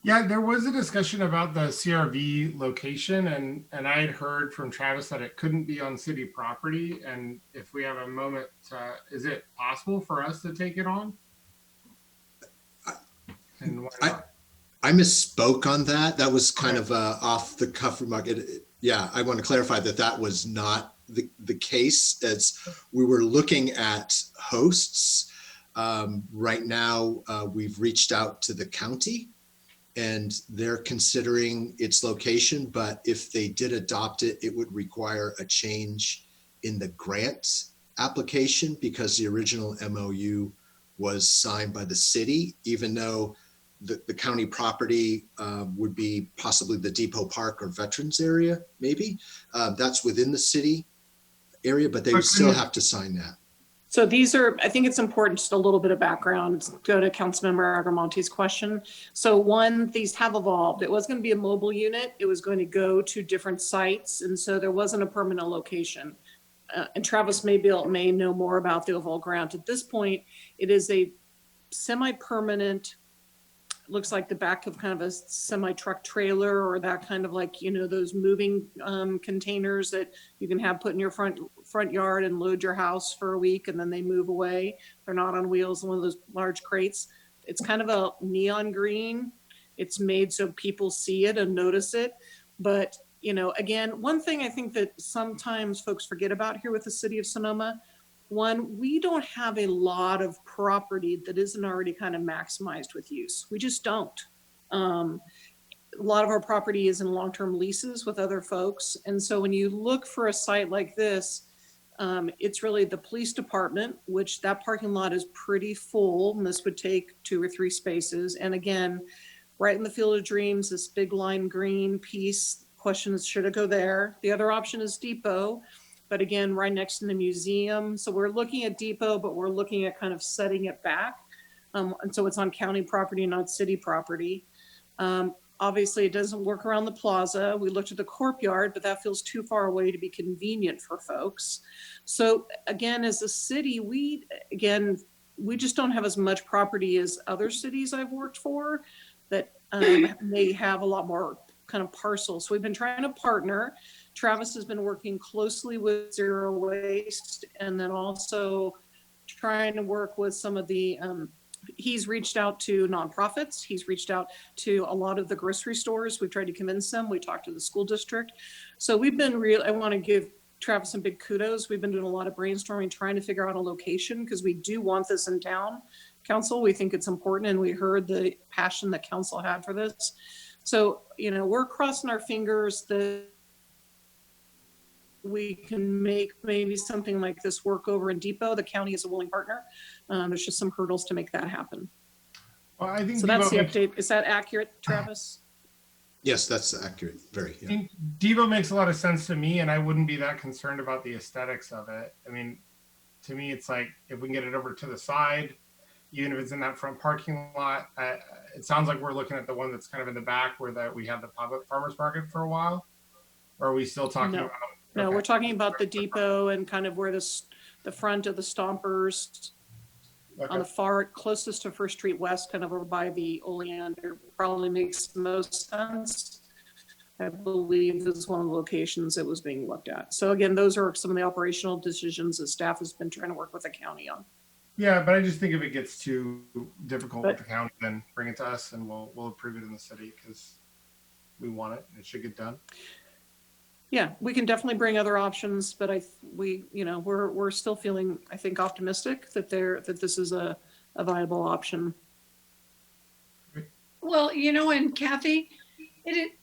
Yeah, there was a discussion about the CRV location, and I had heard from Travis that it couldn't be on city property. And if we have a moment, is it possible for us to take it on? And why not? I misspoke on that. That was kind of off the cuff remark. Yeah, I want to clarify that was not the case, as we were looking at hosts. Right now, we've reached out to the county, and they're considering its location, but if they did adopt it, it would require a change in the grant application, because the original MOU was signed by the city, even though the county property would be possibly the Depot Park or Veterans area, maybe. That's within the city area, but they would still have to sign that. So I think it's important, just a little bit of background, go to Councilmember Agramonte's question. So one, these have evolved. It was going to be a mobile unit. It was going to go to different sites. And so there wasn't a permanent location. and Travis may know more about the overall grant. At this point, it is a semi-permanent, looks like the back of kind of a semi-truck trailer, or that kind of like, you know, those moving containers that you can have put in your front yard and load your house for a week and then they move away. They're not on wheels, one of those large crates. It's kind of a neon green. It's made so people see it and notice it. But, you know, again, one thing I think that sometimes folks forget about here with the city of Sonoma, one, we don't have a lot of property that isn't already kind of maximized with use. We just don't. A lot of our property is in long-term leases with other folks. And so when you look for a site like this, it's really the police department, which that parking lot is pretty full, and this would take 2 or 3 spaces. And again, right in the Field of Dreams, this big lime green piece, question is, should it go there? The other option is Depot, but again, right next to the museum. So we're looking at Depot, but we're looking at kind of setting it back. And so it's on county property, not city property. Obviously, it doesn't work around the plaza. We looked at the courtyard, but that feels too far away to be convenient for folks. So again, as a city, we just don't have as much property as other cities I've worked for that may have a lot more kind of parcels. So we've been trying to partner. Travis has been working closely with Zero Waste, and then also trying to work with some of the, he's reached out to nonprofits. He's reached out to a lot of the grocery stores. We've tried to convince them. We talked to the school district. So we've been I want to give Travis some big kudos. We've been doing a lot of brainstorming, trying to figure out a location, because we do want this in town. Council, we think it's important, and we heard the passion that council had for this. So, you know, we're crossing our fingers that we can make maybe something like this work over in Depot. The county is a willing partner. There's just some hurdles to make that happen. Well, I think so. That's the update. Is that accurate, Travis? Yes, that's accurate. Very. Yeah. I think Depot makes a lot of sense to me, and I wouldn't be that concerned about the aesthetics of it. I mean, to me, it's like if we can get it over to the side, even if it's in that front parking lot, it sounds like we're looking at the one that's kind of in the back where we have the pop-up farmers market for a while. Or are we still talking about? No, we're talking about the Depot and kind of where the front of the Stompers on the far closest to First Street West, kind of over by the Oleander, probably makes the most sense. I believe this is one of the locations that was being looked at. So again, those are some of the operational decisions that staff has been trying to work with the county on. Yeah, but I just think if it gets too difficult with the county, then bring it to us and we'll approve it in the city because we want it and it should get done. Yeah, we can definitely bring other options, but we're still feeling, I think, optimistic that this is a viable option. Well, you know, and Kathy,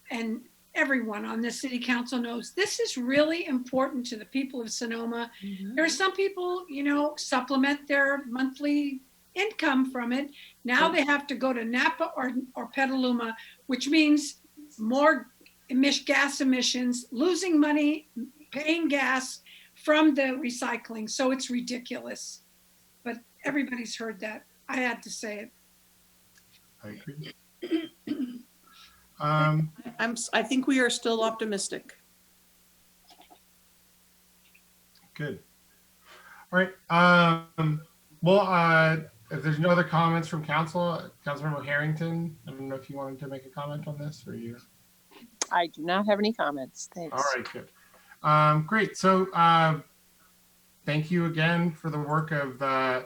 and everyone on the city council knows this is really important to the people of Sonoma. Mm-hmm. There are some people, you know, supplement their monthly income from it. Now they have to go to Napa or Petaluma, which means more gas emissions, losing money, paying gas from the recycling. So it's ridiculous. But everybody's heard that. I had to say it. I agree. I think we are still optimistic. Good. All right. If there's no other comments from Councilmember Harrington, I don't know if you wanted to make a comment on this or you. I do not have any comments. Thanks. All right, good. Great. So thank you again for the work of the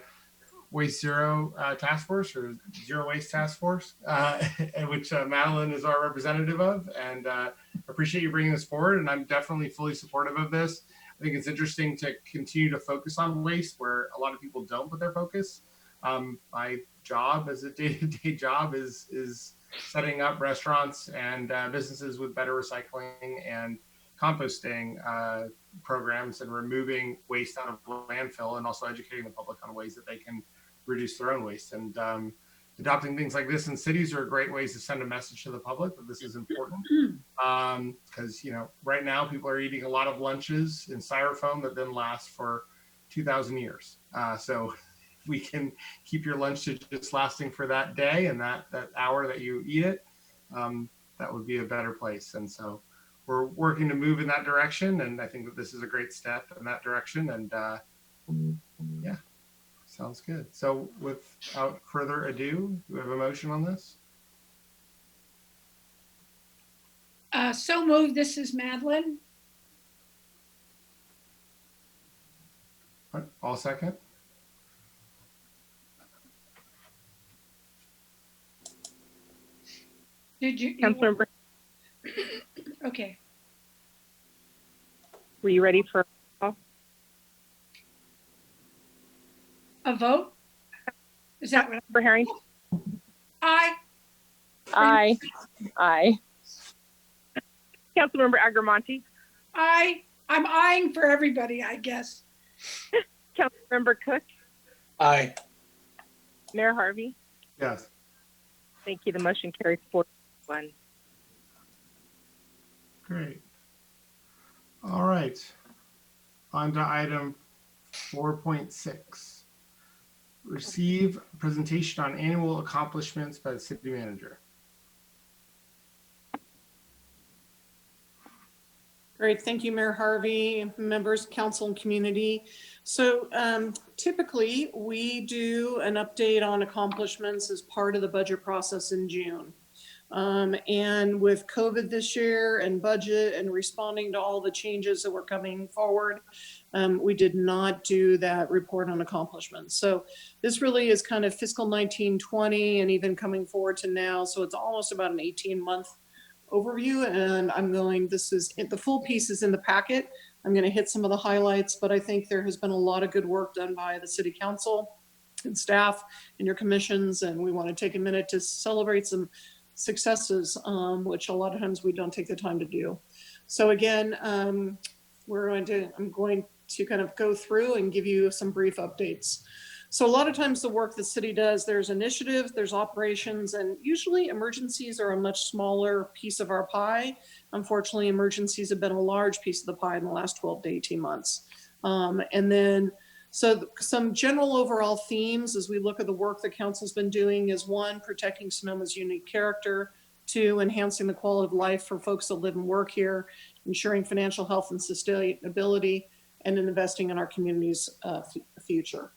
Waste Zero Task Force or Zero Waste Task Force, which Madeline is our representative of, and appreciate you bringing this forward. And I'm definitely fully supportive of this. I think it's interesting to continue to focus on waste where a lot of people don't put their focus. My job as a day-to-day job is setting up restaurants and businesses with better recycling and composting programs and removing waste out of landfill and also educating the public on ways that they can reduce their own waste. And adopting things like this in cities are great ways to send a message to the public that this is important. Because, you know, right now people are eating a lot of lunches in styrofoam that then last for 2,000 years. So if we can keep your lunch to just lasting for that day and that hour that you eat it, that would be a better place. And so we're working to move in that direction, and I think that this is a great step in that direction. And yeah, sounds good. So without further ado, do we have a motion on this? So moved. This is Madeline. All second. Did you? Councilmember, Okay. were you ready for A vote? Is that what? for Harrington? Aye. Aye. Aye. Councilmember Agramonte, Aye. I'm eyeing for everybody, I guess. Councilmember Cook, Aye. Mayor Harvey. Yes. Thank you. The motion carries 4-1. Great. All right. On to item 4.6. Receive presentation on annual accomplishments by the city manager. Great, thank you, Mayor Harvey, members, council, and community. So typically, we do an update on accomplishments as part of the budget process in June. And with COVID this year and budget and responding to all the changes that were coming forward, we did not do that report on accomplishments. So this really is kind of fiscal 19-20 and even coming forward to now. So it's almost about an 18-month overview, and the full piece is in the packet. I'm going to hit some of the highlights, but I think there has been a lot of good work done by the city council and staff and your commissions, and we want to take a minute to celebrate some successes, which a lot of times we don't take the time to do. So again, I'm going to kind of go through and give you some brief updates. So a lot of times the work the city does, there's initiatives, there's operations, and usually emergencies are a much smaller piece of our pie. Unfortunately, emergencies have been a large piece of the pie in the last 12 to 18 months. So some general overall themes as we look at the work the council's been doing is 1, protecting Sonoma's unique character, 2, enhancing the quality of life for folks that live and work here, ensuring financial health and sustainability, and investing in our community's future.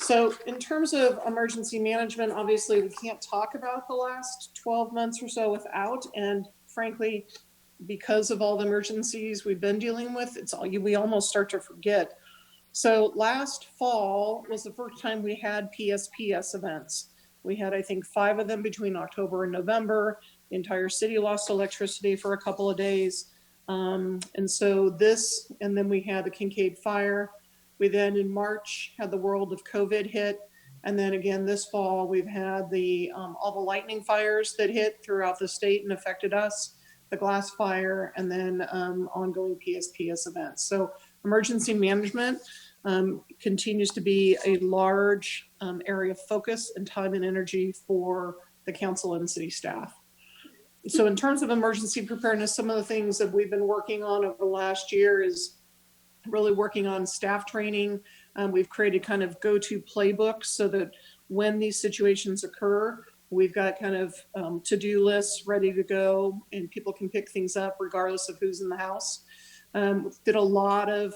So in terms of emergency management, obviously we can't talk about the last 12 months or so without, and frankly, because of all the emergencies we've been dealing with, we almost start to forget. So last fall was the first time we had PSPS events. We had, I think, 5 of them between October and November. The entire city lost electricity for a couple of days. And then we had the Kincaid fire. We then in March had the world of COVID hit. And then again, this fall, we've had all the lightning fires that hit throughout the state and affected us, the glass fire, and then ongoing PSPS events. So emergency management continues to be a large area of focus and time and energy for the council and city staff. So in terms of emergency preparedness, some of the things that we've been working on over the last year is really working on staff training. We've created kind of go-to playbooks so that when these situations occur, we've got kind of to-do lists ready to go and people can pick things up regardless of who's in the house. Did a lot of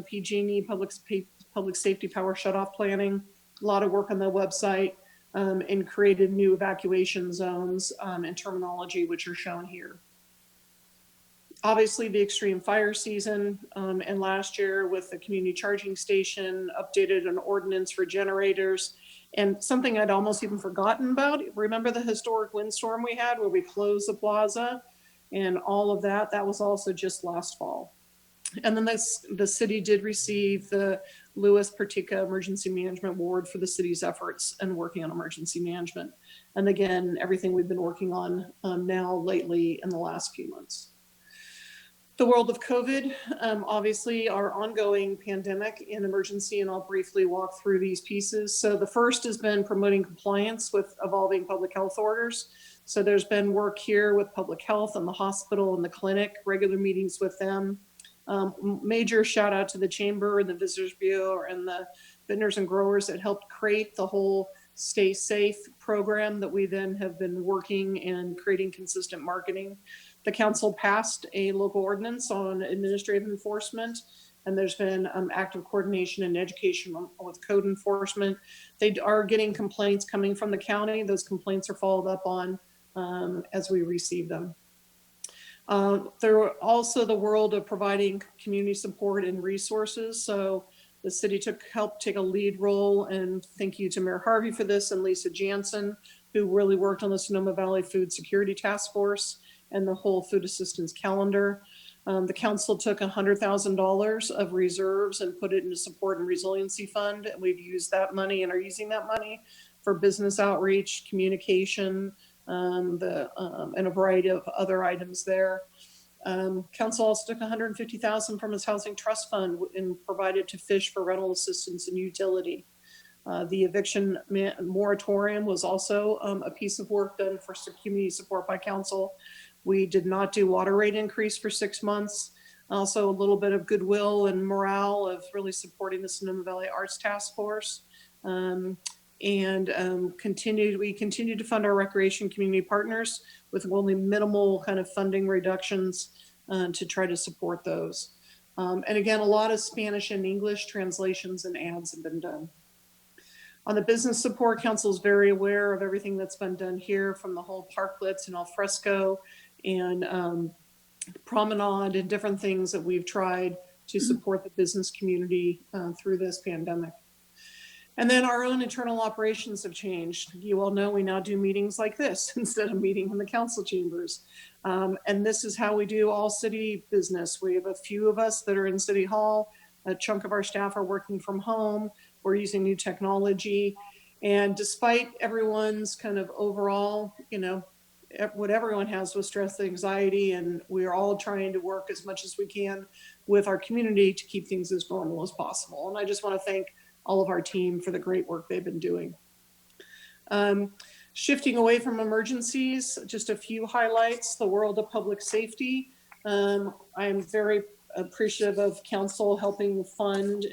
PG&E, public safety power shutoff planning, a lot of work on the website, and created new evacuation zones and terminology, which are shown here. Obviously the extreme fire season, and last year with the community charging station, updated an ordinance for generators, and something I'd almost even forgotten about. Remember the historic windstorm we had where we closed the plaza and all of that? That was also just last fall. And then the city did receive the Louis Pertica Emergency Management Award for the city's efforts and working on emergency management. And again, everything we've been working on now lately in the last few months. The world of COVID, obviously our ongoing pandemic and emergency, and I'll briefly walk through these pieces. So the first has been promoting compliance with evolving public health orders. So there's been work here with public health and the hospital and the clinic, regular meetings with them. Major shout out to the Chamber and the Visitors Bureau and the vendors and growers that helped create the whole stay safe program that we then have been working and creating consistent marketing. The council passed a local ordinance on administrative enforcement, and there's been active coordination and education with code enforcement. They are getting complaints coming from the county. Those complaints are followed up on as we receive them. There are also the world of providing community support and resources. So the city helped take a lead role, and thank you to Mayor Harvey for this, and Lisa Jansen, who really worked on the Sonoma Valley Food Security Task Force and the whole food assistance calendar. The council took $100,000 of reserves and put it into support and resiliency fund. And we've used that money and are using that money for business outreach, communication, and a variety of other items there. Council also took $150,000 from its housing trust fund and provided to fish for rental assistance and utility. The eviction moratorium was also a piece of work done for community support by council. We did not do water rate increase for 6 months. Also a little bit of goodwill and morale of really supporting the Sonoma Valley Arts Task Force. We continue to fund our recreation community partners with only minimal kind of funding reductions to try to support those. And again, a lot of Spanish and English translations and ads have been done. On the business support, council is very aware of everything that's been done here, from the whole parklets and al fresco and promenade and different things that we've tried to support the business community through this pandemic. And then our own internal operations have changed. You all know we now do meetings like this instead of meeting in the council chambers. And this is how we do all city business. We have a few of us that are in City Hall. A chunk of our staff are working from home. We're using new technology. And despite everyone's kind of overall, what everyone has with stress, anxiety, and we're all trying to work as much as we can with our community to keep things as normal as possible. And I just want to thank all of our team for the great work they've been doing. Shifting away from emergencies, just a few highlights. The world of public safety. I'm very appreciative of council helping fund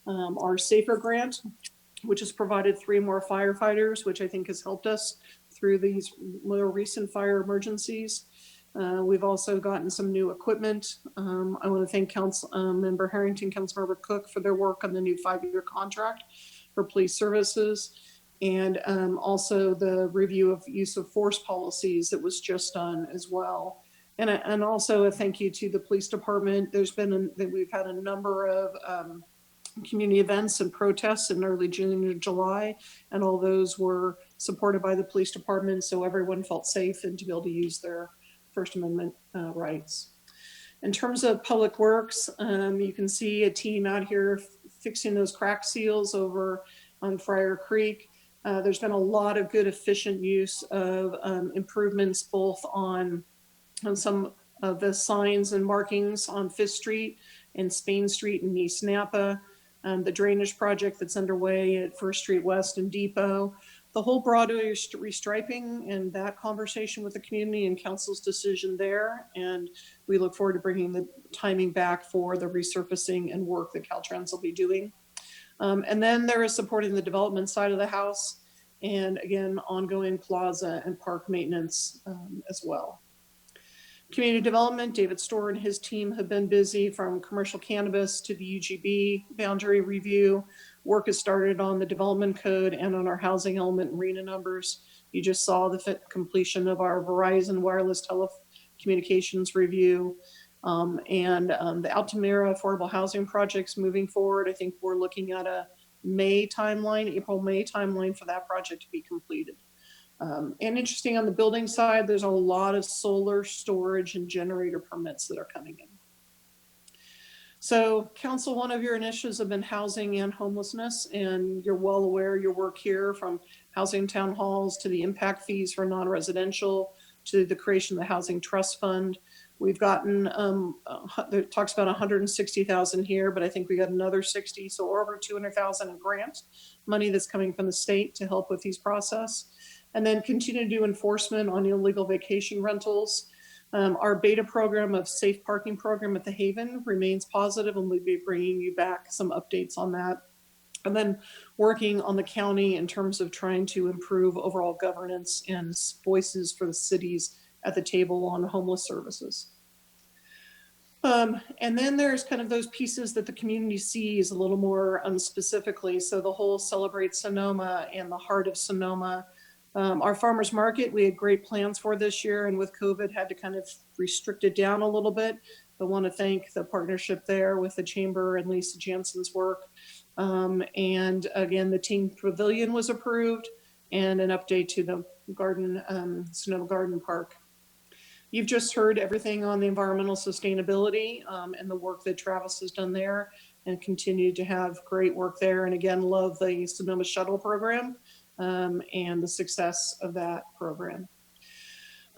our SAFER grant, which has provided 3 more firefighters, which I think has helped us through these more recent fire emergencies. We've also gotten some new equipment. I want to thank Councilmember Harrington, Councilmember Cook for their work on the new 5-year contract for police services, and also the review of use of force policies that was just done as well. And also a thank you to the police department. We've had a number of community events and protests in early June and July, and all those were supported by the police department, so everyone felt safe and to be able to use their First Amendment rights. In terms of public works, you can see a team out here fixing those crack seals over on Friar Creek. There's been a lot of good efficient use of improvements both on some of the signs and markings on 5th Street and Spain Street in East Napa, the drainage project that's underway at 1st Street West and Depot, the whole Broadway restriping, and that conversation with the community and council's decision there. And we look forward to bringing the timing back for the resurfacing and work that Caltrans will be doing. And then there is supporting the development side of the house, and again, ongoing plaza and park maintenance as well. Community development, David Storr and his team have been busy from commercial cannabis to the UGB boundary review. Work has started on the development code and on our housing element and RENA numbers. You just saw the completion of our Verizon wireless telecommunications review. The Altamira affordable housing projects moving forward. I think we're looking at a April-May timeline for that project to be completed. And interesting on the building side, there's a lot of solar storage and generator permits that are coming in. So council, one of your initiatives have been housing and homelessness, and you're well aware your work here, from housing town halls to the impact fees for non-residential to the creation of the housing trust fund. We've gotten, it talks about 160,000 here, but I think we got another 60, so over 200,000 in grant money that's coming from the state to help with these process. And then continue to do enforcement on illegal vacation rentals. Our beta program of safe parking program at the Haven remains positive, and we'll be bringing you back some updates on that And then working on the county in terms of trying to improve overall governance and voices for the cities at the table on homeless services. And then there's kind of those pieces that the community sees a little more unspecifically. So the whole Celebrate Sonoma and the Heart of Sonoma. Our farmers market, we had great plans for this year, and with COVID had to kind of restrict it down a little bit. I want to thank the partnership there with the Chamber and Lisa Jansen's work. And again, the team pavilion was approved and an update to the garden, Sonoma Garden Park. You've just heard everything on the environmental sustainability and the work that Travis has done there and continue to have great work there. And again, love the Sonoma Shuttle program and the success of that program.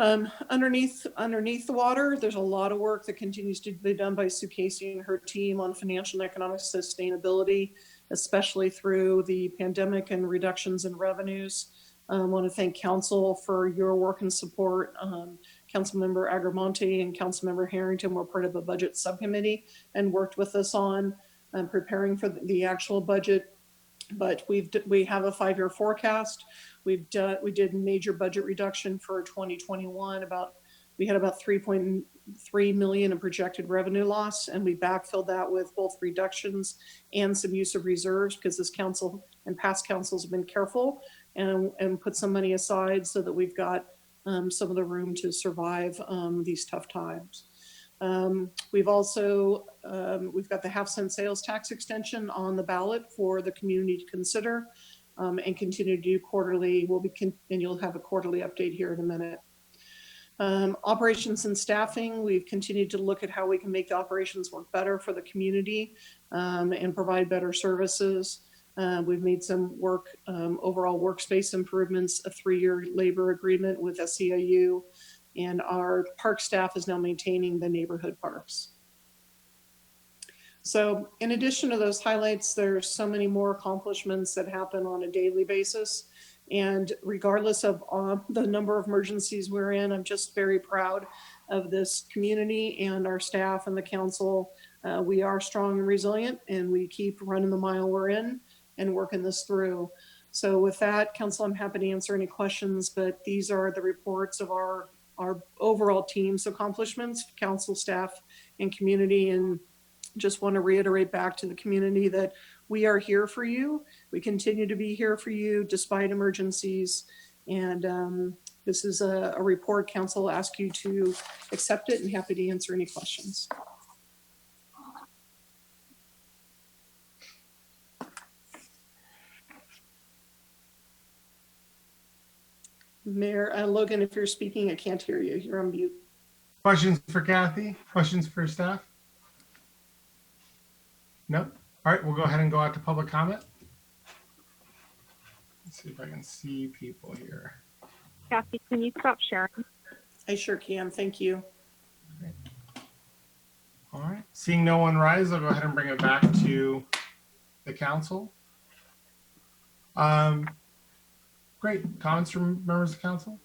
Underneath the water, there's a lot of work that continues to be done by Sue Casey and her team on financial and economic sustainability, especially through the pandemic and reductions in revenues. I want to thank Council for your work and support. Councilmember Agramonte and Councilmember Harrington were part of a budget subcommittee and worked with us on preparing for the actual budget. But we have a 5-year forecast. We did major budget reduction for 2021. We had about 3.3 million in projected revenue loss, and we backfilled that with both reductions and some use of reserves because this council and past councils have been careful and put some money aside so that we've got some of the room to survive these tough times. We've also, we've got the half-cent sales tax extension on the ballot for the community to consider and continue to do quarterly. And you'll have a quarterly update here in a minute. Operations and staffing, we've continued to look at how we can make the operations work better for the community and provide better services. We've made some work, overall workspace improvements, a 3-year labor agreement with SEIU, and our park staff is now maintaining the neighborhood parks. So in addition to those highlights, there's so many more accomplishments that happen on a daily basis. And regardless of the number of emergencies we're in, I'm just very proud of this community and our staff and the council. We are strong and resilient, and we keep running the mile we're in and working this through. So with that, Council, I'm happy to answer any questions, but these are the reports of our overall team's accomplishments, council, staff, and community. And just want to reiterate back to the community that we are here for you. We continue to be here for you despite emergencies. And this is a report. Council asks you to accept it, and happy to answer any questions. Mayor Logan, if you're speaking, I can't hear you. You're on mute. Questions for Kathy? Questions for staff? No? All right, we'll go ahead and go out to public comment. Let's see if I can see people here. Kathy, can you stop sharing? I sure can. Thank you. Okay. All right. Seeing no one rise, I'll go ahead and bring it back to the council. Great. Comments from members of council?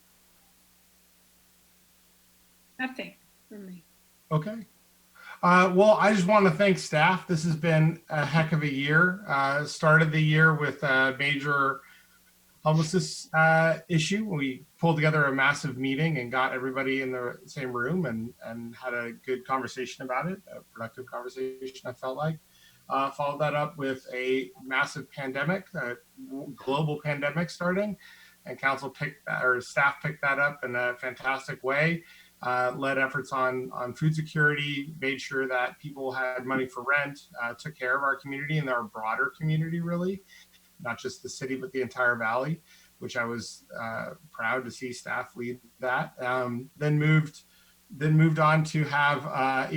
Nothing for me. Okay. Well, I just want to thank staff. This has been a heck of a year. Started the year with a major homelessness issue. We pulled together a massive meeting and got everybody in the same room and had a good conversation about it, a productive conversation, I felt like. Followed that up with a massive pandemic, a global pandemic starting, and council picked that, or staff picked that up in a fantastic way. Led efforts on food security, made sure that people had money for rent, took care of our community and our broader community, really, not just the city, but the entire valley, which I was proud to see staff lead that. Then moved on to have,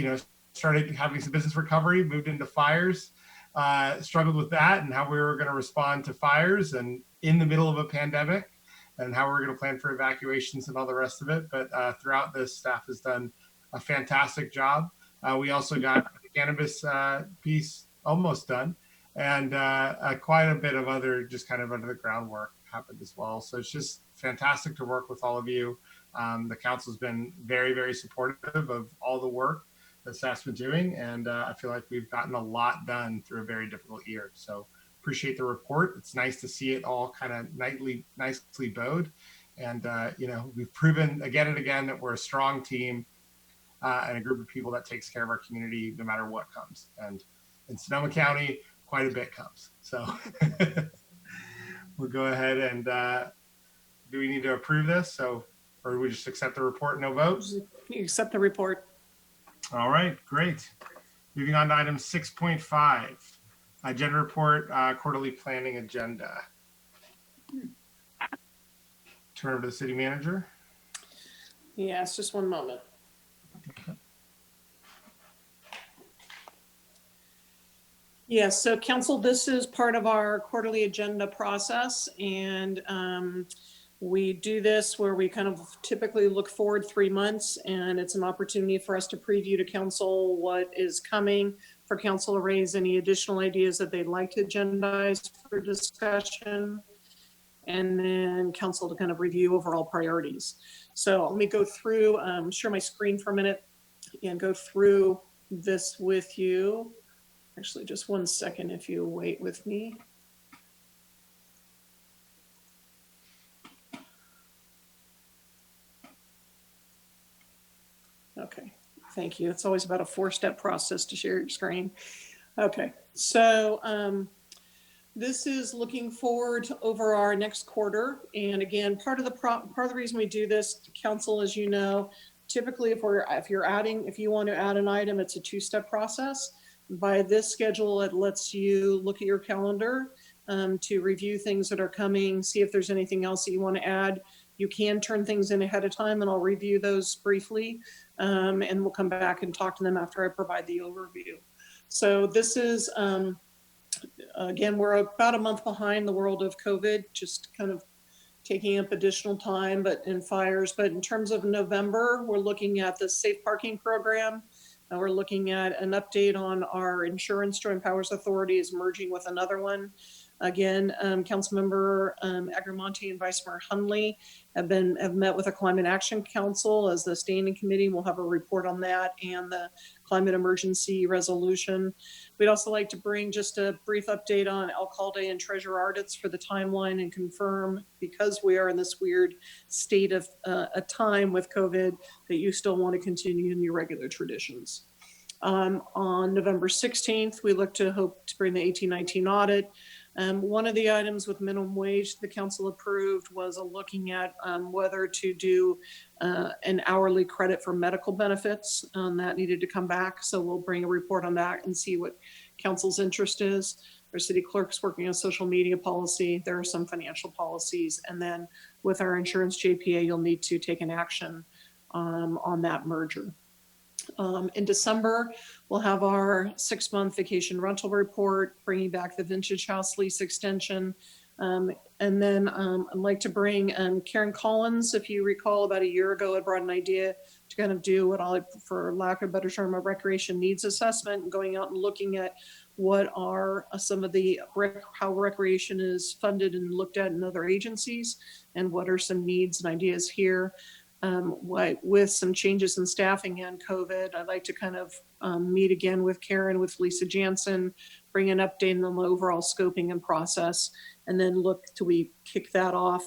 started having some business recovery, moved into fires, struggled with that and how we were going to respond to fires and in the middle of a pandemic, and how we're going to plan for evacuations and all the rest of it. But throughout this, staff has done a fantastic job. We also got the cannabis piece almost done, and quite a bit of other just kind of under the groundwork happened as well. So it's just fantastic to work with all of you. The council's been very, very supportive of all the work that staff's been doing, and I feel like we've gotten a lot done through a very difficult year. So appreciate the report. It's nice to see it all kind of nicely bowed. And, we've proven again and again that we're a strong team and a group of people that takes care of our community no matter what comes. And in Sonoma County, quite a bit comes. So we'll go ahead and do we need to approve this? Or do we just accept the report, no votes? You accept the report. All right, great. Moving on to item 6.5, agenda report, quarterly planning agenda. Turn over to the city manager. Yes, just one moment. Yes, so council, this is part of our quarterly agenda process, and we do this where we kind of typically look forward 3 months, and it's an opportunity for us to preview to council what is coming, for council to raise any additional ideas that they'd like to agendize for discussion, and then council to kind of review overall priorities. So let me go through, share my screen for a minute and go through this with you. Actually, just 1 second if you wait with me. Okay, thank you. It's always about a 4-step process to share your screen. Okay, so this is looking forward over our next quarter. And again, part of the reason we do this, council, as you know, typically if you want to add an item, it's a 2-step process. By this schedule, it lets you look at your calendar to review things that are coming, see if there's anything else that you want to add. You can turn things in ahead of time, and I'll review those briefly, and we'll come back and talk to them after I provide the overview. So this is, again, we're about a month behind the world of COVID, just kind of taking up additional time, in fires. But in terms of November, we're looking at the safe parking program. We're looking at an update on our insurance. Joint Powers Authority is merging with another one. Again, Councilmember Agramonte and Vice Mayor Hunley have met with the Climate Action Council as the standing committee. We'll have a report on that and the climate emergency resolution. We'd also like to bring just a brief update on Alcalde and Treasurer Arditz for the timeline and confirm, because we are in this weird state of a time with COVID, that you still want to continue in your regular traditions. On November 16th, we hope to bring the 1819 audit. One of the items with minimum wage the council approved was looking at whether to do an hourly credit for medical benefits. That needed to come back, so we'll bring a report on that and see what council's interest is. Our city clerk's working on social media policy. There are some financial policies, and then with our insurance JPA, you'll need to take an action on that merger. In December, we'll have our 6-month vacation rental report, bringing back the Vintage House lease extension. And then I'd like to bring Karen Collins. If you recall, about a year ago, I brought an idea to kind of do what I'll, for lack of a better term, a recreation needs assessment, and going out and looking at what are some of the, how recreation is funded and looked at in other agencies, and what are some needs and ideas here. With some changes in staffing and COVID, I'd like to kind of meet again with Karen, with Lisa Jansen, bring an update on the overall scoping and process, and then look till we kick that off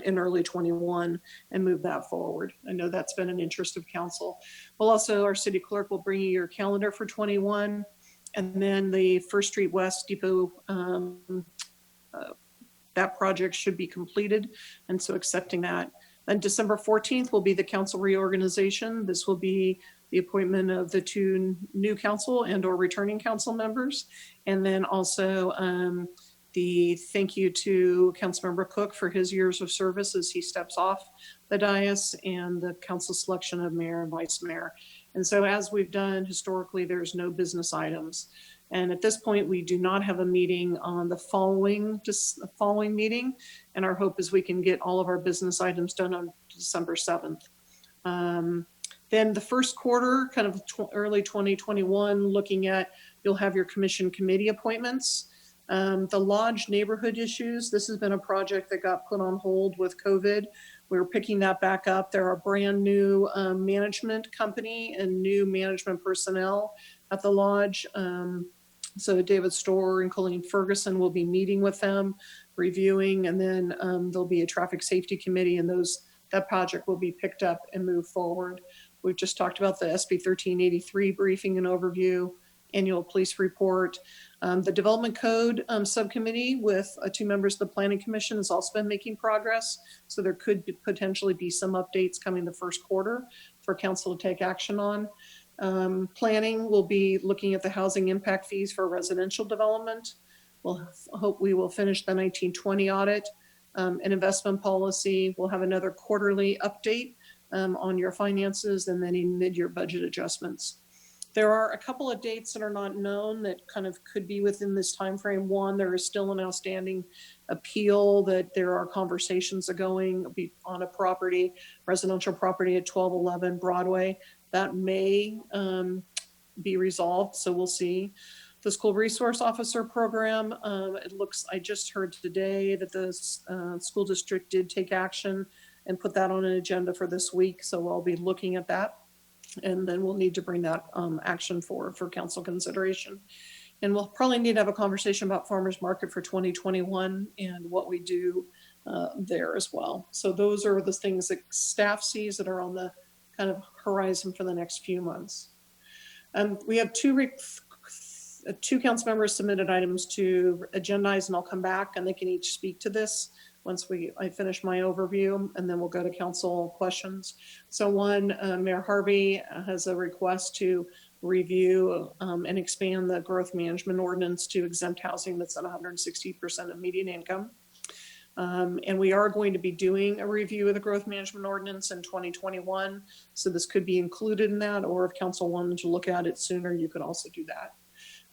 in early 21 and move that forward. I know that's been an interest of council. Well, also our city clerk will bring you your calendar for 21, and then the First Street West Depot, that project should be completed, and so accepting that. And December 14th will be the council reorganization. This will be the appointment of the 2 new council and or returning council members. And then also the thank you to Councilmember Cook for his years of service as he steps off the dais, and the council selection of mayor and vice mayor. And so as we've done historically, there's no business items. And at this point, we do not have a meeting on the following meeting. And our hope is we can get all of our business items done on December 7th. Then the first quarter, kind of early 2021, looking at, you'll have your commission committee appointments. The lodge neighborhood issues, this has been a project that got put on hold with COVID. We're picking that back up. There are brand new management company and new management personnel at the lodge. So David Storr and Colleen Ferguson will be meeting with them, reviewing, and then there'll be a traffic safety committee, and that project will be picked up and moved forward. We've just talked about the SB 1383 briefing and overview, annual police report. The development code subcommittee with 2 members of the planning commission has also been making progress. So there could potentially be some updates coming the first quarter for council to take action on. Planning will be looking at the housing impact fees for residential development. We'll hope we will finish the 1920 audit. And investment policy, we'll have another quarterly update on your finances, and then in mid-year budget adjustments. There are a couple of dates that are not known that kind of could be within this time frame. One, there is still an outstanding appeal that there are conversations going on a property, residential property at 1211 Broadway. That may be resolved, so we'll see. The school resource officer program, I just heard today that the school district did take action and put that on an agenda for this week. So I'll be looking at that, and then we'll need to bring that action for council consideration. And we'll probably need to have a conversation about farmers market for 2021 and what we do there as well. So those are the things that staff sees that are on the kind of horizon for the next few months. We have two council members submitted items to agendize, and I'll come back and they can each speak to this once I finish my overview, and then we'll go to council questions. So one, Mayor Harvey has a request to review and expand the growth management ordinance to exempt housing that's at 160% of median income. And we are going to be doing a review of the growth management ordinance in 2021. So this could be included in that, or if council wanted to look at it sooner, you could also do that.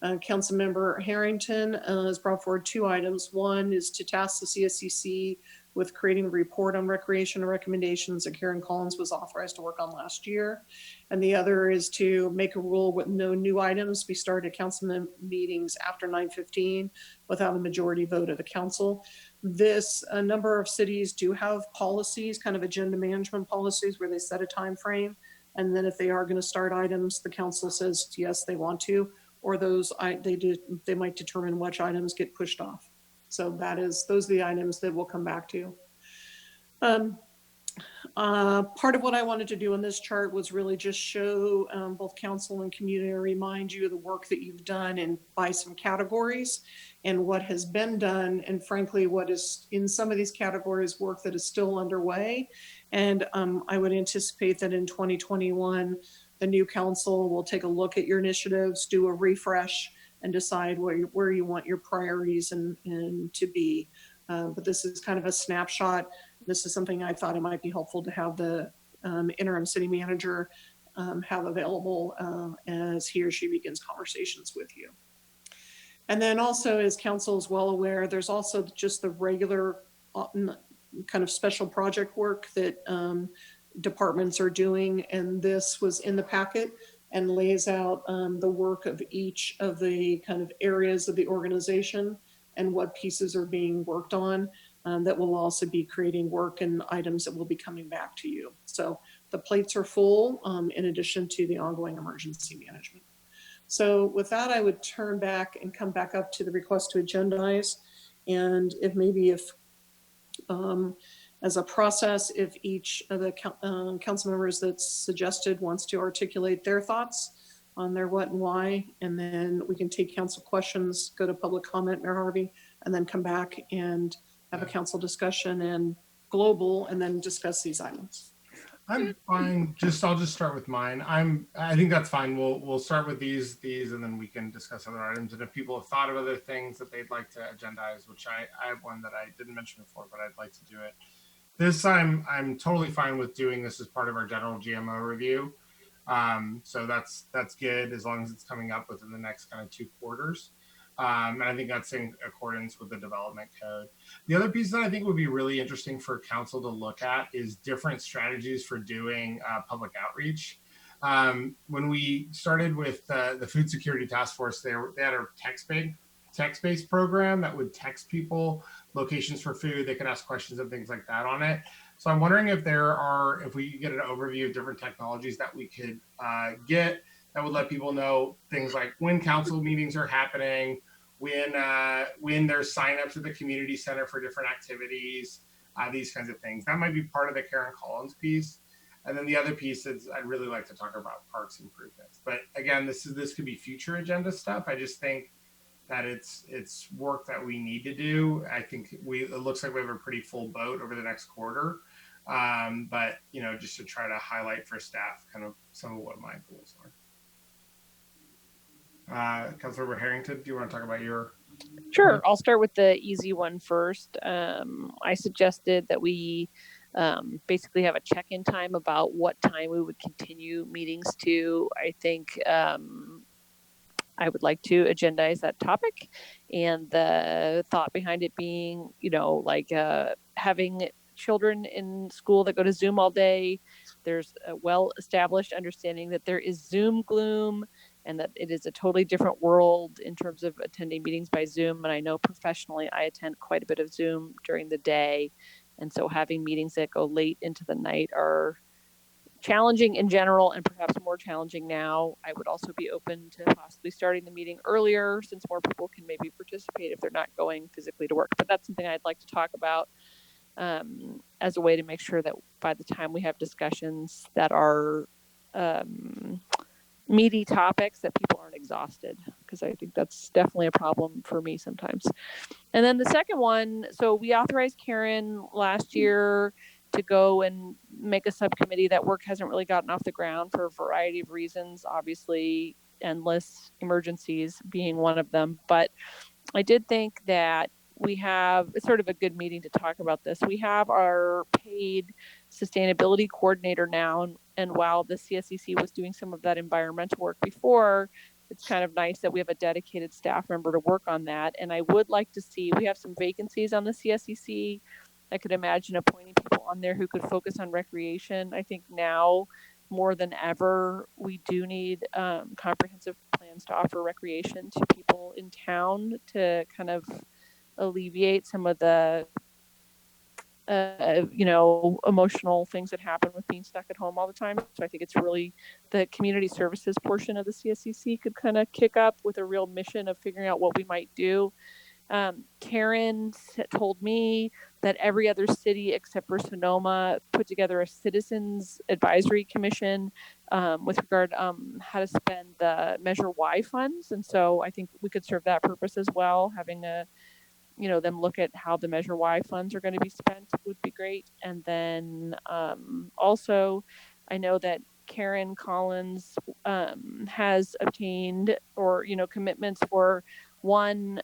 Councilmember Harrington has brought forward 2 items. One is to task the CSEC with creating a report on recreation recommendations that Karen Collins was authorized to work on last year. And the other is to make a rule with no new items be started at council meetings after 9:15 without a majority vote of the council. A number of cities do have policies, kind of agenda management policies, where they set a time frame. And then if they are going to start items, the council says, yes, they want to, or they might determine which items get pushed off. So those are the items that we'll come back to. Part of what I wanted to do in this chart was really just show both council and community, remind you of the work that you've done and by some categories and what has been done, and frankly, what is in some of these categories work that is still underway. And I would anticipate that in 2021, the new council will take a look at your initiatives, do a refresh, and decide where you want your priorities and to be. But this is kind of a snapshot. This is something I thought it might be helpful to have the interim city manager have available as he or she begins conversations with you. And then also, as council is well aware, there's also just the regular kind of special project work that departments are doing, and this was in the packet and lays out the work of each of the kind of areas of the organization and what pieces are being worked on. That will also be creating work and items that will be coming back to you. So the plates are full in addition to the ongoing emergency management. So with that, I would turn back and come back up to the request to agendize. And if as a process, if each of the council members that's suggested wants to articulate their thoughts on their what and why, and then we can take council questions, go to public comment, Mayor Harvey, and then come back and have a council discussion and global, and then discuss these items. I'm fine. I'll just start with mine. I think that's fine. We'll start with these, and then we can discuss other items. And if people have thought of other things that they'd like to agendize, which I have one that I didn't mention before, but I'd like to do it. This I'm totally fine with doing this as part of our general GMO review. So that's good as long as it's coming up within the next kind of 2 quarters. And I think that's in accordance with the development code. The other piece that I think would be really interesting for council to look at is different strategies for doing public outreach. When we started with the Food Security Task Force, they had a text-based program that would text people locations for food. They could ask questions and things like that on it. So I'm wondering if we could get an overview of different technologies that we could get that would let people know things like when council meetings are happening, when there's signups at the community center for different activities, these kinds of things. That might be part of the Karen Collins piece. And then the other piece is I'd really like to talk about parks improvements. But again, this could be future agenda stuff. I just think that it's work that we need to do. I think it looks like we have a pretty full boat over the next quarter. But just to try to highlight for staff kind of some of what my goals are. Councilmember Harrington, do you want to talk about your? Sure. I'll start with the easy one first. I suggested that we basically have a check-in time about what time we would continue meetings to. I think I would like to agendize that topic, and the thought behind it being, having children in school that go to Zoom all day. There's a well-established understanding that there is Zoom gloom and that it is a totally different world in terms of attending meetings by Zoom. And I know professionally, I attend quite a bit of Zoom during the day. And so having meetings that go late into the night are challenging in general, and perhaps more challenging now. I would also be open to possibly starting the meeting earlier, since more people can maybe participate if they're not going physically to work. But that's something I'd like to talk about as a way to make sure that by the time we have discussions that are meaty topics, that people aren't exhausted, because I think that's definitely a problem for me sometimes. And then the second one, so we authorized Karen last year to go and make a subcommittee. That work hasn't really gotten off the ground for a variety of reasons, obviously endless emergencies being one of them. But I did think that we have, it's sort of a good meeting to talk about this. We have our paid sustainability coordinator now. And while the CSEC was doing some of that environmental work before, it's kind of nice that we have a dedicated staff member to work on that. And I would like to see, we have some vacancies on the CSEC. I could imagine appointing people on there who could focus on recreation. I think now more than ever, we do need comprehensive plans to offer recreation to people in town to kind of alleviate some of the emotional things that happen with being stuck at home all the time. So I think it's really the community services portion of the CSEC could kind of kick up with a real mission of figuring out what we might do. Karen told me that every other city except for Sonoma put together a citizens advisory commission with regard how to spend the Measure Y funds. And so I think we could serve that purpose as well. Having them look at how the Measure Y funds are going to be spent would be great. And then also, I know that Karen Collins has obtained or, commitments for one,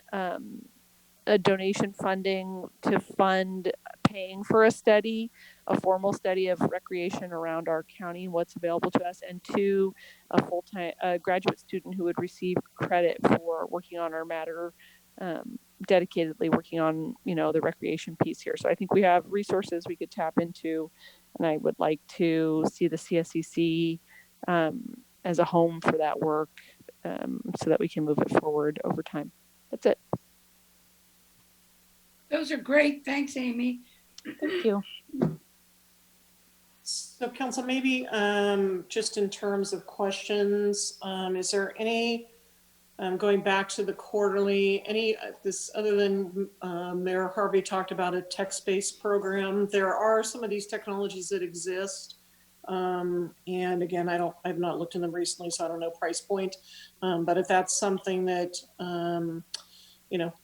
a donation funding to fund paying for a study, a formal study of recreation around our county and what's available to us, and two, a full-time graduate student who would receive credit for working on our matter, dedicatedly working on, the recreation piece here. So I think we have resources we could tap into, and I would like to see the CSEC as a home for that work so that we can move it forward over time. That's it. Those are great. Thanks, Amy. Thank you. So council, maybe just in terms of questions, is there any, going back to the quarterly, any this other than Mayor Harvey talked about a text-based program? There are some of these technologies that exist. And again, I've not looked in them recently, so I don't know price point. But if that's something that,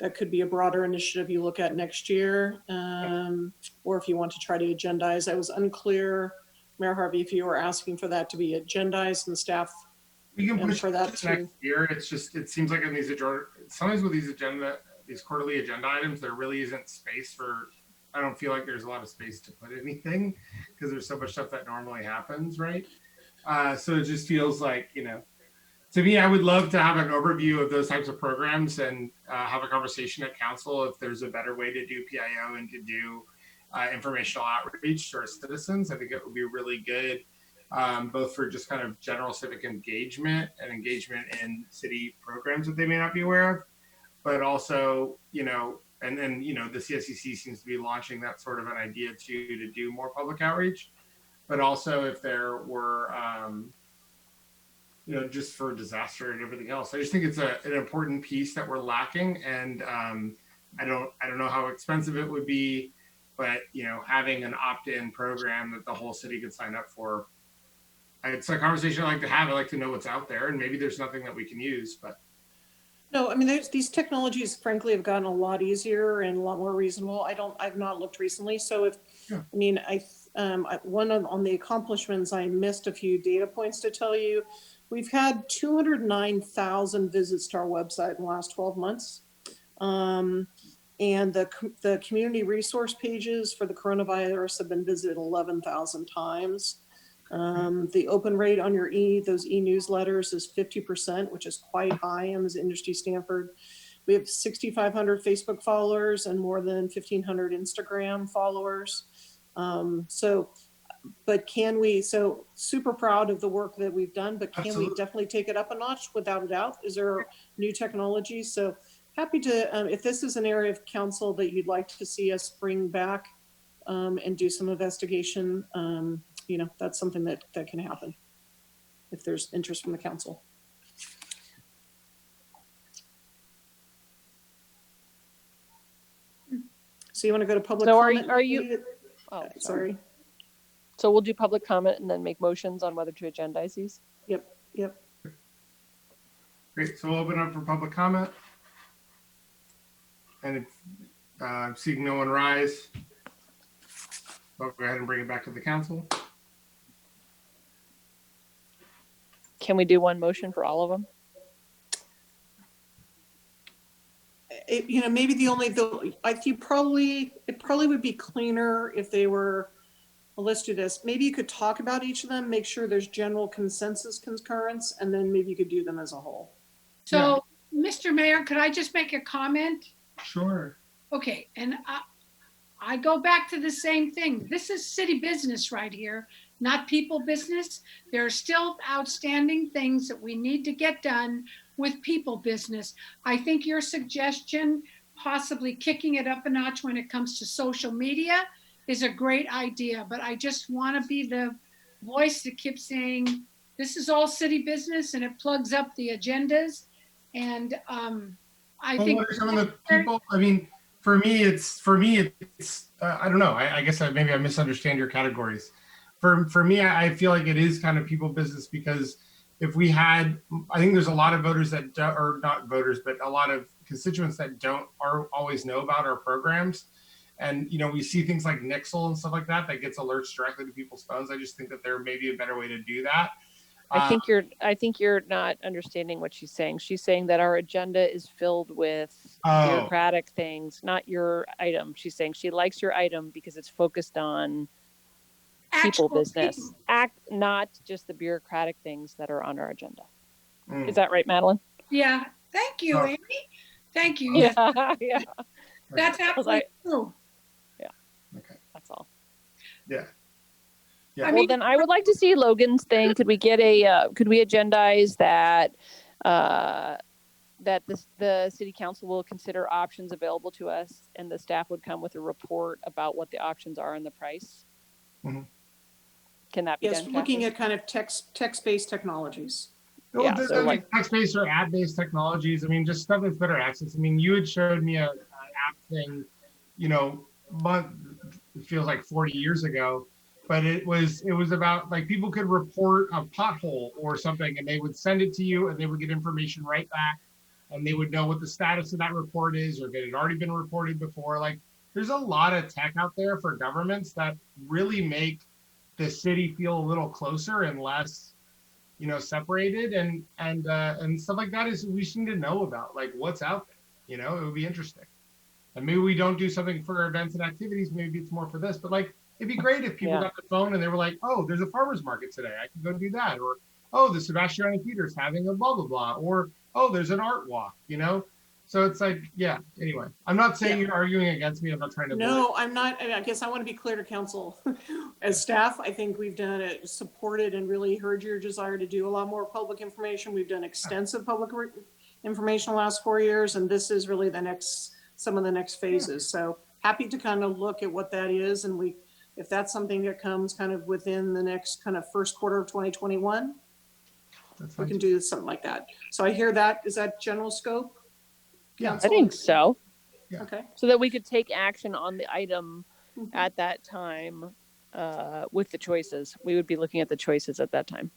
that could be a broader initiative you look at next year, or if you want to try to agendize. I was unclear, Mayor Harvey, if you were asking for that to be agendized and staff. We can push for that to next year. It's just, it seems like in these sometimes with these quarterly agenda items, there really isn't space for, I don't feel like there's a lot of space to put anything because there's so much stuff that normally happens, right? So it just feels like, to me, I would love to have an overview of those types of programs and have a conversation at council if there's a better way to do PIO and to do informational outreach to our citizens. I think it would be really good, both for just kind of general civic engagement and engagement in city programs that they may not be aware of, but also, and then, the CSEC seems to be launching that sort of an idea too, to do more public outreach, but also if there were, just for disaster and everything else. I just think it's an important piece that we're lacking, and I don't know how expensive it would be, but having an opt-in program that the whole city could sign up for, it's a conversation I like to have. I like to know what's out there, and maybe there's nothing that we can use, but. No, I mean, these technologies, frankly, have gotten a lot easier and a lot more reasonable. I've not looked recently. So one on the accomplishments, I missed a few data points to tell you. We've had 209,000 visits to our website in the last 12 months. And the community resource pages for the coronavirus have been visited 11,000 times. The open rate on those e-newsletters is 50%, which is quite high in this industry Stanford. We have 6,500 Facebook followers and more than 1,500 Instagram followers. Super proud of the work that we've done, but can we definitely take it up a notch? Without a doubt. Is there new technology? So happy to, if this is an area of council that you'd like to see us bring back and do some investigation, that's something that can happen if there's interest from the council. So you want to go to public comment? Are you? Oh, sorry. So we'll do public comment and then make motions on whether to agendize these. Yep. Great. So we'll open up for public comment. And if I'm seeing no one rise, I'll go ahead and bring it back to the council. Can we do one motion for all of them? Maybe it probably would be cleaner if they were, well, let's do this. Maybe you could talk about each of them, make sure there's general consensus concurrence, and then maybe you could do them as a whole. So, Mr. Mayor, could I just make a comment? Sure. Okay, and I go back to the same thing. This is city business right here, not people business. There are still outstanding things that we need to get done with people business. I think your suggestion, possibly kicking it up a notch when it comes to social media, is a great idea, but I just want to be the voice that keeps saying, this is all city business and it plugs up the agendas. And I think what are some of the people, I mean, for me, it's I don't know. I guess maybe I misunderstand your categories. For me, I feel like it is kind of people business, because if we had, I think there's a lot of voters that or not voters, but a lot of constituents that don't always know about our programs. And, we see things like Nixle and stuff like that gets alerts directly to people's phones. I just think that there may be a better way to do that. I think you're not understanding what she's saying. She's saying that our agenda is filled with bureaucratic things, not your item. She's saying she likes your item because it's focused on people business, not just the bureaucratic things that are on our agenda. Is that right, Madeline? Yeah. Thank you, Amy. Thank you. Yes. Yeah. That's absolutely true. Yeah. Okay. That's all. Yeah. Yeah. Well, then I would like to see Logan's thing. Could we get could we agendize that, that the city council will consider options available to us, and the staff would come with a report about what the options are and the price? Mm-hmm. Can that be done? Yes, looking at kind of text-based technologies. Well, yeah, so like text-based or app-based technologies. I mean, just stuff that's better access. I mean, you had showed me an app thing, it feels like 40 years ago, but it was about like people could report a pothole or something, and they would send it to you, and they would get information right back, and they would know what the status of that report is, or if it had already been reported before. Like, there's a lot of tech out there for governments that really make the city feel a little closer and less, separated, and stuff like that is we just need to know about, like, what's out there. It would be interesting. And maybe we don't do something for events and activities. Maybe it's more for this, but like, it'd be great if people got the phone and they were like, oh, there's a farmer's market today, I can go do that. Or, oh, the Sebastiani Theater's having a blah, blah, blah. Or, oh, there's an art walk, So it's like, yeah, anyway, I'm not saying you're arguing against me. I'm not trying to. No, I'm not. I guess I want to be clear to council. As staff, I think we've done it, supported and really heard your desire to do a lot more public information. We've done extensive public information the last 4 years, and this is really some of the next phases. So happy to kind of look at what that is. And if that's something that comes kind of within the next kind of first quarter of 2021, That's We fine. can do something like that. So I hear that. Is that general scope? Yeah. I think so. Yeah. Okay. So that we could take action on the item Mhm. at that time with the choices. We would be looking at the choices at that time.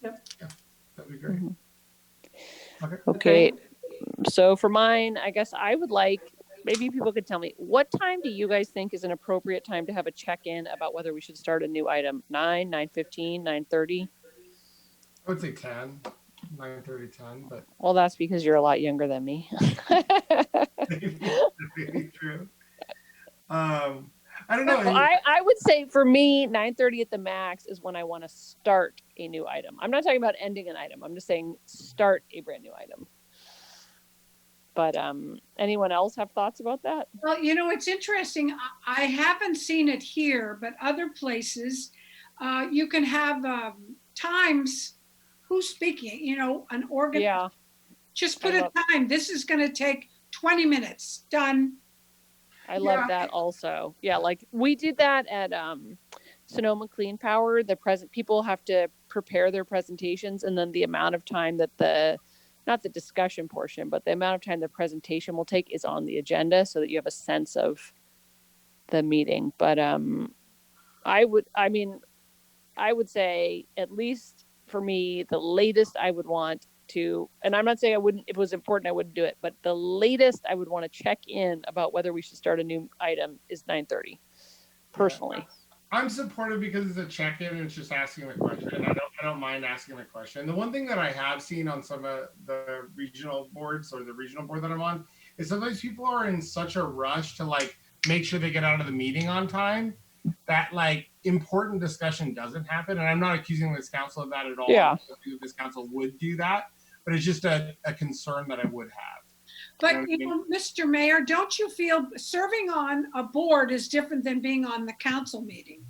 Yep. Yeah, that'd be great. Okay. Okay. So for mine, I guess I would like, maybe people could tell me, what time do you guys think is an appropriate time to have a check-in about whether we should start a new item? 9, 9:15, 9:30? I would say 10, 9:30, 10, but Well, that's because you're a lot younger than me. maybe true. I don't know. I would say for me, 9:30 at the max is when I want to start a new item. I'm not talking about ending an item. I'm just saying start a brand new item. But anyone else have thoughts about that? Well, you know, it's interesting. I haven't seen it here, but other places, you can have times, who's speaking, you know, an organ. Yeah. Just put a time. This is going to take 20 minutes. Done. I love that also. Yeah, like we did that at Sonoma Clean Power. People have to prepare their presentations, and then the amount of time that not the discussion portion, but the amount of time the presentation will take is on the agenda so that you have a sense of the meeting. But I would say, at least for me, the latest I would want to, and I'm not saying I wouldn't, if it was important, I wouldn't do it, but the latest I would want to check in about whether we should start a new item is 9:30, personally. I'm supportive because it's a check-in and it's just asking the question. And I don't mind asking the question. The one thing that I have seen on some of the regional boards or the regional board that I'm on is sometimes people are in such a rush to like make sure they get out of the meeting on time that like important discussion doesn't happen. And I'm not accusing this council of that at all. Yeah. I don't think this council would do that, but it's just a concern that I would have. But, you know, Mr. Mayor, don't you feel serving on a board is different than being on the council meeting?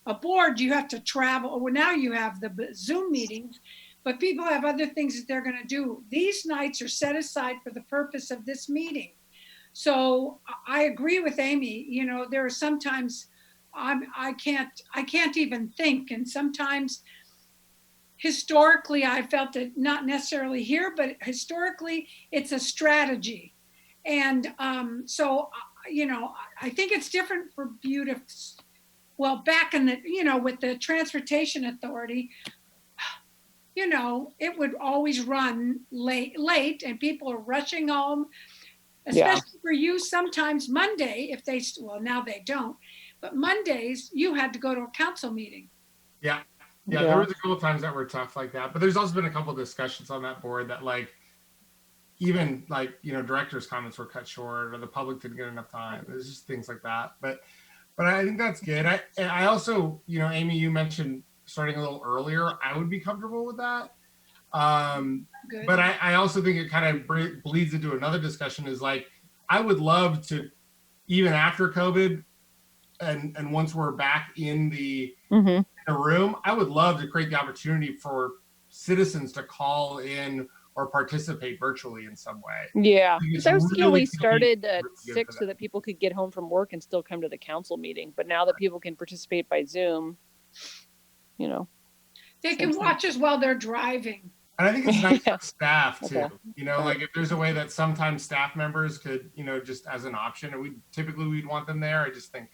A board, you have to travel. Well, now you have the Zoom meetings, but people have other things that they're going to do. These nights are set aside for the purpose of this meeting. So I agree with Amy. You know, there are sometimes I can't even think, and sometimes historically, I felt it not necessarily here, but historically, it's a strategy. And so, you know, I think it's different for beautiful. Well, back in the, you know, with the Transportation Authority, you know, it would always run late and people are rushing home, especially for you. Sometimes Monday, if they, well, now they don't, but Mondays, you had to go to a council meeting. Yeah. Yeah, there was a couple of times that were tough like that, but there's also been a couple of discussions on that board that like, even like, you know, directors' comments were cut short or the public didn't get enough time. There's just things like that. But I think that's good. I also, you know, Amy, you mentioned starting a little earlier. I would be comfortable with that. But I also think it kind of bleeds into another discussion is like, I would love to, even after COVID and once we're back in the room, I would love to create the opportunity for citizens to call in or participate virtually in some way. Yeah, so I was thinking we really started at really 6 so that people could get home from work and still come to the council meeting. But now that people can participate by Zoom, you know. They can watch us while they're driving. And I think it's nice for staff too. You know, like if there's a way that sometimes staff members could, you know, just as an option, and we'd want them there. I just think.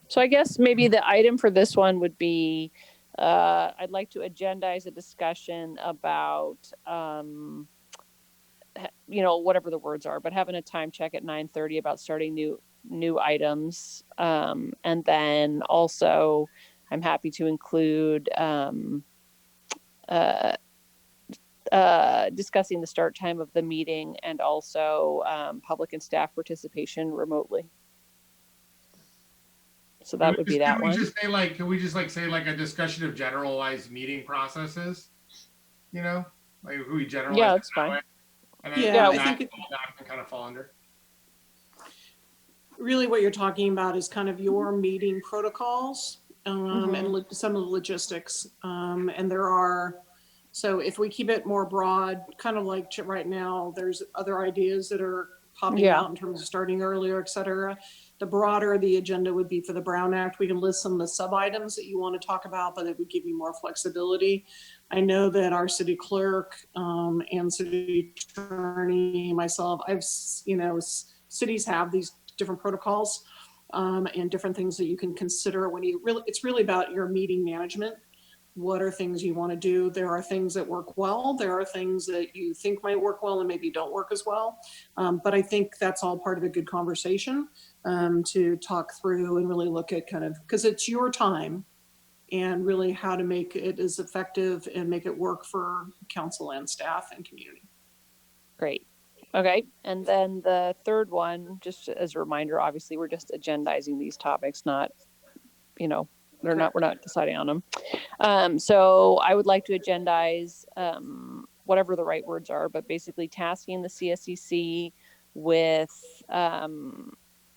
So I guess maybe the item for this one would be, I'd like to agendize a discussion about, you know, whatever the words are, but having a time check at 9:30 about starting new items. And then also I'm happy to include discussing the start time of the meeting and also public and staff participation remotely. So that would be that one. Can we just say like a discussion of generalized meeting processes? You know, like if we generalize. Yeah, that's fine. And then Yeah, I that think can kind of fall under. really what you're talking about is kind of your meeting protocols and some of the logistics. And there are, so if we keep it more broad, kind of like right now, there's other ideas that are popping out in terms of starting earlier, et cetera. the broader the agenda would be for the Brown Act. We can list some of the sub items that you want to talk about, but it would give you more flexibility. I know that our city clerk and city attorney, myself, cities have these different protocols and different things that you can consider when you really, it's really about your meeting management. What are things you want to do? There are things that work well. There are things that you think might work well and maybe don't work as well. But I think that's all part of a good conversation to talk through and really look at kind of, because it's your time and really how to make it as effective and make it work for council and staff and community. Great. Okay. And then the third one, just as a reminder, obviously we're just agendizing these topics, not, we're not deciding on them. So I would like to agendize whatever the right words are, but basically tasking the CSEC with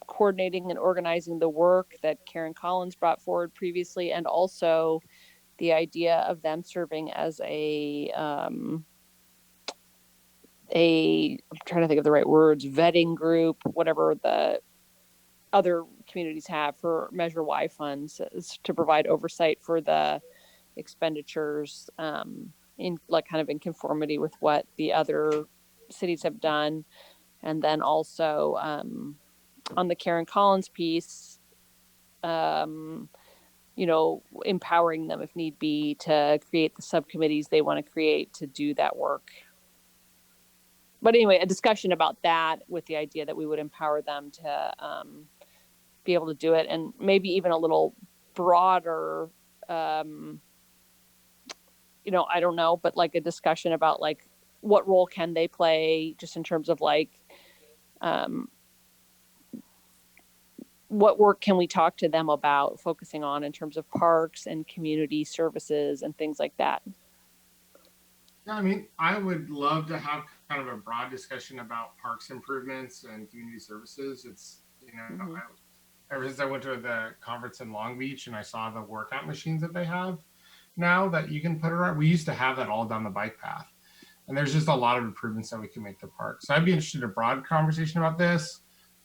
coordinating and organizing the work that Karen Collins brought forward previously, and also the idea of them serving as I'm trying to think of the right words, vetting group, whatever the other communities have for Measure Y funds, to provide oversight for the expenditures in conformity with what the other cities have done. And then also on the Karen Collins piece, empowering them if need be to create the subcommittees they want to create to do that work. But anyway, a discussion about that with the idea that we would empower them to be able to do it, and maybe even a little broader, I don't know, but like a discussion about like what role can they play just in terms of like what work can we talk to them about focusing on in terms of parks and community services and things like that. Yeah, I mean, I would love to have kind of a broad discussion about parks improvements and community services. It's, ever since I went to the conference in Long Beach and I saw the workout machines that they have now that you can put around, we used to have that all down the bike path. And there's just a lot of improvements that we can make to parks. So I'd be interested in a broad conversation about this.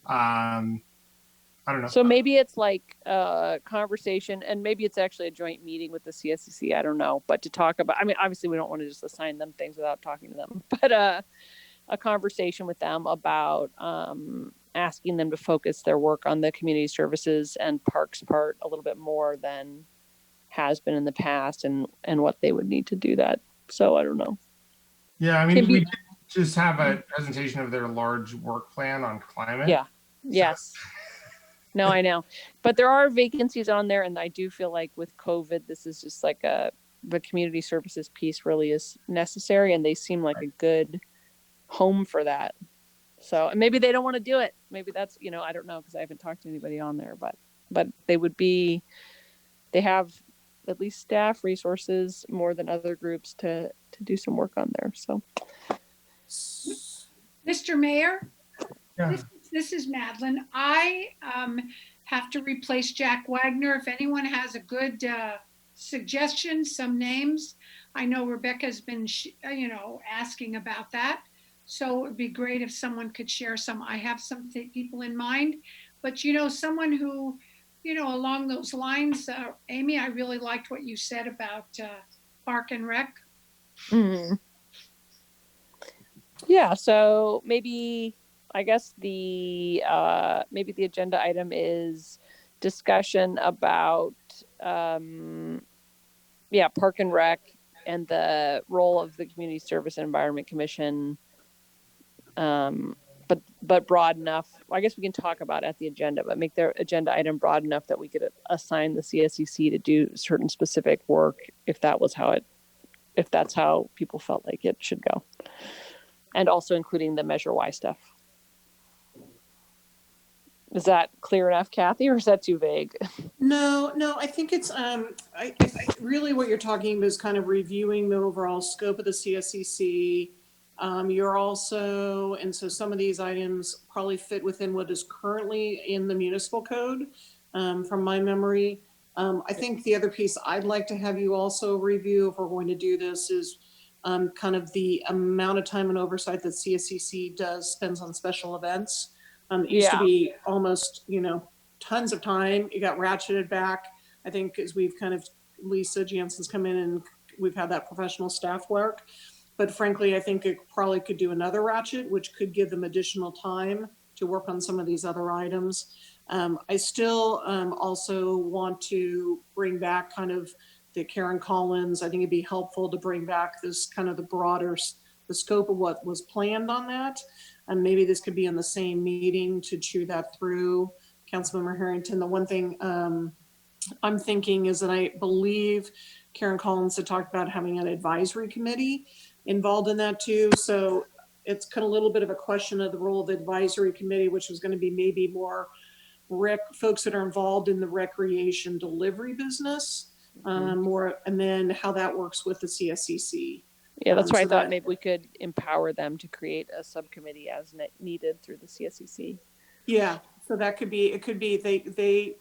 I don't know. So maybe it's like a conversation, and maybe it's actually a joint meeting with the CSEC. I don't know, but to talk about, I mean, obviously we don't want to just assign them things without talking to them, but a conversation with them about asking them to focus their work on the community services and parks part a little bit more than has been in the past, and what they would need to do that. So I don't know. Yeah, I mean, we did just have a presentation of their large work plan on climate. Yeah. Yes. No, I know, but there are vacancies on there, and I do feel like with COVID, this is just like the community services piece really is necessary, and they seem like a good home for that. So, and maybe they don't want to do it. Maybe that's, I don't know, because I haven't talked to anybody on there, but they have at least staff resources more than other groups to do some work on there. So, Mr. Mayor, yeah. This is Madeline. I have to replace Jack Wagner. If anyone has a good suggestion, some names. I know Rebecca's been, asking about that. So it would be great if someone could share some. I have some people in mind, but someone who, along those lines, Amy, I really liked what you said about Park and Rec. Mm-hmm. Yeah. So maybe, I guess maybe the agenda item is discussion about Park and Rec and the role of the Community Service and Environment Commission, but broad enough. I guess we can talk about it at the agenda, but make their agenda item broad enough that we could assign the CSEC to do certain specific work if that's how people felt like it should go, and also including the Measure Y stuff. Is that clear enough, Kathy, or is that too vague? No, I think it's, I really what you're talking about is kind of reviewing the overall scope of the CSEC. You're also, and so some of these items probably fit within what is currently in the municipal code, from my memory. I think the other piece I'd like to have you also review, if we're going to do this, is kind of the amount of time and oversight that CSEC spends on special events. It used to Yeah. be almost, tons of time. It got ratcheted back. I think as we've Lisa Jansen's come in and we've had that professional staff work. But frankly, I think it probably could do another ratchet, which could give them additional time to work on some of these other items. I still also want to bring back the Karen Collins. I think it'd be helpful to bring back this the scope of what was planned on that. And maybe this could be in the same meeting to chew that through. Councilmember Harrington, the one thing I'm thinking is that I believe Karen Collins had talked about having an advisory committee involved in that too. So it's kind of a little bit of a question of the role of the advisory committee, which was going to be maybe more folks that are involved in the recreation delivery business, more, and then how that works with the CSEC. Yeah, that's why I thought maybe we could empower them to create a subcommittee as needed through the CSEC. Yeah, so that could be, it could be,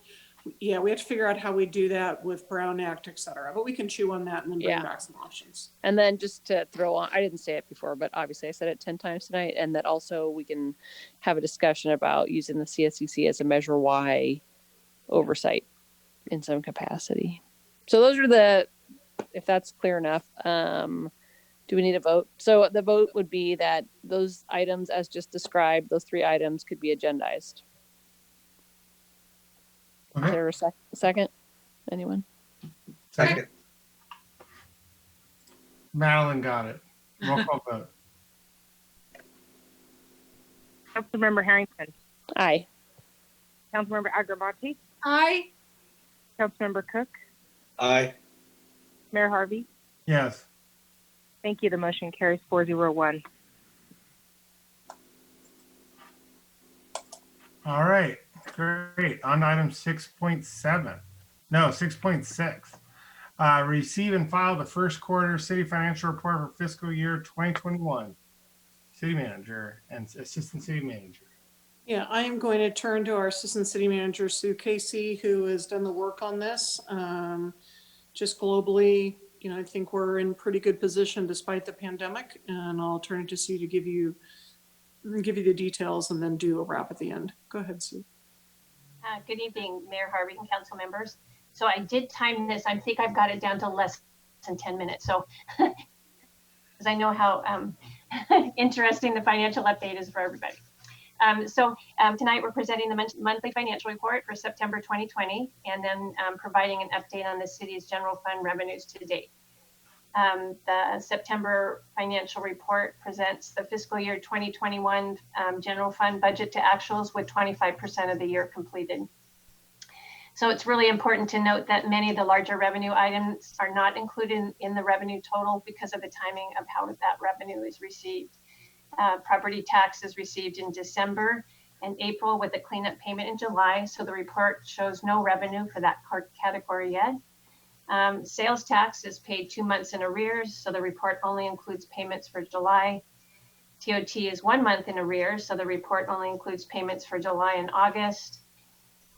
yeah, we have to figure out how we do that with Brown Act, et cetera, but we can chew on that and then bring back some options. And then just to throw on, I didn't say it before, but obviously I said it 10 times tonight, and that also we can have a discussion about using the CSEC as a Measure Y oversight in some capacity. So those are if that's clear enough, do we need a vote? So the vote would be that those items as just described, those 3 items could be agendized. Okay. Is there a second? Anyone? Second. Madeline got it. Roll call vote. Councilmember Harrington. Aye. Councilmember Agravati. Aye. Councilmember Cook. Aye. Mayor Harvey. Yes. Thank you. The motion carries 401. All right. Great. On to item 6.7. No, 6.6. Receive and file the first quarter city financial report for fiscal year 2021. City manager and assistant city manager. Yeah, I am going to turn to our assistant city manager, Sue Casey, who has done the work on this. Just globally, I think we're in pretty good position despite the pandemic, and I'll turn it to Sue to give you the details and then do a wrap at the end. Go ahead, Sue. Good evening, Mayor Harvey and council members. So I did time this. I think I've got it down to less than 10 minutes. So, because I know how interesting the financial update is for everybody. Tonight we're presenting the monthly financial report for September 2020, and then providing an update on the city's general fund revenues to date. The September financial report presents the fiscal year 2021 general fund budget to actuals with 25% of the year completed. So it's really important to note that many of the larger revenue items are not included in the revenue total because of the timing of how that revenue is received. Property tax is received in December and April with a cleanup payment in July. So the report shows no revenue for that category yet. Sales tax is paid 2 months in arrears, so the report only includes payments for July. TOT is 1 month in arrears, so the report only includes payments for July and August.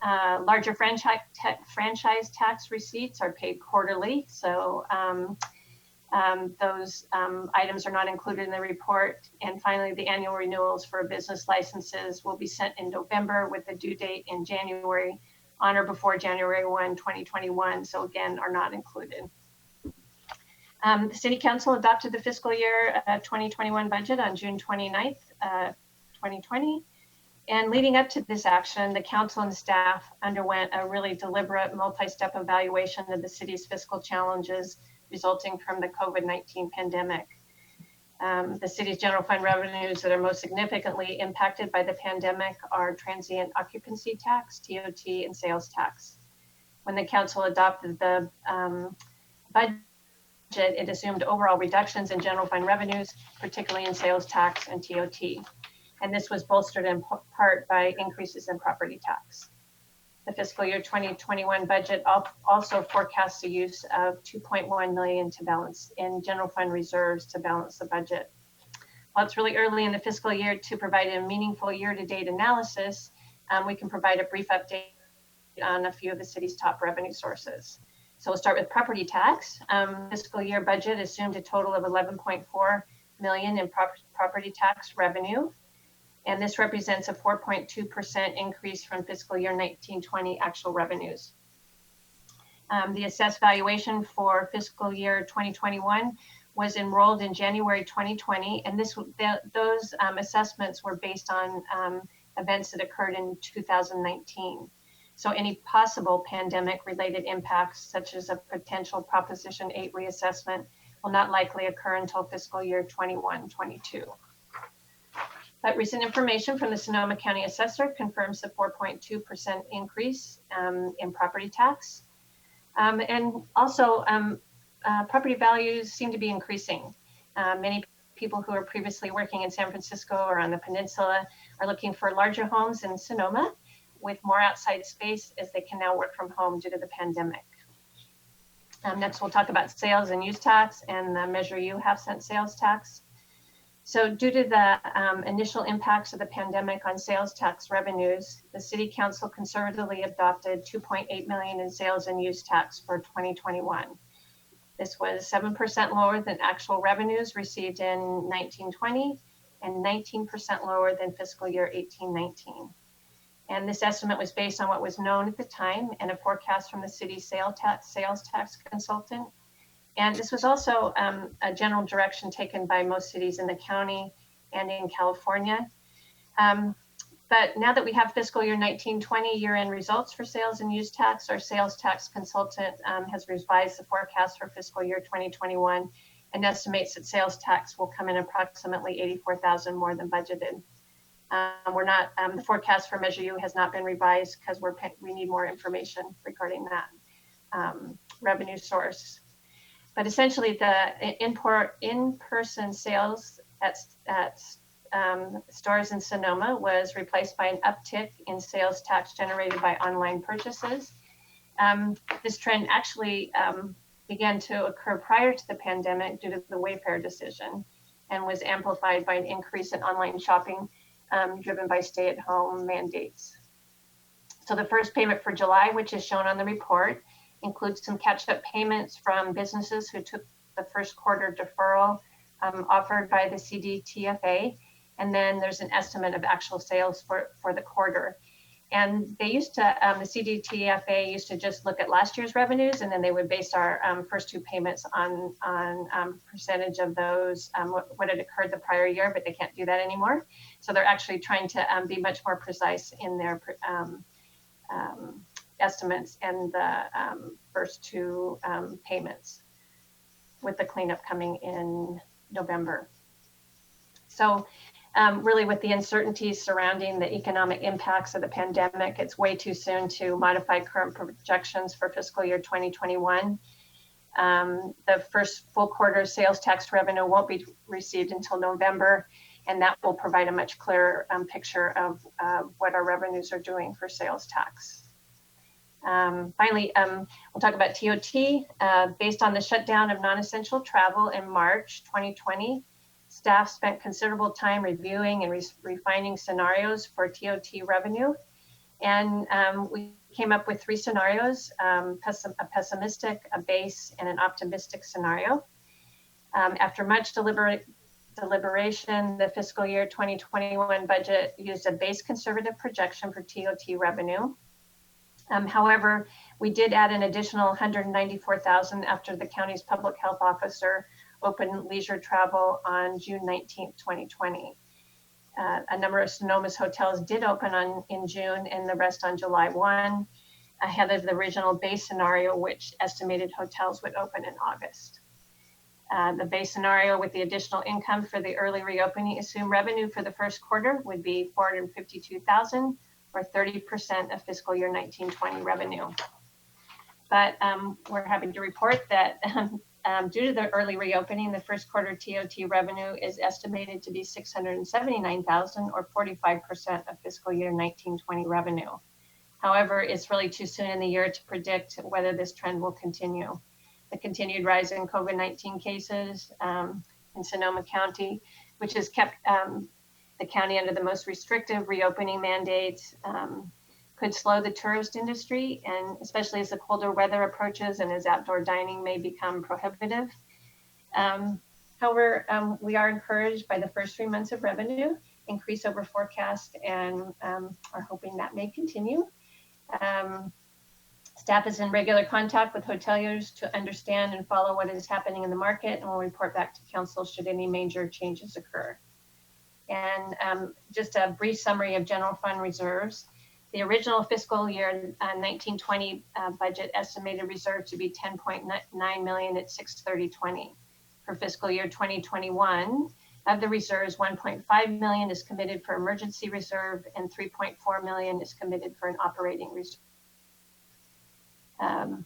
Larger franchise tax receipts are paid quarterly, so those items are not included in the report. And finally, the annual renewals for business licenses will be sent in November with a due date in January, on or before January 1, 2021, so again, are not included. The City Council adopted the fiscal year 2021 budget on June 29th, 2020. And leading up to this action, the council and staff underwent a really deliberate multi-step evaluation of the city's fiscal challenges resulting from the COVID-19 pandemic. The city's general fund revenues that are most significantly impacted by the pandemic are transient occupancy tax, TOT, and sales tax. When the council adopted the budget, it assumed overall reductions in general fund revenues, particularly in sales tax and TOT. And this was bolstered in part by increases in property tax. The fiscal year 2021 budget also forecasts the use of $2.1 million to balance in general fund reserves to balance the budget. While it's really early in the fiscal year to provide a meaningful year-to-date analysis, we can provide a brief update on a few of the city's top revenue sources. So we'll start with property tax. Fiscal year budget assumed a total of $11.4 million in property tax revenue. And this represents a 4.2% increase from fiscal year 1920 actual revenues. The assessed valuation for fiscal year 2021 was enrolled in January 2020, and those assessments were based on events that occurred in 2019. So any possible pandemic-related impacts, such as a potential Proposition 8 reassessment, will not likely occur until fiscal year 21-22. But recent information from the Sonoma County Assessor confirms the 4.2% increase in property tax. And also, property values seem to be increasing. Many people who are previously working in San Francisco or on the peninsula are looking for larger homes in Sonoma with more outside space, as they can now work from home due to the pandemic. Next, we'll talk about sales and use tax and the Measure U half-cent sales tax. So due to the initial impacts of the pandemic on sales tax revenues, the City Council conservatively adopted $2.8 million in sales and use tax for 2021. This was 7% lower than actual revenues received in 1920 and 19% lower than fiscal year 1819. And this estimate was based on what was known at the time and a forecast from the city's sales tax consultant. And this was also a general direction taken by most cities in the county and in California. But now that we have fiscal year 1920 year-end results for sales and use tax, our sales tax consultant has revised the forecast for fiscal year 2021 and estimates that sales tax will come in approximately $84,000 more than budgeted. The forecast for Measure U has not been revised because we need more information regarding that revenue source. But essentially, the in-person sales at stores in Sonoma was replaced by an uptick in sales tax generated by online purchases. This trend actually began to occur prior to the pandemic due to the Wayfair decision, and was amplified by an increase in online shopping driven by stay-at-home mandates. So the first payment for July, which is shown on the report, includes some catch-up payments from businesses who took the first quarter deferral offered by the CDTFA. And then there's an estimate of actual sales for the quarter. And they used to, the CDTFA used to just look at last year's revenues, and then they would base our first two payments on percentage of those, what had occurred the prior year, but they can't do that anymore. So they're actually trying to be much more precise in their estimates and the first two payments, with the cleanup coming in November. So really, with the uncertainties surrounding the economic impacts of the pandemic, it's way too soon to modify current projections for fiscal year 2021. The first full quarter sales tax revenue won't be received until November, and that will provide a much clearer picture of what our revenues are doing for sales tax. Finally, we'll talk about TOT. Based on the shutdown of non-essential travel in March 2020, staff spent considerable time reviewing and refining scenarios for TOT revenue. And we came up with three scenarios, a pessimistic, a base, and an optimistic scenario. After much deliberation, the fiscal year 2021 budget used a base conservative projection for TOT revenue. However, we did add an additional $194,000 after the county's public health officer opened leisure travel on June 19th, 2020. A number of Sonoma's hotels did open in June, and the rest on July 1, ahead of the original base scenario, which estimated hotels would open in August. The base scenario with the additional income for the early reopening assumed revenue for the first quarter would be $452,000, or 30% of fiscal year 1920 revenue. But we're happy to report that due to the early reopening, the first quarter TOT revenue is estimated to be $679,000, or 45% of fiscal year 1920 revenue. However, it's really too soon in the year to predict whether this trend will continue. The continued rise in COVID-19 cases in Sonoma County, which has kept the county under the most restrictive reopening mandates, could slow the tourist industry, and especially as the colder weather approaches and as outdoor dining may become prohibitive. However, we are encouraged by the first 3 months of revenue increase over forecast, and are hoping that may continue. Staff is in regular contact with hoteliers to understand and follow what is happening in the market, and will report back to council should any major changes occur. And just a brief summary of general fund reserves. The original fiscal year 1920 budget estimated reserve to be 10.9 million at 6/30/20. For fiscal year 2021, of the reserves, 1.5 million is committed for emergency reserve and 3.4 million is committed for an operating reserve.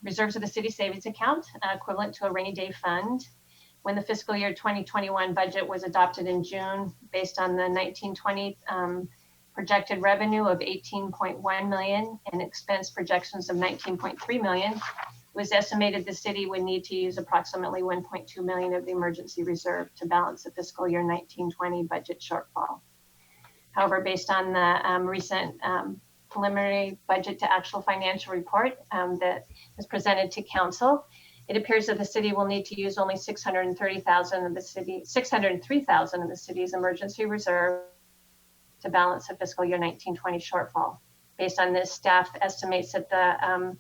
Reserves of the city savings account, equivalent to a rainy day fund. When the fiscal year 2021 budget was adopted in June, based on the 1920 projected revenue of 18.1 million and expense projections of 19.3 million, it was estimated the city would need to use approximately 1.2 million of the emergency reserve to balance the fiscal year 1920 budget shortfall. However, based on the recent preliminary budget to actual financial report that was presented to council, it appears that the city will need to use only 603,000 of the city's emergency reserve to balance the fiscal year 1920 shortfall. Based on this, staff estimates that the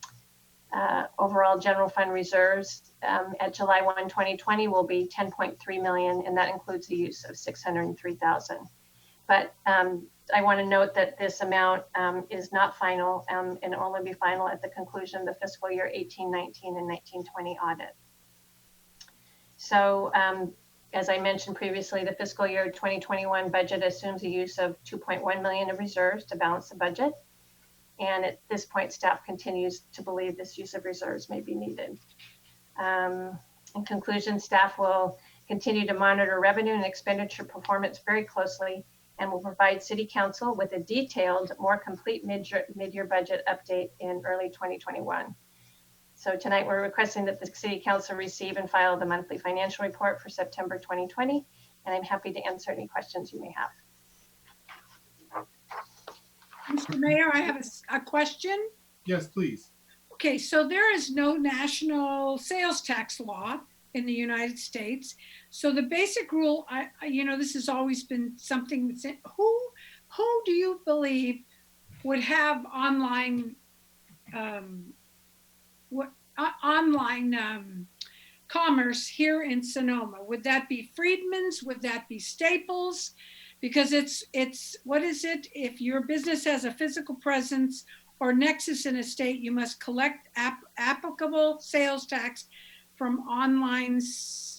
overall general fund reserves at July 1, 2020 will be 10.3 million, and that includes the use of 603,000. But I want to note that this amount is not final and only be final at the conclusion of the fiscal year 1819 and 1920 audit. So as I mentioned previously, the fiscal year 2021 budget assumes the use of 2.1 million of reserves to balance the budget. And at this point, staff continues to believe this use of reserves may be needed. In conclusion, staff will continue to monitor revenue and expenditure performance very closely and will provide City Council with a detailed, more complete mid-year budget update in early 2021. So tonight we're requesting that the City Council receive and file the monthly financial report for September 2020, and I'm happy to answer any questions you may have. Mr. Mayor, I have a question. Yes, please. Okay, so there is no national sales tax law in the United States. So the basic rule, this has always been something that's who do you believe would have online commerce here in Sonoma? Would that be Friedman's? Would that be Staples? Because it's what is it? If your business has a physical presence or nexus in a state, you must collect applicable sales tax from online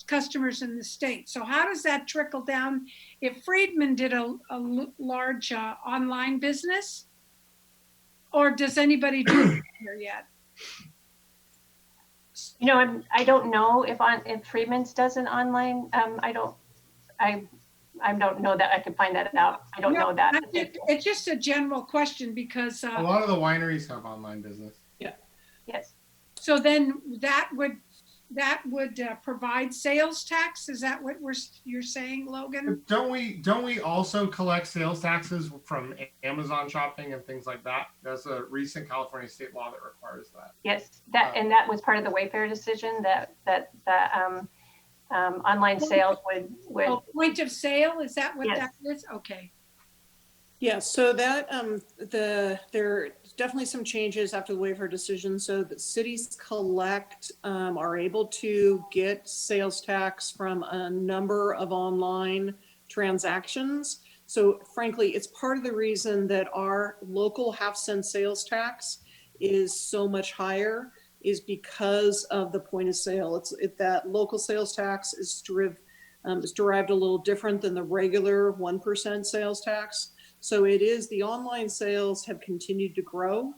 customers in the state. So how does that trickle down if Friedman did a large online business? Or does anybody do it here yet? I don't know if Friedman's does an online. I don't know that. I could find that out. I don't know that. It's just a general question because a lot of the wineries have online business. Yeah. Yes. So then that would provide sales tax. Is that what you're saying, Logan? Don't we also collect sales taxes from Amazon shopping and things like that? There's a recent California state law that requires that. Yes, and that was part of the Wayfair decision that online sales would point of sale. Is that what yes. that is? Okay. Yeah, so that there are definitely some changes after the waiver decision. So that cities are able to get sales tax from a number of online transactions. So frankly, it's part of the reason that our local half-cent sales tax is so much higher is because of the point of sale. That local sales tax is derived a little different than the regular 1% sales tax. So the online sales have continued to grow.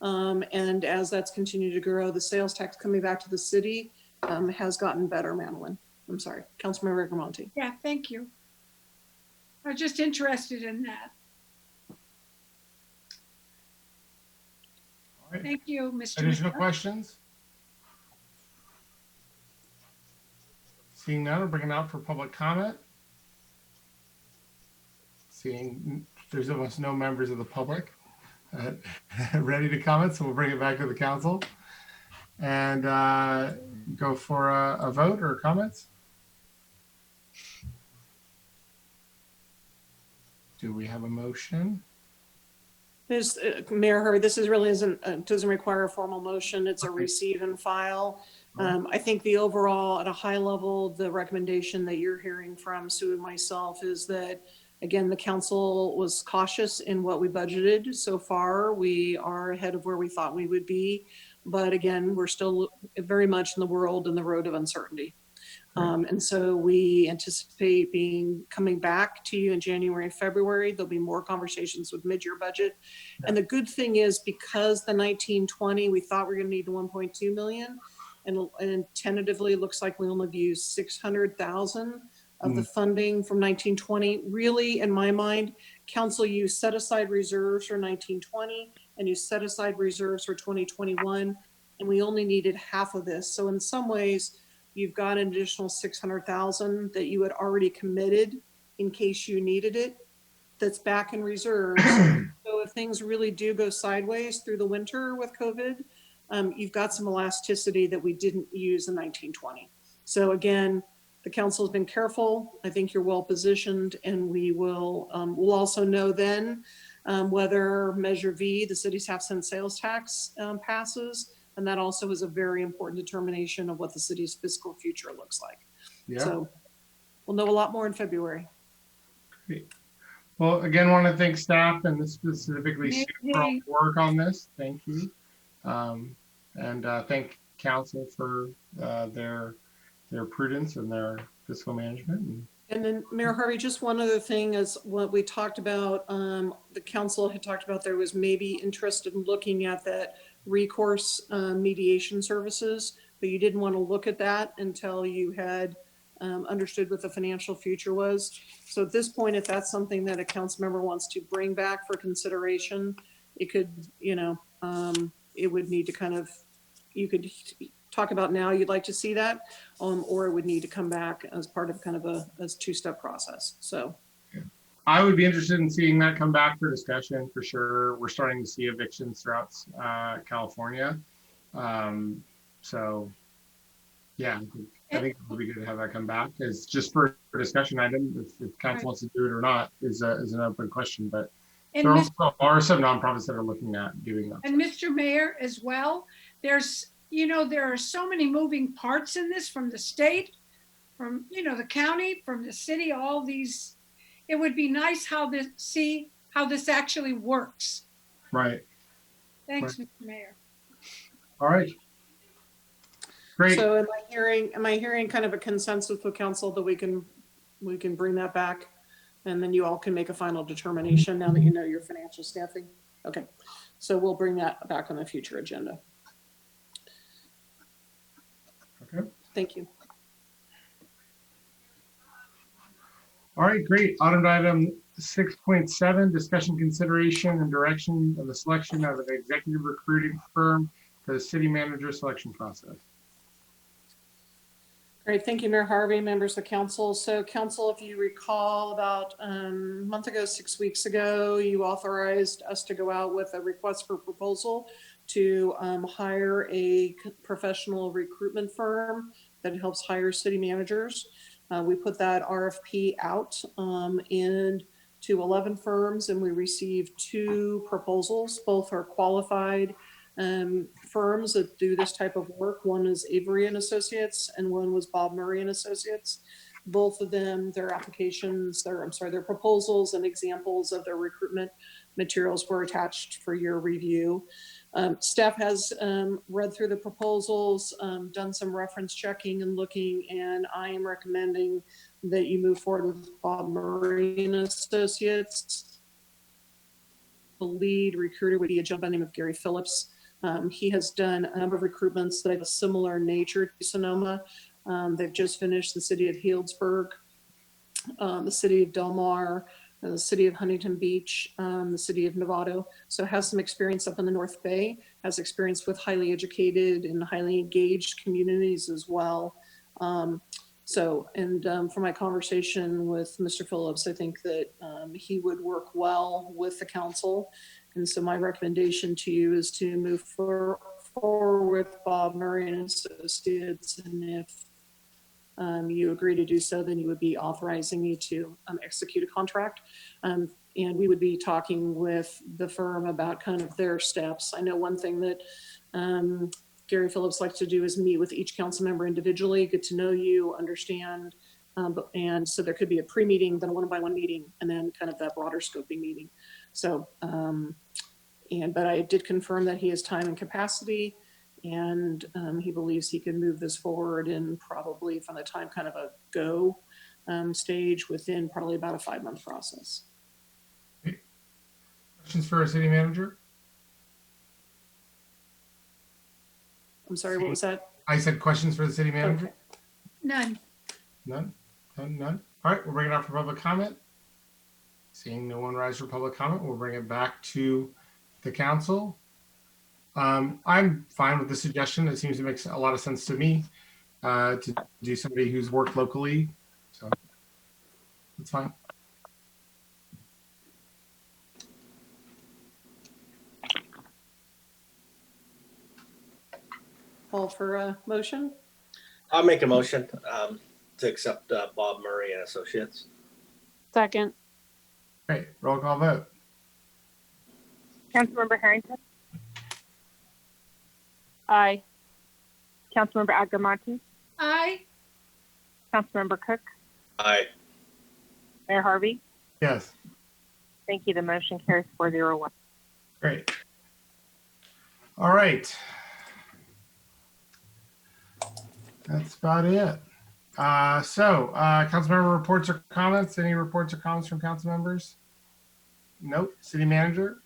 And as that's continued to grow, the sales tax coming back to the city has gotten better, Madeline. I'm sorry, Councilmember Rigamonti. Yeah, thank you. I was just interested in that. All right. Thank you, Mr. Additional Mayor. questions? Seeing none, we'll bring it out for public comment. Seeing there's almost no members of the public ready to comment, so we'll bring it back to the council and go for a vote or comments. Do we have a motion? This, Mayor Hurd, this is really doesn't require a formal motion. It's a receive and file. I think the overall, at a high level, the recommendation that you're hearing from Sue and myself is that, again, the council was cautious in what we budgeted. So far, we are ahead of where we thought we would be. But again, we're still very much in the world and the road of uncertainty. And so we anticipate coming back to you in January and February. There'll be more conversations with mid-year budget. And the good thing is, because the 1920, we thought we were going to need 1.2 million, and tentatively looks like we only have used 600,000 of the funding from 1920. Really, in my mind, council, you set aside reserves for 1920 and you set aside reserves for 2021, and we only needed half of this. So in some ways, you've got an additional 600,000 that you had already committed in case you needed it, that's back in reserves. So if things really do go sideways through the winter with COVID, you've got some elasticity that we didn't use in 1920. So again, the council has been careful. I think you're well positioned, and we will, we'll also know then whether Measure V, the city's half-cent sales tax, passes. And that also is a very important determination of what the city's fiscal future looks like. Yeah. So we'll know a lot more in February. Great. Well, again, want to thank staff and specifically Sue for all the work on this. Thank you. And thank council for their prudence and their fiscal management. And then Mayor Harvey, just one other thing is what we talked about, the council had talked about, there was maybe interest in looking at that recourse mediation services, but you didn't want to look at that until you had understood what the financial future was. So at this point, if that's something that a council member wants to bring back for consideration, it could, you know, it would need to kind of, you could talk about now you'd like to see that, or it would need to come back as part of kind of a two-step process. So I would be interested in seeing that come back for discussion for sure. We're starting to see evictions throughout California. So yeah, I think it would be good to have that come back. It's just for discussion item. If council wants to do it or not is an open question, but And there are some nonprofits that are looking at doing that. And Mr. Mayor, as well, there's, you know, there are so many moving parts in this, from the state, from, you know, the county, from the city, all these. It would be nice see how this actually works. Right. Thanks, Right. Mr. Mayor. All right. Great. So am I hearing kind of a consensus with council that we can bring that back, and then you all can make a final determination now that you know your financial staffing? Okay, so we'll bring that back on the future agenda. Okay. Thank you. All right, great. Item 6.7, discussion, consideration, and direction of the selection of an executive recruiting firm for the city manager selection process. Great, thank you, Mayor Harvey, members of council. So council, if you recall, about a month ago, 6 weeks ago, you authorized us to go out with a request for proposal to hire a professional recruitment firm that helps hire city managers. We put that RFP out and to 11 firms, and we received 2 proposals. Both are qualified firms that do this type of work. One is Avery and Associates, and one was Bob Murray and Associates. Both of them, their proposals and examples of their recruitment materials were attached for your review. Staff has read through the proposals, done some reference checking and looking, and I am recommending that you move forward with Bob Murray and Associates. The lead recruiter would be a gentleman by the name of Gary Phillips. He has done a number of recruitments that have a similar nature to Sonoma. They've just finished the city of Healdsburg, the city of Del Mar, the city of Huntington Beach, the city of Novato. So has some experience up in the North Bay, has experience with highly educated and highly engaged communities as well. From my conversation with Mr. Phillips, I think that he would work well with the council. And so my recommendation to you is to move forward with Bob Murray and Associates. And if you agree to do so, then you would be authorizing me to execute a contract. And we would be talking with the firm about kind of their steps. I know one thing that Gary Phillips likes to do is meet with each council member individually, get to know you, understand. And so there could be a pre-meeting, then a one-by-one meeting, and then kind of that broader scoping meeting. So, but I did confirm that he has time and capacity, and he believes he can move this forward in probably from the time kind of a go stage within probably about a 5-month process. Questions for our city manager? I'm sorry, what was that? I said questions for the city manager. Okay. None. None. All right, we'll bring it up for public comment. Seeing no one rise for public comment, we'll bring it back to the council. I'm fine with the suggestion. It seems to make a lot of sense to me to do somebody who's worked locally. So that's fine. Call for a motion. I'll make a motion to accept Bob Murray and Associates. Second. Great. Roll call vote. Councilmember Harrington, Aye. Councilmember Agamonte, Aye. Councilmember Cook, Aye. Mayor Harvey. Yes. Thank you. The motion carries 401. Great. All right. That's about it. Council member reports or comments? Any reports or comments from council members? Nope. City manager?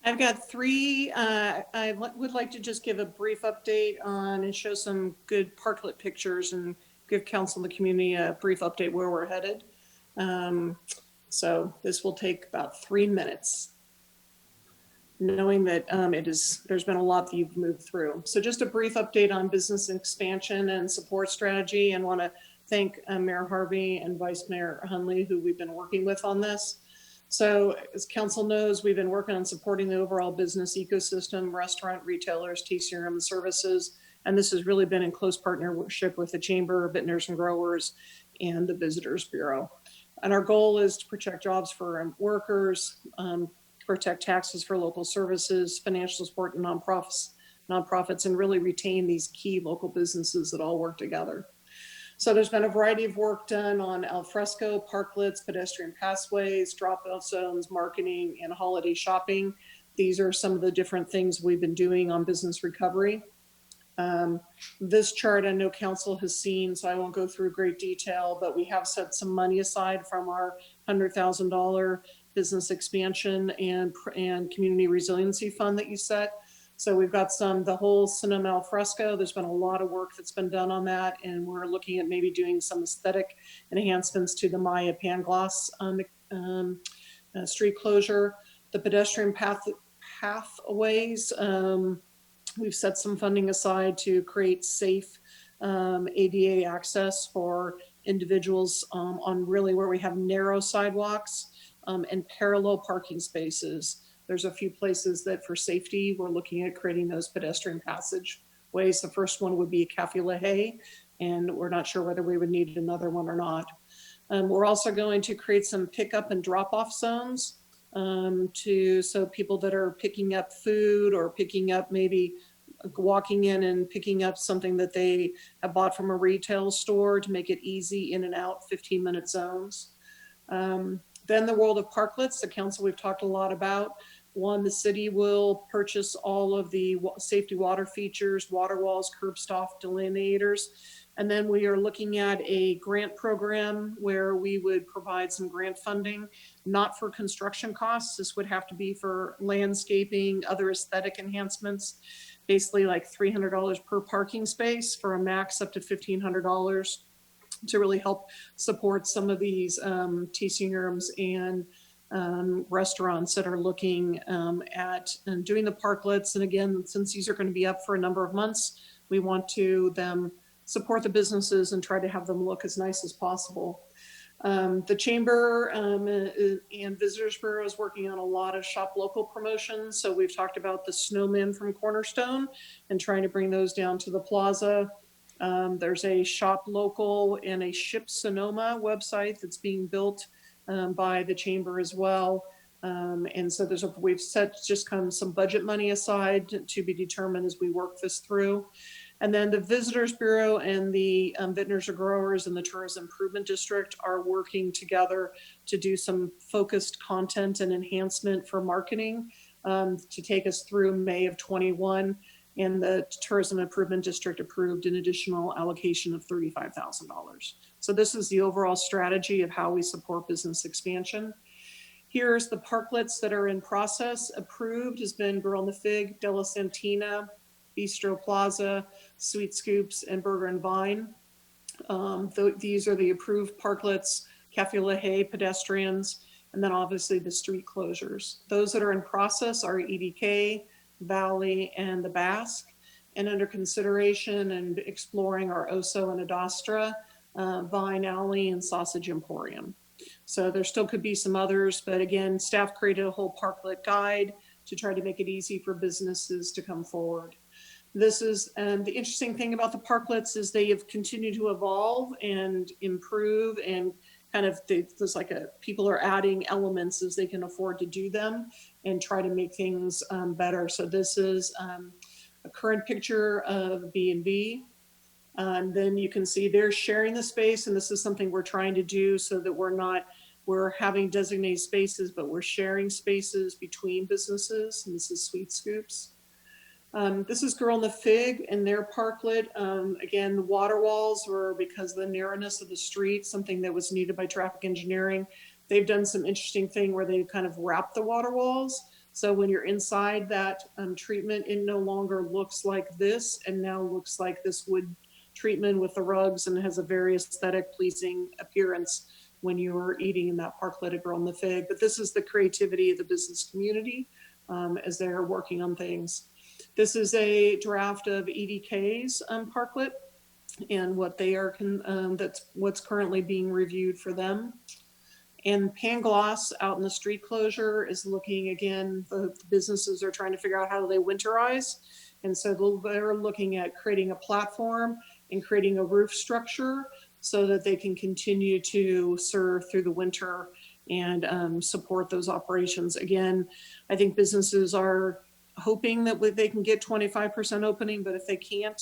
I've got 3. I would like to just give a brief update on and show some good parklet pictures and give council and the community a brief update where we're headed. So this will take about 3 minutes, knowing that there's been a lot that you've moved through. So just a brief update on business expansion and support strategy, and want to thank Mayor Harvey and Vice Mayor Hunley, who we've been working with on this. So as council knows, we've been working on supporting the overall business ecosystem, restaurant, retailers, TCRM services, and this has really been in close partnership with the Chamber of Vintners and Growers and the Visitors Bureau. And our goal is to protect jobs for workers, protect taxes for local services, financial support and nonprofits, and really retain these key local businesses that all work together. So there's been a variety of work done on alfresco, parklets, pedestrian pathways, drop-off zones, marketing, and holiday shopping. These are some of the different things we've been doing on business recovery. This chart I know council has seen, so I won't go through great detail, but we have set some money aside from our $100,000 business expansion and community resiliency fund that you set. So we've got the whole Sonoma al fresco. There's been a lot of work that's been done on that, and we're looking at maybe doing some aesthetic enhancements to the Maya Pangloss street closure. The pedestrian pathways, we've set some funding aside to create safe ADA access for individuals on really where we have narrow sidewalks and parallel parking spaces. There's a few places that for safety, we're looking at creating those pedestrian passageways. The first one would be Cafe La Haye, and we're not sure whether we would need another one or not. We're also going to create some pickup and drop-off zones so people that are picking up food or picking up maybe walking in and picking up something that they have bought from a retail store to make it easy in and out 15-minute zones. Then the world of parklets, the council we've talked a lot about. One, the city will purchase all of the safety water features, water walls, curb stop delineators. And then we are looking at a grant program where we would provide some grant funding, not for construction costs. This would have to be for landscaping, other aesthetic enhancements, basically like $300 per parking space for a max up to $1,500 to really help support some of these TCRMs and restaurants that are looking at and doing the parklets. And again, since these are going to be up for a number of months, we want to support the businesses and try to have them look as nice as possible. The Chamber and Visitors Bureau is working on a lot of shop local promotions. So we've talked about the snowmen from Cornerstone and trying to bring those down to the plaza. There's a shop local and a Ship Sonoma website that's being built by the chamber as well. And so we've set just kind of some budget money aside to be determined as we work this through. And then the Visitors Bureau and the Vintners or Growers and the Tourism Improvement District are working together to do some focused content and enhancement for marketing to take us through May of 21. And the Tourism Improvement District approved an additional allocation of $35,000. So this is the overall strategy of how we support business expansion. Here's the parklets that are in process. Approved has been Girl in the Fig, Della Santina, Bistro Plaza, Sweet Scoops, and Burger and Vine. These are the approved parklets, Cafe La Haye, pedestrians, and then obviously the street closures. Those that are in process are EDK, Valley, and the Basque. And under consideration and exploring are Oso and Adastra, Vine Alley, and Sausage Emporium. So there still could be some others, but again, staff created a whole parklet guide to try to make it easy for businesses to come forward. This is, and the interesting thing about the parklets is they have continued to evolve and improve, and kind of there's like people are adding elements as they can afford to do them and try to make things better. So this is a current picture of B&B. And then you can see they're sharing the space, and this is something we're trying to do so that we're having designated spaces, but we're sharing spaces between businesses. And this is Sweet Scoops. This is Girl in the Fig and their parklet. Again, the water walls were, because of the narrowness of the street, something that was needed by traffic engineering. They've done some interesting thing where they kind of wrap the water walls. So when you're inside that treatment, it no longer looks like this, and now looks like this wood treatment with the rugs, and has a very aesthetic, pleasing appearance when you're eating in that parklet at Girl in the Fig. But this is the creativity of the business community as they're working on things. This is a draft of EDK's parklet and what they are, that's what's currently being reviewed for them. And Pangloss out in the street closure is looking, again, the businesses are trying to figure out how do they winterize. And so they're looking at creating a platform and creating a roof structure so that they can continue to serve through the winter and support those operations. Again, I think businesses are hoping that they can get 25% opening, but if they can't,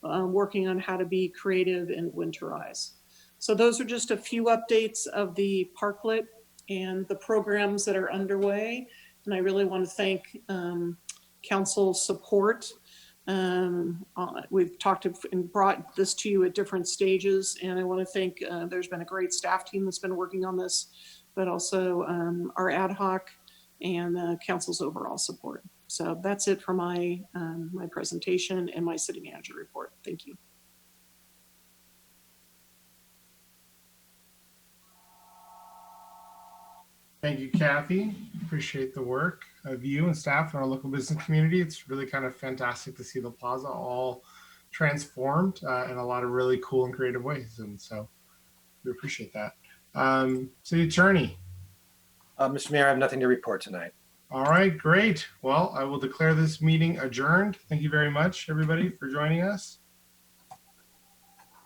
working on how to be creative and winterize. So those are just a few updates of the parklet and the programs that are underway. And I really want to thank council support. We've talked and brought this to you at different stages, and I want to thank, there's been a great staff team that's been working on this, but also our ad hoc and council's overall support. So that's it for my my presentation and my city manager report. Thank you. Thank you, Kathy. Appreciate the work of you and staff in our local business community. It's really kind of fantastic to see the plaza all transformed in a lot of really cool and creative ways. And so we appreciate that. City Attorney. Mr. Mayor, I have nothing to report tonight. All right, great. Well, I will declare this meeting adjourned. Thank you very much, everybody, for joining us.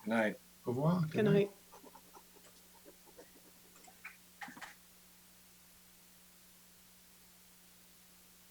Good night. Au revoir. Good night.